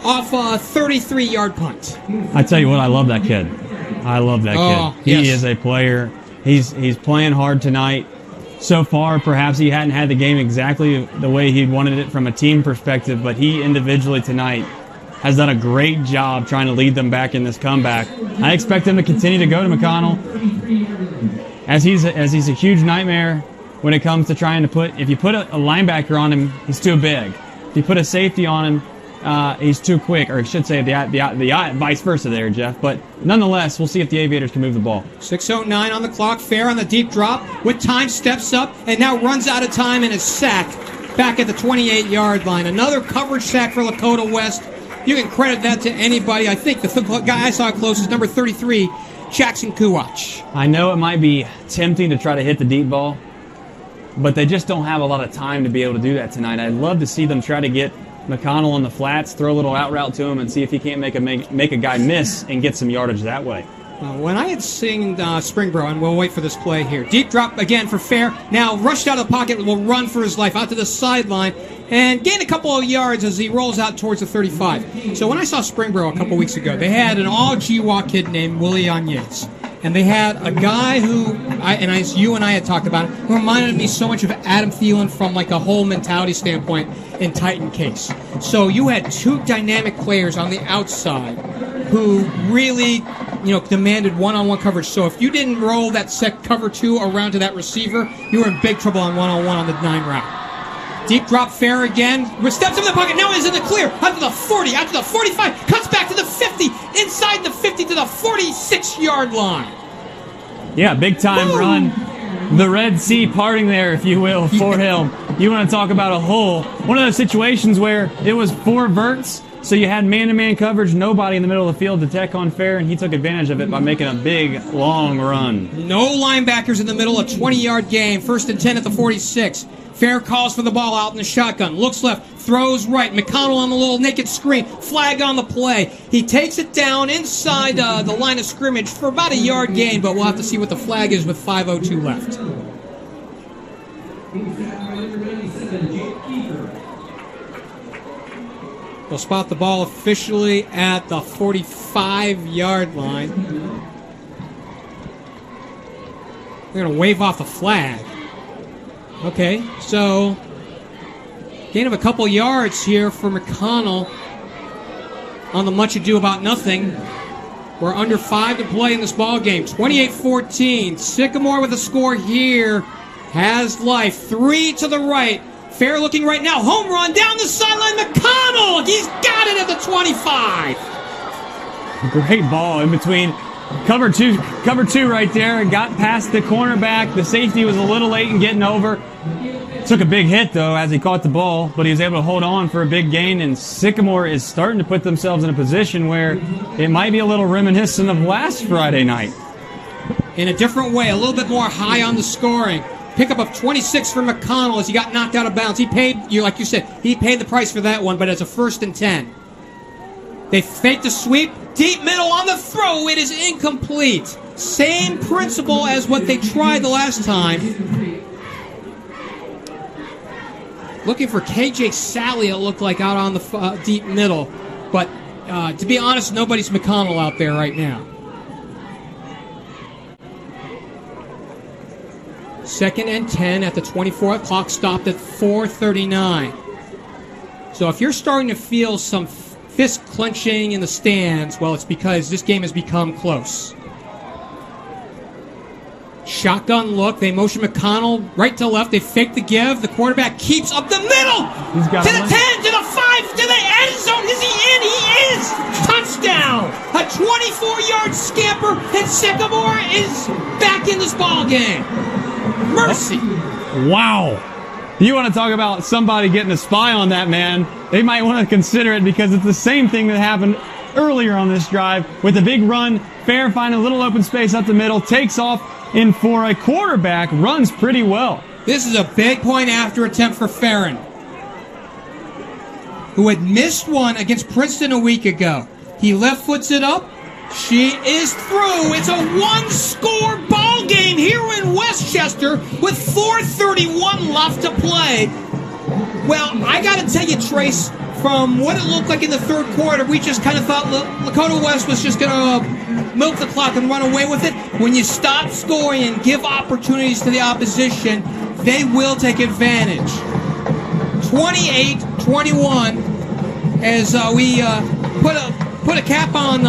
off a 33-yard punt. I tell you what, I love that kid. I love that kid. He is a player. He's playing hard tonight. So far, perhaps he hadn't had the game exactly the way he wanted it from a team perspective, but he individually tonight has done a great job trying to lead them back in this comeback. I expect him to continue to go to McConnell, as he's a huge nightmare when it comes to trying to put. If you put a linebacker on him, he's too big. If you put a safety on him, he's too quick, or I should say the vice versa there, Jeff. But nonetheless, we'll see if the Aviators can move the ball. 6:09 on the clock. Fehr on the deep drop with time, steps up and now runs out of time and is sacked back at the 28-yard line. Another coverage sack for Lakota West. You can credit that to anybody. I think the guy I saw closest, number 33, Jackson Kuwach. I know it might be tempting to try to hit the deep ball, but they just don't have a lot of time to be able to do that tonight. I'd love to see them try to get McConnell on the flats, throw a little out route to him, and see if he can't make a guy miss and get some yardage that way. When I had seen Springboro, and we'll wait for this play here. Deep drop again for Fehr. Now rushed out of the pocket, will run for his life out to the sideline and gain a couple of yards as he rolls out towards the 35. So when I saw Springboro a couple weeks ago, they had an all-GWA kid named Willie Yates. And they had a guy who, you and I had talked about, who reminded me so much of Adam Thielen from like a whole mentality standpoint in Titan Case. So you had 2 dynamic players on the outside who really, demanded one-on-one coverage. So if you didn't roll that set cover 2 around to that receiver, you were in big trouble on one-on-one on the 9 route. Deep drop Fehr again. Steps in the pocket. Now he's in the clear. Out to the 40. Out to the 45. Cuts back to the 50. Inside the 50 to the 46-yard line. Yeah, big time run. The Red Sea parting there, if you will, for him. You want to talk about a hole. One of those situations where it was 4 verts, so you had man-to-man coverage, nobody in the middle of the field to tech on Fehr, and he took advantage of it by making a big, long run. No linebackers in the middle, a 20-yard game. 1st and 10 at the 46. Fehr calls for the ball out in the shotgun. Looks left, throws right. McConnell on the little naked screen. Flag on the play. He takes it down inside the line of scrimmage for about a yard gain, but we'll have to see what the flag is with 5:02 left. They'll spot the ball officially at the 45-yard line. They're going to wave off the flag. Okay, so gain of a couple yards here for McConnell on the much ado about nothing. We're under 5 to play in this ball game. 28-14. Sycamore with a score here has life. 3 to the right. Fehr looking right now. Home run down the sideline. McConnel. He's got it at the 25. Great ball in between. Cover two right there, and got past the cornerback. The safety was a little late in getting over. Took a big hit, though, as he caught the ball, but he was able to hold on for a big gain, and Sycamore is starting to put themselves in a position where it might be a little reminiscent of last Friday night. In a different way, a little bit more high on the scoring. Pickup of 26 for McConnell as he got knocked out of bounds. He paid, like you said, he paid the price for that one, but it's a 1st and 10. They fake the sweep. Deep middle on the throw. It is incomplete. Same principle as what they tried the last time. Looking for KJ Sally, it looked like, out on the deep middle. But to be honest, nobody's McConnell out there right now. 2nd and 10 at the 24. Clock stopped at 4:39. So if you're starting to feel some fist clenching in the stands, well, it's because this game has become close. Shotgun look. They motion McConnell right to left. They fake the give. The quarterback keeps up the middle. He's got to the one. 10, to the 5, to the end zone. Is he in? He is. Touchdown. A 24-yard scamper, and Sycamore is back in this ball game. Mercy. Wow. You want to talk about somebody getting a spy on that man? They might want to consider it, because it's the same thing that happened earlier on this drive with a big run. Fehr finding a little open space up the middle, takes off, and for a quarterback, runs pretty well. This is a big point after attempt for Fehr, who had missed one against Princeton a week ago. He left foots it up. She is through. It's a 1-score ball game here in Westchester with 4:31 left to play. Well, I got to tell you, Trace, from what it looked like in the 3rd quarter, we just kind of thought Lakota West was just going to milk the clock and run away with it. When you stop scoring and give opportunities to the opposition, they will take advantage. 28-21 as we put a cap on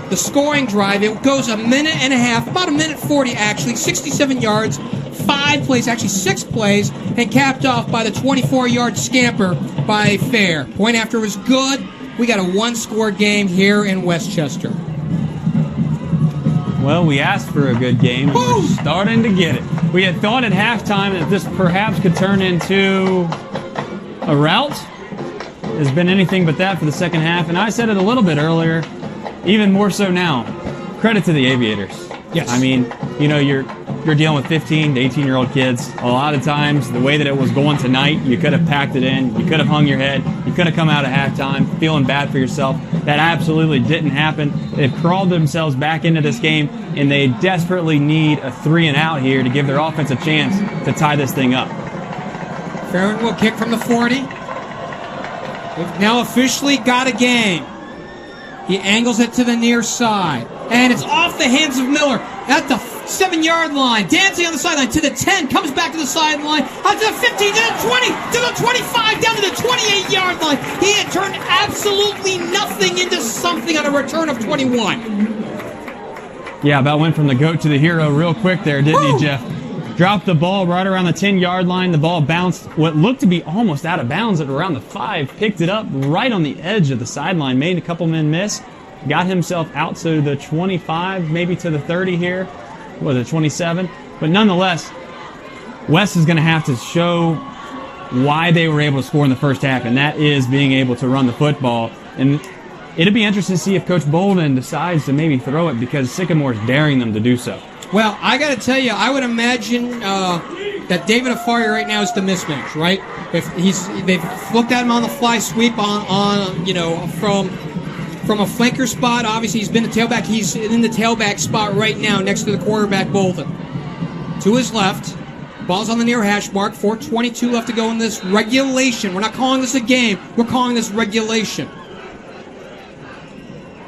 the scoring drive. It goes a minute and a half, about a minute 40 actually, 67 yards, 5 plays, actually 6 plays, and capped off by the 24-yard scamper by Fehr. Point after was good. We got a 1-score game here in Westchester. Well, we asked for a good game, and we're starting to get it. We had thought at halftime that this perhaps could turn into a rout. Has been anything but that for the second half, and I said it a little bit earlier, even more so now. Credit to the Aviators. Yes. I mean, you know, you're dealing with 15 to 18-year-old kids. A lot of times, the way that it was going tonight, you could have packed it in. You could have hung your head. You could have come out at halftime feeling bad for yourself. That absolutely didn't happen. They've crawled themselves back into this game, and they desperately need a 3-and-out here to give their offense a chance to tie this thing up. Fehr will kick from the 40. We've now officially got a game. He angles it to the near side. And it's off the hands of Miller at the 7-yard line. Dancing on the sideline to the 10. Comes back to the sideline. Out to the 15, to the 20, to the 25, down to the 28-yard line. He had turned absolutely nothing into something on a return of 21. Yeah, about went from the goat to the hero real quick there, didn't he, Jeff? Dropped the ball right around the 10-yard line. The ball bounced what looked to be almost out of bounds at around the 5. Picked it up right on the edge of the sideline. Made a couple men miss. Got himself out to the 25, maybe to the 30 here. Was it 27? But nonetheless, West is going to have to show why they were able to score in the first half, and that is being able to run the football. And it'll be interesting to see if Coach Bolden decides to maybe throw it, because Sycamore's daring them to do so. Well, I got to tell you, I would imagine that David Afari right now is the mismatch, right? If they've looked at him on the fly sweep on from a flanker spot. Obviously, he's been the tailback. He's in the tailback spot right now, next to the quarterback Bolden. To his left, ball's on the near hash mark. 4:22 left to go in this regulation. We're not calling this a game. We're calling this regulation.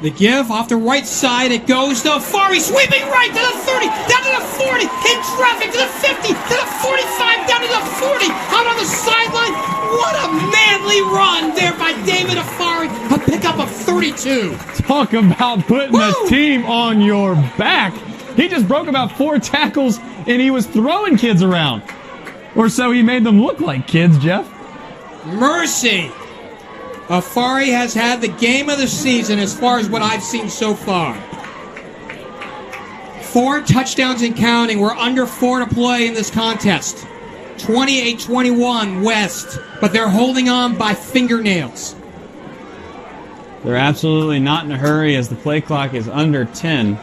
The give off the right side, it goes to Afari, sweeping right to the 30, down to the 40, in traffic to the 50, to the 45, down to the 40, out on the sideline. What a manly run there by David Afari, a pickup of 32. Talk about putting a team on your back. He just broke about 4 tackles, and he was throwing kids around. Or so he made them look like kids, Jeff. Mercy! Afari has had the game of the season as far as what I've seen so far. 4 touchdowns and counting. We're under 4 to play in this contest. 28-21 West, but they're holding on by fingernails. They're absolutely not in a hurry as the play clock is under 10.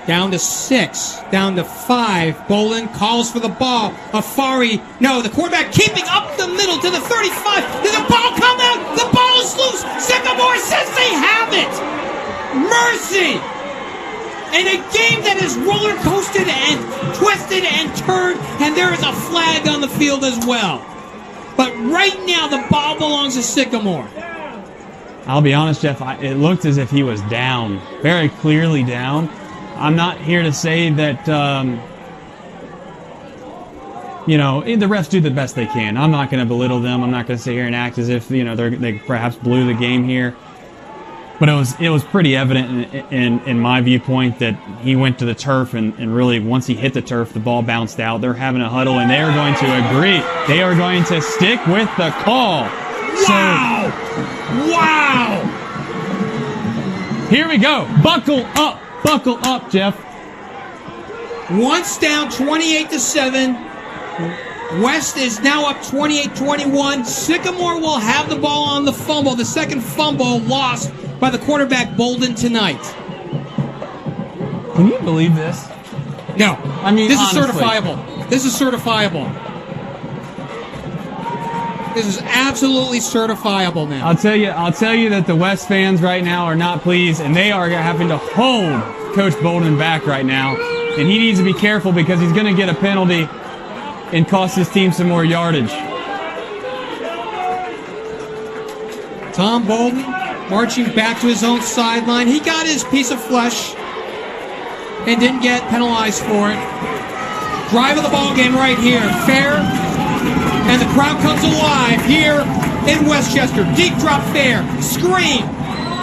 Down to 6, down to 5. Bolden calls for the ball. Afari, no, the quarterback keeping up the middle to the 35. Did the ball come out? The ball is loose. Sycamore says they have it. Mercy! In a game that is roller coasted and twisted and turned, and there is a flag on the field as well. But right now, the ball belongs to Sycamore. I'll be honest, Jeff, it looked as if he was down, very clearly down. I'm not here to say that, the refs do the best they can. I'm not going to belittle them. I'm not going to sit here and act as if, they perhaps blew the game here. But it was pretty evident in my viewpoint that he went to the turf and really once he hit the turf, the ball bounced out. They're having a huddle and they are going to agree. They are going to stick with the call. Wow! Wow! Here we go. Buckle up. Buckle up, Jeff. Once down 28-7. West is now up 28-21. Sycamore will have the ball on the fumble. The second fumble lost by the quarterback Bolden tonight. Can you believe this? No. I mean, this honestly. is certifiable. This is certifiable. This is absolutely certifiable now. I'll tell you that the West fans right now are not pleased, and they are having to hold Coach Bolden back right now. And he needs to be careful because he's going to get a penalty and cost his team some more yardage. Tom Bolden marching back to his own sideline. He got his piece of flesh and didn't get penalized for it. Drive of the ball game right here. Fehr, and the crowd comes alive here in Westchester. Deep drop Fehr. Screen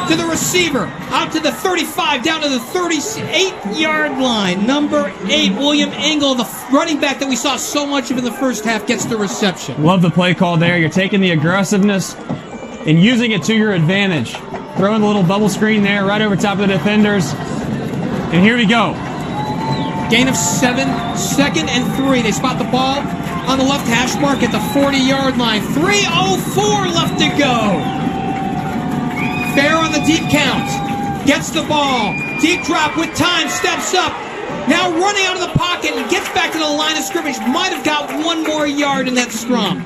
to the receiver. Out to the 35, down to the 38-yard line. Number 8, William Engel, the running back that we saw so much of in the first half, gets the reception. Love the play call there. You're taking the aggressiveness and using it to your advantage. Throwing a little bubble screen there right over top of the defenders. And here we go. Gain of 7, 2nd and 3. They spot the ball on the left hash mark at the 40-yard line. 3:04 left to go. Fehr on the deep count. Gets the ball. Deep drop with time. Steps up. Now running out of the pocket and gets back to the line of scrimmage. Might have got 1 more yard in that scrum.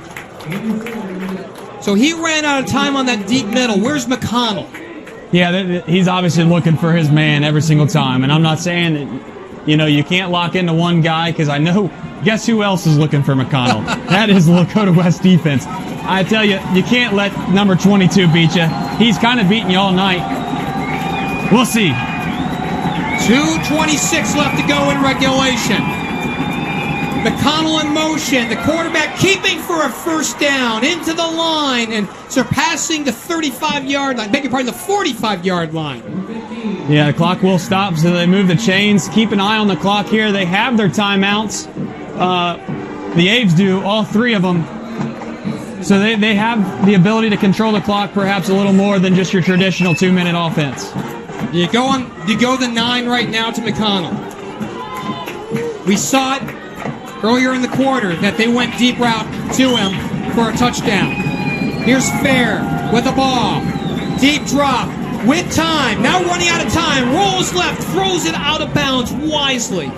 So he ran out of time on that deep middle. Where's McConnel? Yeah, he's obviously looking for his man every single time. And I'm not saying that, you can't lock into one guy because I know, guess who else is looking for McConnell? That is the Lakota West defense. I tell you, you can't let number 22 beat you. He's kind of beating you all night. We'll see. 2:26 left to go in regulation. McConnell in motion. The quarterback keeping for a first down into the line and surpassing the 35-yard line. Beg your pardon, the 45-yard line. Yeah, the clock will stop, so they move the chains. Keep an eye on the clock here. They have their timeouts. The Aves do, all 3 of them. So they have the ability to control the clock perhaps a little more than just your traditional 2-minute offense. You go the 9 right now to McConnell. We saw it earlier in the quarter that they went deep route to him for a touchdown. Here's Fehr with the ball. Deep drop with time. Now running out of time. Rolls left, throws it out of bounds wisely.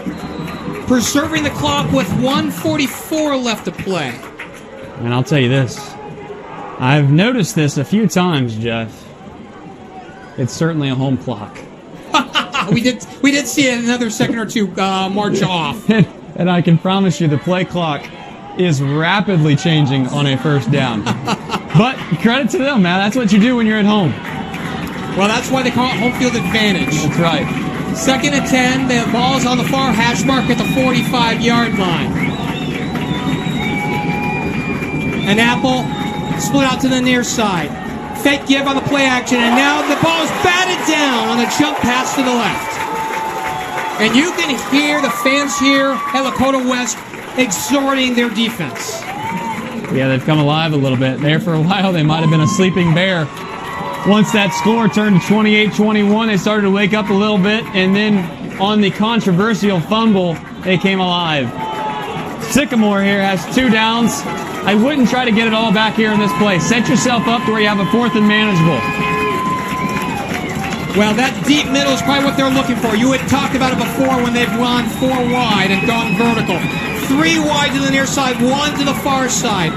Preserving the clock with 1:44 left to play. And I'll tell you this. I've noticed this a few times, Jeff. It's certainly a home clock. we did see it another second or two march off. And I can promise you the play clock is rapidly changing on a first down. But credit to them, man. That's what you do when you're at home. Well, that's why they call it home field advantage. That's right. 2nd and 10. The ball's on the far hash mark at the 45-yard line. An apple split out to the near side. Fake give on the play action, and now the ball is batted down on a jump pass to the left. And you can hear the fans here at Lakota West exhorting their defense. Yeah, they've come alive a little bit. There for a while, they might have been a sleeping bear. Once that score turned 28-21, they started to wake up a little bit, and then on the controversial fumble, they came alive. Sycamore here has 2 downs. I wouldn't try to get it all back here in this play. Set yourself up to where you have a 4th and manageable. Well, that deep middle is probably what they're looking for. You had talked about it before when they've gone 4 wide and gone vertical. 3 wide to the near side, 1 to the far side.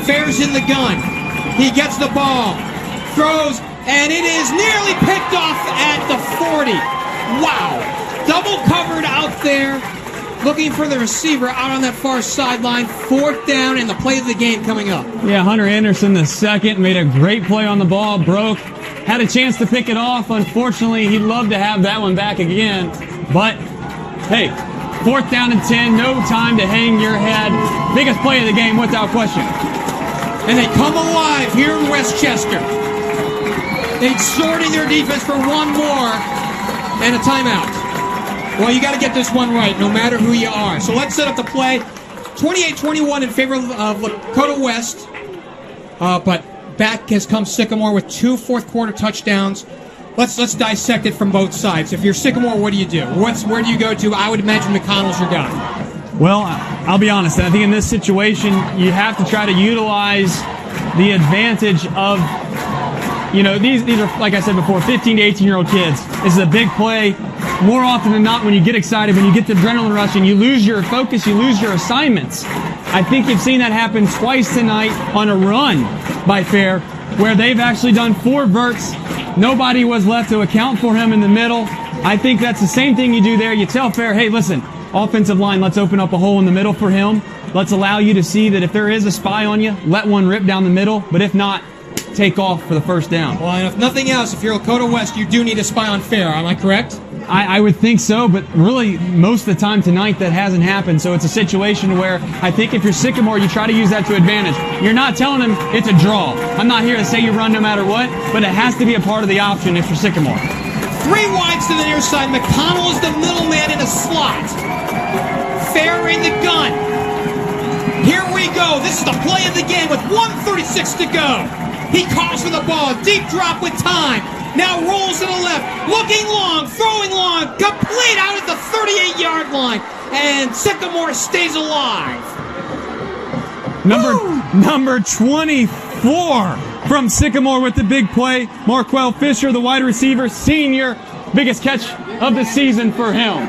Fehr's in the gun. He gets the ball, throws, and it is nearly picked off at the 40. Wow. Double covered out there, looking for the receiver out on that far sideline. 4th down and the play of the game coming up. Yeah, Hunter Anderson the second made a great play on the ball, broke, had a chance to pick it off. Unfortunately, he'd love to have that one back again. But, hey, 4th down and 10, no time to hang your head. Biggest play of the game without question. And they come alive here in Westchester. Exhorting their defense for 1 more and a timeout. Well, you got to get this one right, no matter who you are. So let's set up the play. 28-21 in favor of Lakota West. But back has come Sycamore with 2 fourth-quarter touchdowns. Let's dissect it from both sides. If you're Sycamore, what do you do? Where do you go to? I would imagine McConnell's your guy. Well, I'll be honest. I think in this situation, you have to try to utilize the advantage of, these are, like I said before, 15 to 18-year-old kids. This is a big play. More often than not, when you get excited, when you get the adrenaline rush and you lose your focus, you lose your assignments. I think you've seen that happen twice tonight on a run by Fehr, where they've actually done 4 verts. Nobody was left to account for him in the middle. I think that's the same thing you do there. You tell Fehr, hey, listen, offensive line, let's open up a hole in the middle for him. Let's allow you to see that if there is a spy on you, let one rip down the middle. But if not, take off for the 1st down. Well, and if nothing else, if you're Lakota West, you do need a spy on Fehr. Am I correct? I would think so, but really most of the time tonight that hasn't happened. So it's a situation where I think if you're Sycamore, you try to use that to advantage. You're not telling him it's a draw. I'm not here to say you run no matter what, but it has to be a part of the option if you're Sycamore. 3 wides to the near side. McConnell is the middleman in a slot. Fehr in the gun. Here we go. This is the play of the game with 1:36 to go. He calls for the ball. Deep drop with time. Now rolls to the left. Looking long. Throwing long. Complete out at the 38-yard line. And Sycamore stays alive. Number 24 from Sycamore with the big play. Marquell Fisher, the wide receiver, senior. Biggest catch of the season for him.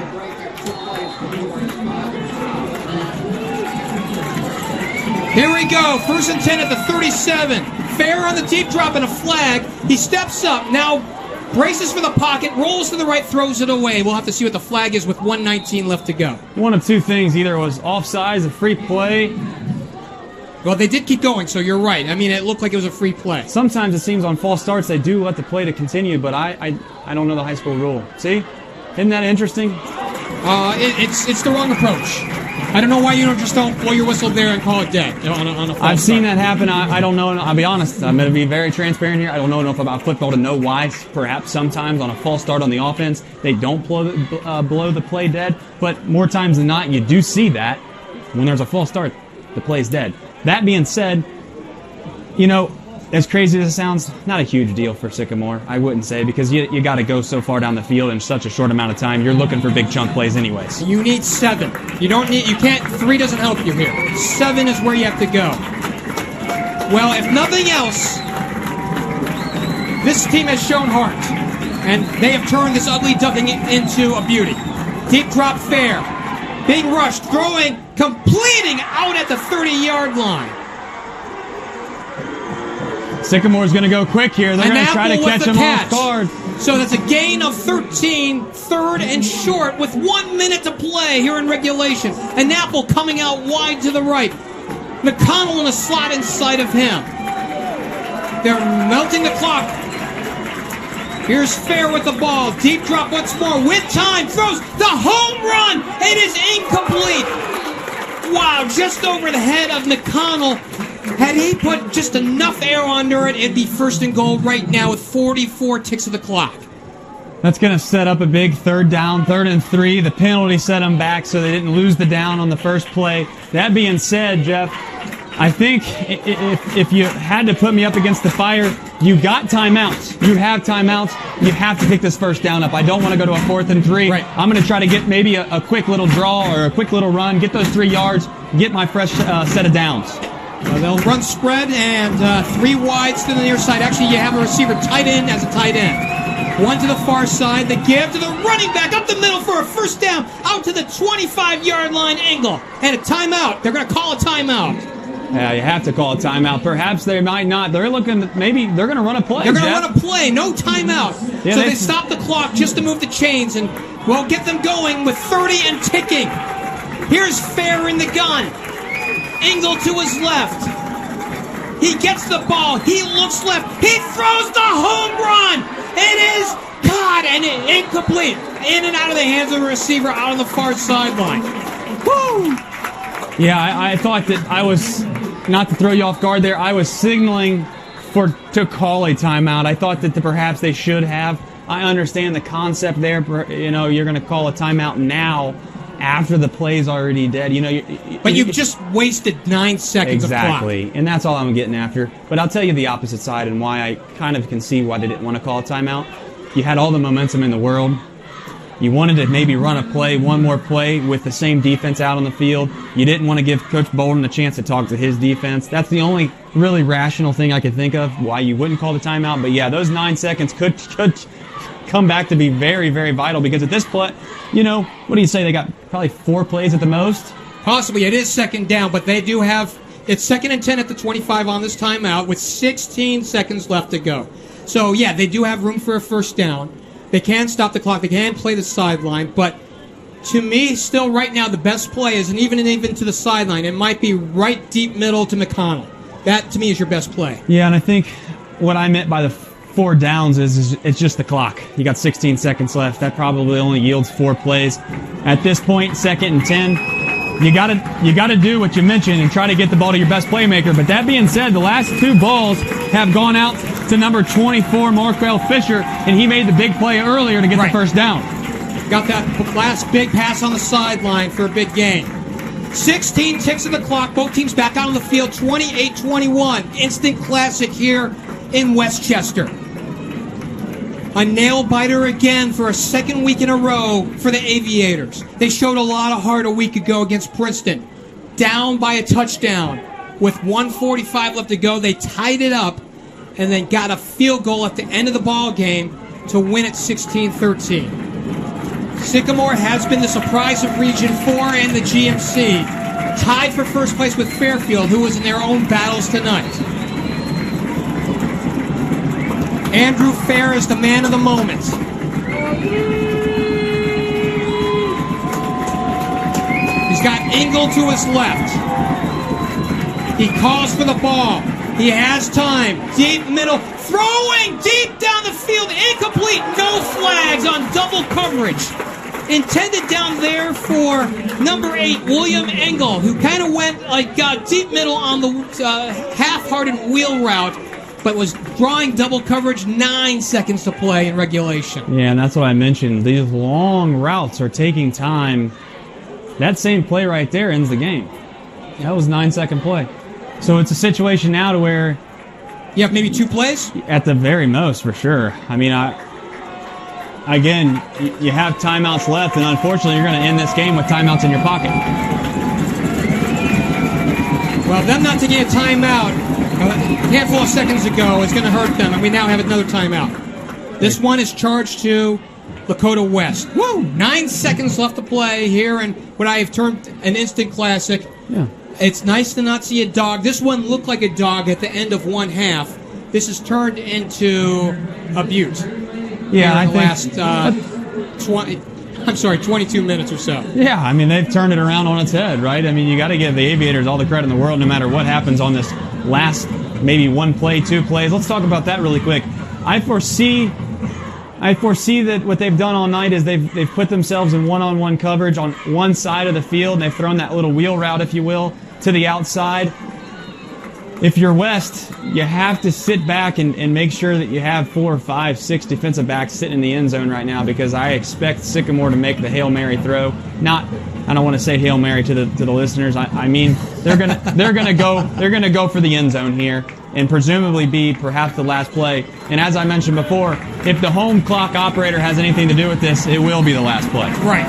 Here we go. 1st and 10 at the 37. Fehr on the deep drop and a flag. He steps up. Now braces for the pocket. Rolls to the right. Throws it away. We'll have to see what the flag is with 1:19 left to go. One of 2 things. Either it was offsides, a free play. Well, they did keep going, so you're right. I mean, it looked like it was a free play. Sometimes it seems on false starts they do let the play to continue, but I don't know the high school rule. See? Isn't that interesting? It's the wrong approach. I don't know why you don't blow your whistle there and call it dead on a false I've seen start. that happen. I don't know. I'll be honest. I'm going to be very transparent here. I don't know enough about football to know why. Perhaps sometimes on a false start on the offense, they don't blow the play dead. But more times than not, you do see that. When there's a false start, the play's dead. That being said, as crazy as it sounds, not a huge deal for Sycamore, I wouldn't say, because you got to go so far down the field in such a short amount of time. You're looking for big chunk plays anyways. You need 7. You can't, 3 doesn't help you here. 7 is where you have to go. Well, if nothing else, this team has shown heart, and they have turned this ugly ducking into a beauty. Deep drop Fehr. Big rush, throwing, completing out at the 30-yard line. Sycamore's going to go quick here. They're going to try to catch him off guard. So that's a gain of 13, 3rd and short with 1 minute to play here in regulation. An Apple coming out wide to the right. McConnell in a slot inside of him. They're melting the clock. Here's Fehr with the ball. Deep drop once more with time. Throws the home run. It is incomplete. Wow, just over the head of McConnell. Had he put just enough air under it, it'd be 1st and goal right now with 44 ticks of the clock. That's going to set up a big third down, 3rd and 3. The penalty set them back so they didn't lose the down on the first play. That being said, Jeff, I think if you had to put me up against the fire, you got timeouts. You have timeouts. You have to pick this first down up. I don't want to go to a 4th and 3. Right. I'm going to try to get maybe a quick little draw or a quick little run, get those 3 yards, get my fresh set of downs. They'll run spread and 3 wides to the near side. Actually, you have a receiver tight end as a tight end. One to the far side. The give to the running back up the middle for a first down out to the 25-yard line angle. And a timeout. They're going to call a timeout. Yeah, you have to call a timeout. Perhaps they might not. They're looking, maybe they're going to run a play. They're going to run a play. No timeout. Yeah, so they stop the clock just to move the chains and, well, get them going with 30 and ticking. Here's Fehr in the gun. Engel to his left. He gets the ball. He looks left. He throws the home run. It is caught and incomplete. In and out of the hands of the receiver out on the far sideline. Woo! Yeah, I thought that I was, not to throw you off guard there, I was signaling to call a timeout. I thought that perhaps they should have. I understand the concept there. You know, you're going to call a timeout now after the play's already dead. You know, but you've just wasted 9 seconds of clock. Exactly, and that's all I'm getting after. But I'll tell you the opposite side and why I kind of can see why they didn't want to call a timeout. You had all the momentum in the world. You wanted to maybe run a play, one more play with the same defense out on the field. You didn't want to give Coach Bolden a chance to talk to his defense. That's the only really rational thing I could think of why you wouldn't call the timeout. But yeah, those 9 seconds could come back to be very, very vital because at this play, you know, what do you say? They got probably 4 plays at the most? Possibly. It is second down, but they do have, it's 2nd and 10 at the 25 on this timeout with 16 seconds left to go. So yeah, they do have room for a first down. They can stop the clock. They can play the sideline. But to me, still right now, the best play is, and even to the sideline, it might be right deep middle to McConnel. That, to me, is your best play. Yeah, and I think what I meant by the 4 downs is it's just the clock. You got 16 seconds left. That probably only yields 4 plays. At this point, 2nd and 10, you gotta do what you mentioned and try to get the ball to your best playmaker. But that being said, the last 2 balls have gone out to number 24, Marquel Fisher, and he made the big play earlier to get the first down. Got that last big pass on the sideline for a big gain. 16 ticks of the clock. Both teams back out on the field, 28-21. Instant classic here in Westchester. A nail-biter again for a 2nd week in a row for the Aviators. They showed a lot of heart a week ago against Princeton. Down by a touchdown. With 1:45 left to go, they tied it up and then got a field goal at the end of the ball game to win it 16-13. Sycamore has been the surprise of Region 4 and the GMC. Tied for first place with Fairfield, who was in their own battles tonight. Andrew Fehr is the man of the moment. He's got Engel to his left. He calls for the ball. He has time. Deep middle. Throwing deep down the field. Incomplete. No flags on double coverage. Intended down there for number 8, William Engel, who kind of went like deep middle on the half-hearted wheel route, but was drawing double coverage. 9 seconds to play in regulation. Yeah, and that's what I mentioned. These long routes are taking time. That same play right there ends the game. That was a 9-second play. So it's a situation now to where you have maybe 2 plays? At the very most, for sure. I mean, again, you have timeouts left, and unfortunately you're going to end this game with timeouts in your pocket. Well, them not taking a timeout a handful of seconds ago is going to hurt them, and we now have another timeout. This one is charged to Lakota West. Woo! 9 seconds left to play here in what I have termed an instant classic. Yeah. It's nice to not see a dog. This one looked like a dog at the end of one half. This has turned into a butte. Yeah, in the last 22 minutes or so. Yeah, I mean, they've turned it around on its head, right? I mean, you got to give the Aviators all the credit in the world no matter what happens on this last maybe 1 play, 2 plays. Let's talk about that really quick. I foresee that what they've done all night is they've put themselves in one-on-one coverage on one side of the field, and they've thrown that little wheel route, if you will, to the outside. if you're West, you have to sit back and make sure that you have 4, 5, 6 defensive backs sitting in the end zone right now, because I expect Sycamore to make the Hail Mary throw. I don't want to say Hail Mary to the listeners. I mean they're gonna go for the end zone here and presumably be perhaps the last play. And as I mentioned before, if the home clock operator has anything to do with this, it will be the last play. Right.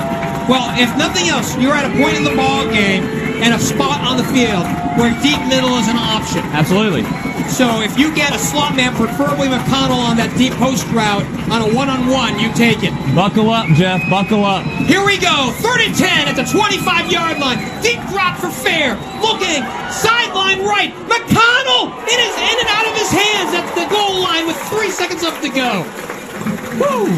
Well, if nothing else, you're at a point in the ball game and a spot on the field where deep middle is an option. Absolutely. So if you get a slot man, preferably McConnel, on that deep post route on a one-on-one, you take it. Buckle up, Jeff. Buckle up. Here we go. 3rd and 10 at the 25-yard line. Deep drop for Fehr. Looking. Sideline right. McConnel. It is in and out of his hands at the goal line with 3 seconds left to go. Woo!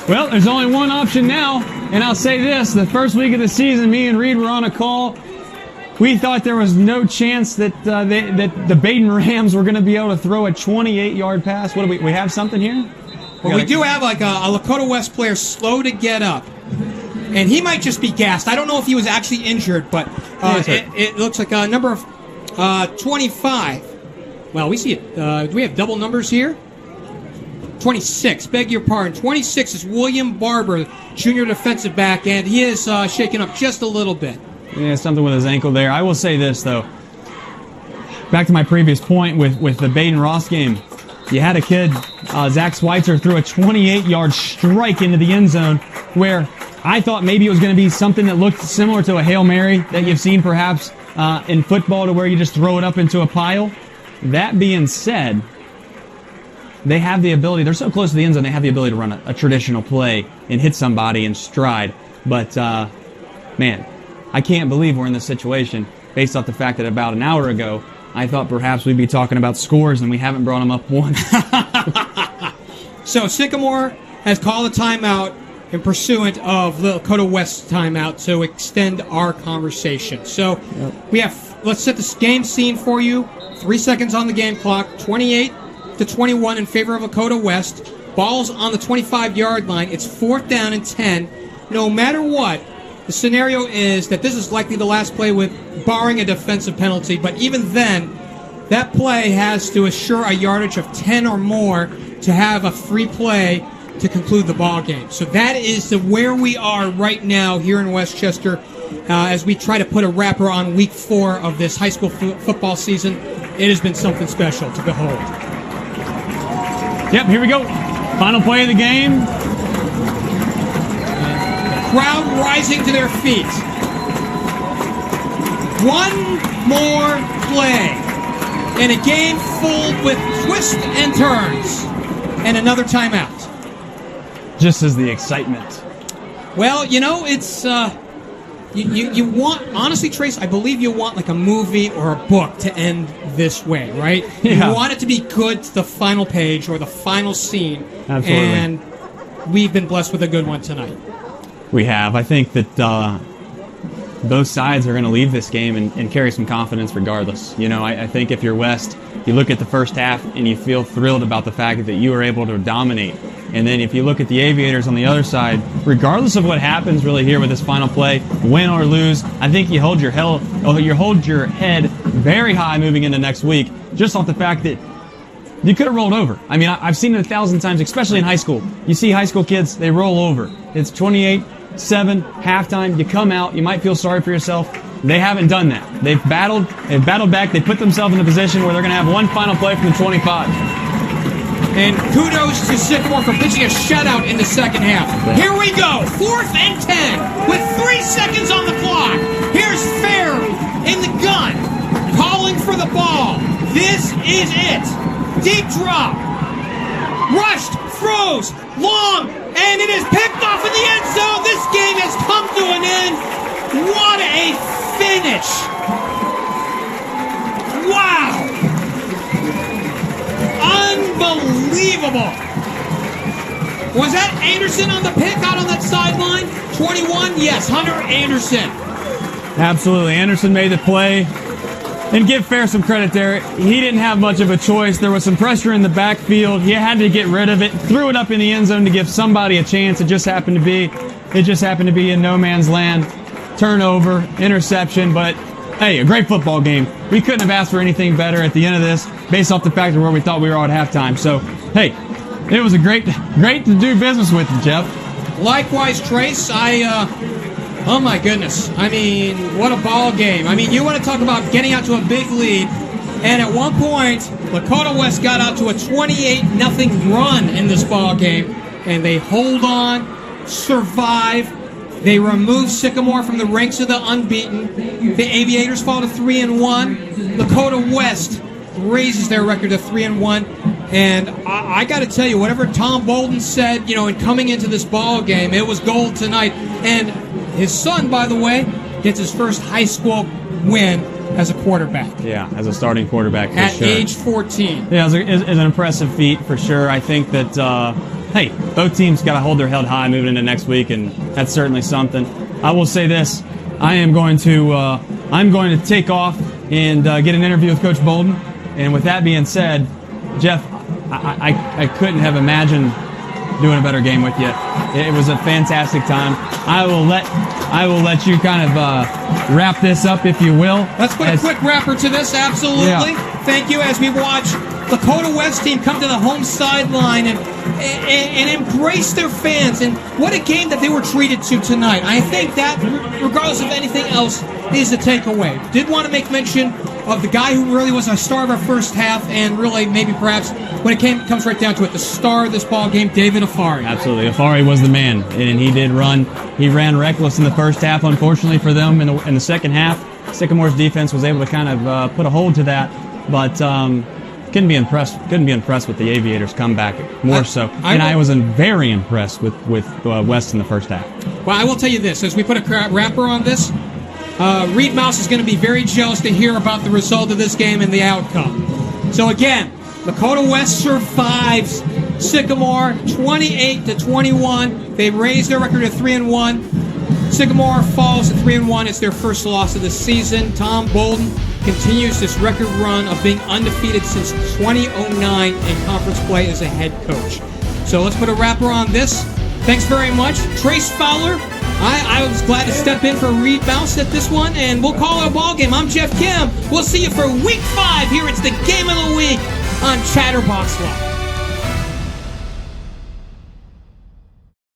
Well, there's only one option now, and I'll say this. The first week of the season, me and Reed were on a call. We thought there was no chance that that the Baden Rams were going to be able to throw a 28-yard pass. What do we have something here? Well, we do have like a Lakota West player slow to get up, and he might just be gassed. I don't know if he was actually injured, but it looks like a number of 25. Well, we see it. Do we have double numbers here? 26. Beg your pardon. 26 is William Barber, junior defensive back, and he is shaken up just a little bit. Yeah, something with his ankle there. I will say this, though. Back to my previous point with the Baden-Ross game. You had a kid, Zach Schweitzer, threw a 28-yard strike into the end zone where I thought maybe it was going to be something that looked similar to a Hail Mary that you've seen perhaps in football, to where you just throw it up into a pile. That being said, they have the ability, they're so close to the end zone, they have the ability to run a traditional play and hit somebody in stride. But, man, I can't believe we're in this situation based off the fact that about an hour ago, I thought perhaps we'd be talking about scores, and we haven't brought them up once. So Sycamore has called a timeout in pursuant of the Lakota West timeout to extend our conversation. So we have, let's set this game scene for you. 3 seconds on the game clock, 28-21 in favor of Lakota West. Ball's on the 25-yard line. It's 4th down and 10. No matter what, the scenario is that this is likely the last play, with barring a defensive penalty. But even then, that play has to assure a yardage of 10 or more to have a free play to conclude the ball game. So that is where we are right now here in Westchester as we try to put a wrapper on week 4 of this high school football season. It has been something special to behold. Yep, here we go. Final play of the game. Crowd rising to their feet. One more play in a game filled with twists and turns, and another timeout. Just as the excitement. Well, you know, it's you want, honestly, Trace, I believe you want like a movie or a book to end this way, right? Yeah. You want it to be good to the final page or the final scene. Absolutely. And we've been blessed with a good one tonight. We have. I think that both sides are going to leave this game and carry some confidence regardless. You know, I think if you're West, you look at the first half and you feel thrilled about the fact that you were able to dominate. And then if you look at the Aviators on the other side, regardless of what happens really here with this final play, win or lose, I think you hold your head very high moving into next week, just off the fact that you could have rolled over. I mean, I've seen it 1,000 times, especially in high school. You see high school kids, they roll over. It's 28-7, halftime, you come out, you might feel sorry for yourself. They haven't done that. They've battled back, they put themselves in a position where they're going to have one final play from the 25. And kudos to Sycamore for pitching a shutout in the second half. Here we go, 4th and 10 with 3 seconds on the clock. Here's Fehr in the gun, calling for the ball. This is it. Deep drop. Rushed, throws, long, and it is picked off in the end zone. This game has come to an end. What a finish. Wow. Unbelievable. Was that Anderson on the pick out on that sideline? 21? Yes, Hunter Anderson. Absolutely. Anderson made the play. And give Fehr some credit there. He didn't have much of a choice. There was some pressure in the backfield. He had to get rid of it. Threw it up in the end zone to give somebody a chance. It just happened to be in no man's land. Turnover, interception, but hey, a great football game. We couldn't have asked for anything better at the end of this, based off the fact of where we thought we were at halftime. So, hey, it was a great to do business with you, Jeff. Likewise, Trace. Oh my goodness. I mean, what a ball game. I mean, you want to talk about getting out to a big lead. And at one point, Lakota West got out to a 28-0 run in this ball game. And they hold on, survive. They remove Sycamore from the ranks of the unbeaten. The Aviators fall to 3-1. Lakota West raises their record to 3-1. And I got to tell you, whatever Tom Bolden said, in coming into this ball game, it was gold tonight. And his son, by the way, gets his first high school win as a quarterback. Yeah, as a starting quarterback for at sure. age 14. Yeah, it's an impressive feat for sure. I think that, hey, both teams got to hold their head high moving into next week, and that's certainly something. I will say this: I'm going to take off and get an interview with Coach Bolden. And with that being said, Jeff, I couldn't have imagined doing a better game with you. It was a fantastic time. I will let you kind of wrap this up, if you will. Let's put a quick wrapper to this. Absolutely. Yeah. Thank you. As we watch the Lakota West team come to the home sideline and embrace their fans, and what a game that they were treated to tonight. I think that, regardless of anything else, is the takeaway. Did want to make mention of the guy who really was a star of our first half, and really maybe perhaps when it comes right down to it, the star of this ball game, David Afari. Absolutely, Afari was the man, and he did run. He ran reckless in the first half. Unfortunately for them, in the second half, Sycamore's defense was able to kind of put a hold to that, but couldn't be impressed with the Aviators' comeback more so. And I was very impressed with West in the first half. Well, I will tell you this: as we put a wrapper on this, Reed Mouse is going to be very jealous to hear about the result of this game and the outcome. So again, Lakota West survives Sycamore 28-21. They raise their record to 3-1. Sycamore falls to 3-1. It's their first loss of the season. Tom Bolden continues this record run of being undefeated since 2009 in conference play as a head coach. So let's put a wrapper on this. Thanks very much. Trace Fowler, I was glad to step in for Reed Mouse at this one, and we'll call it a ball game. I'm Jeff Kim. We'll see you for Week 5 here. It's the Game of the Week on Chatterbox Live.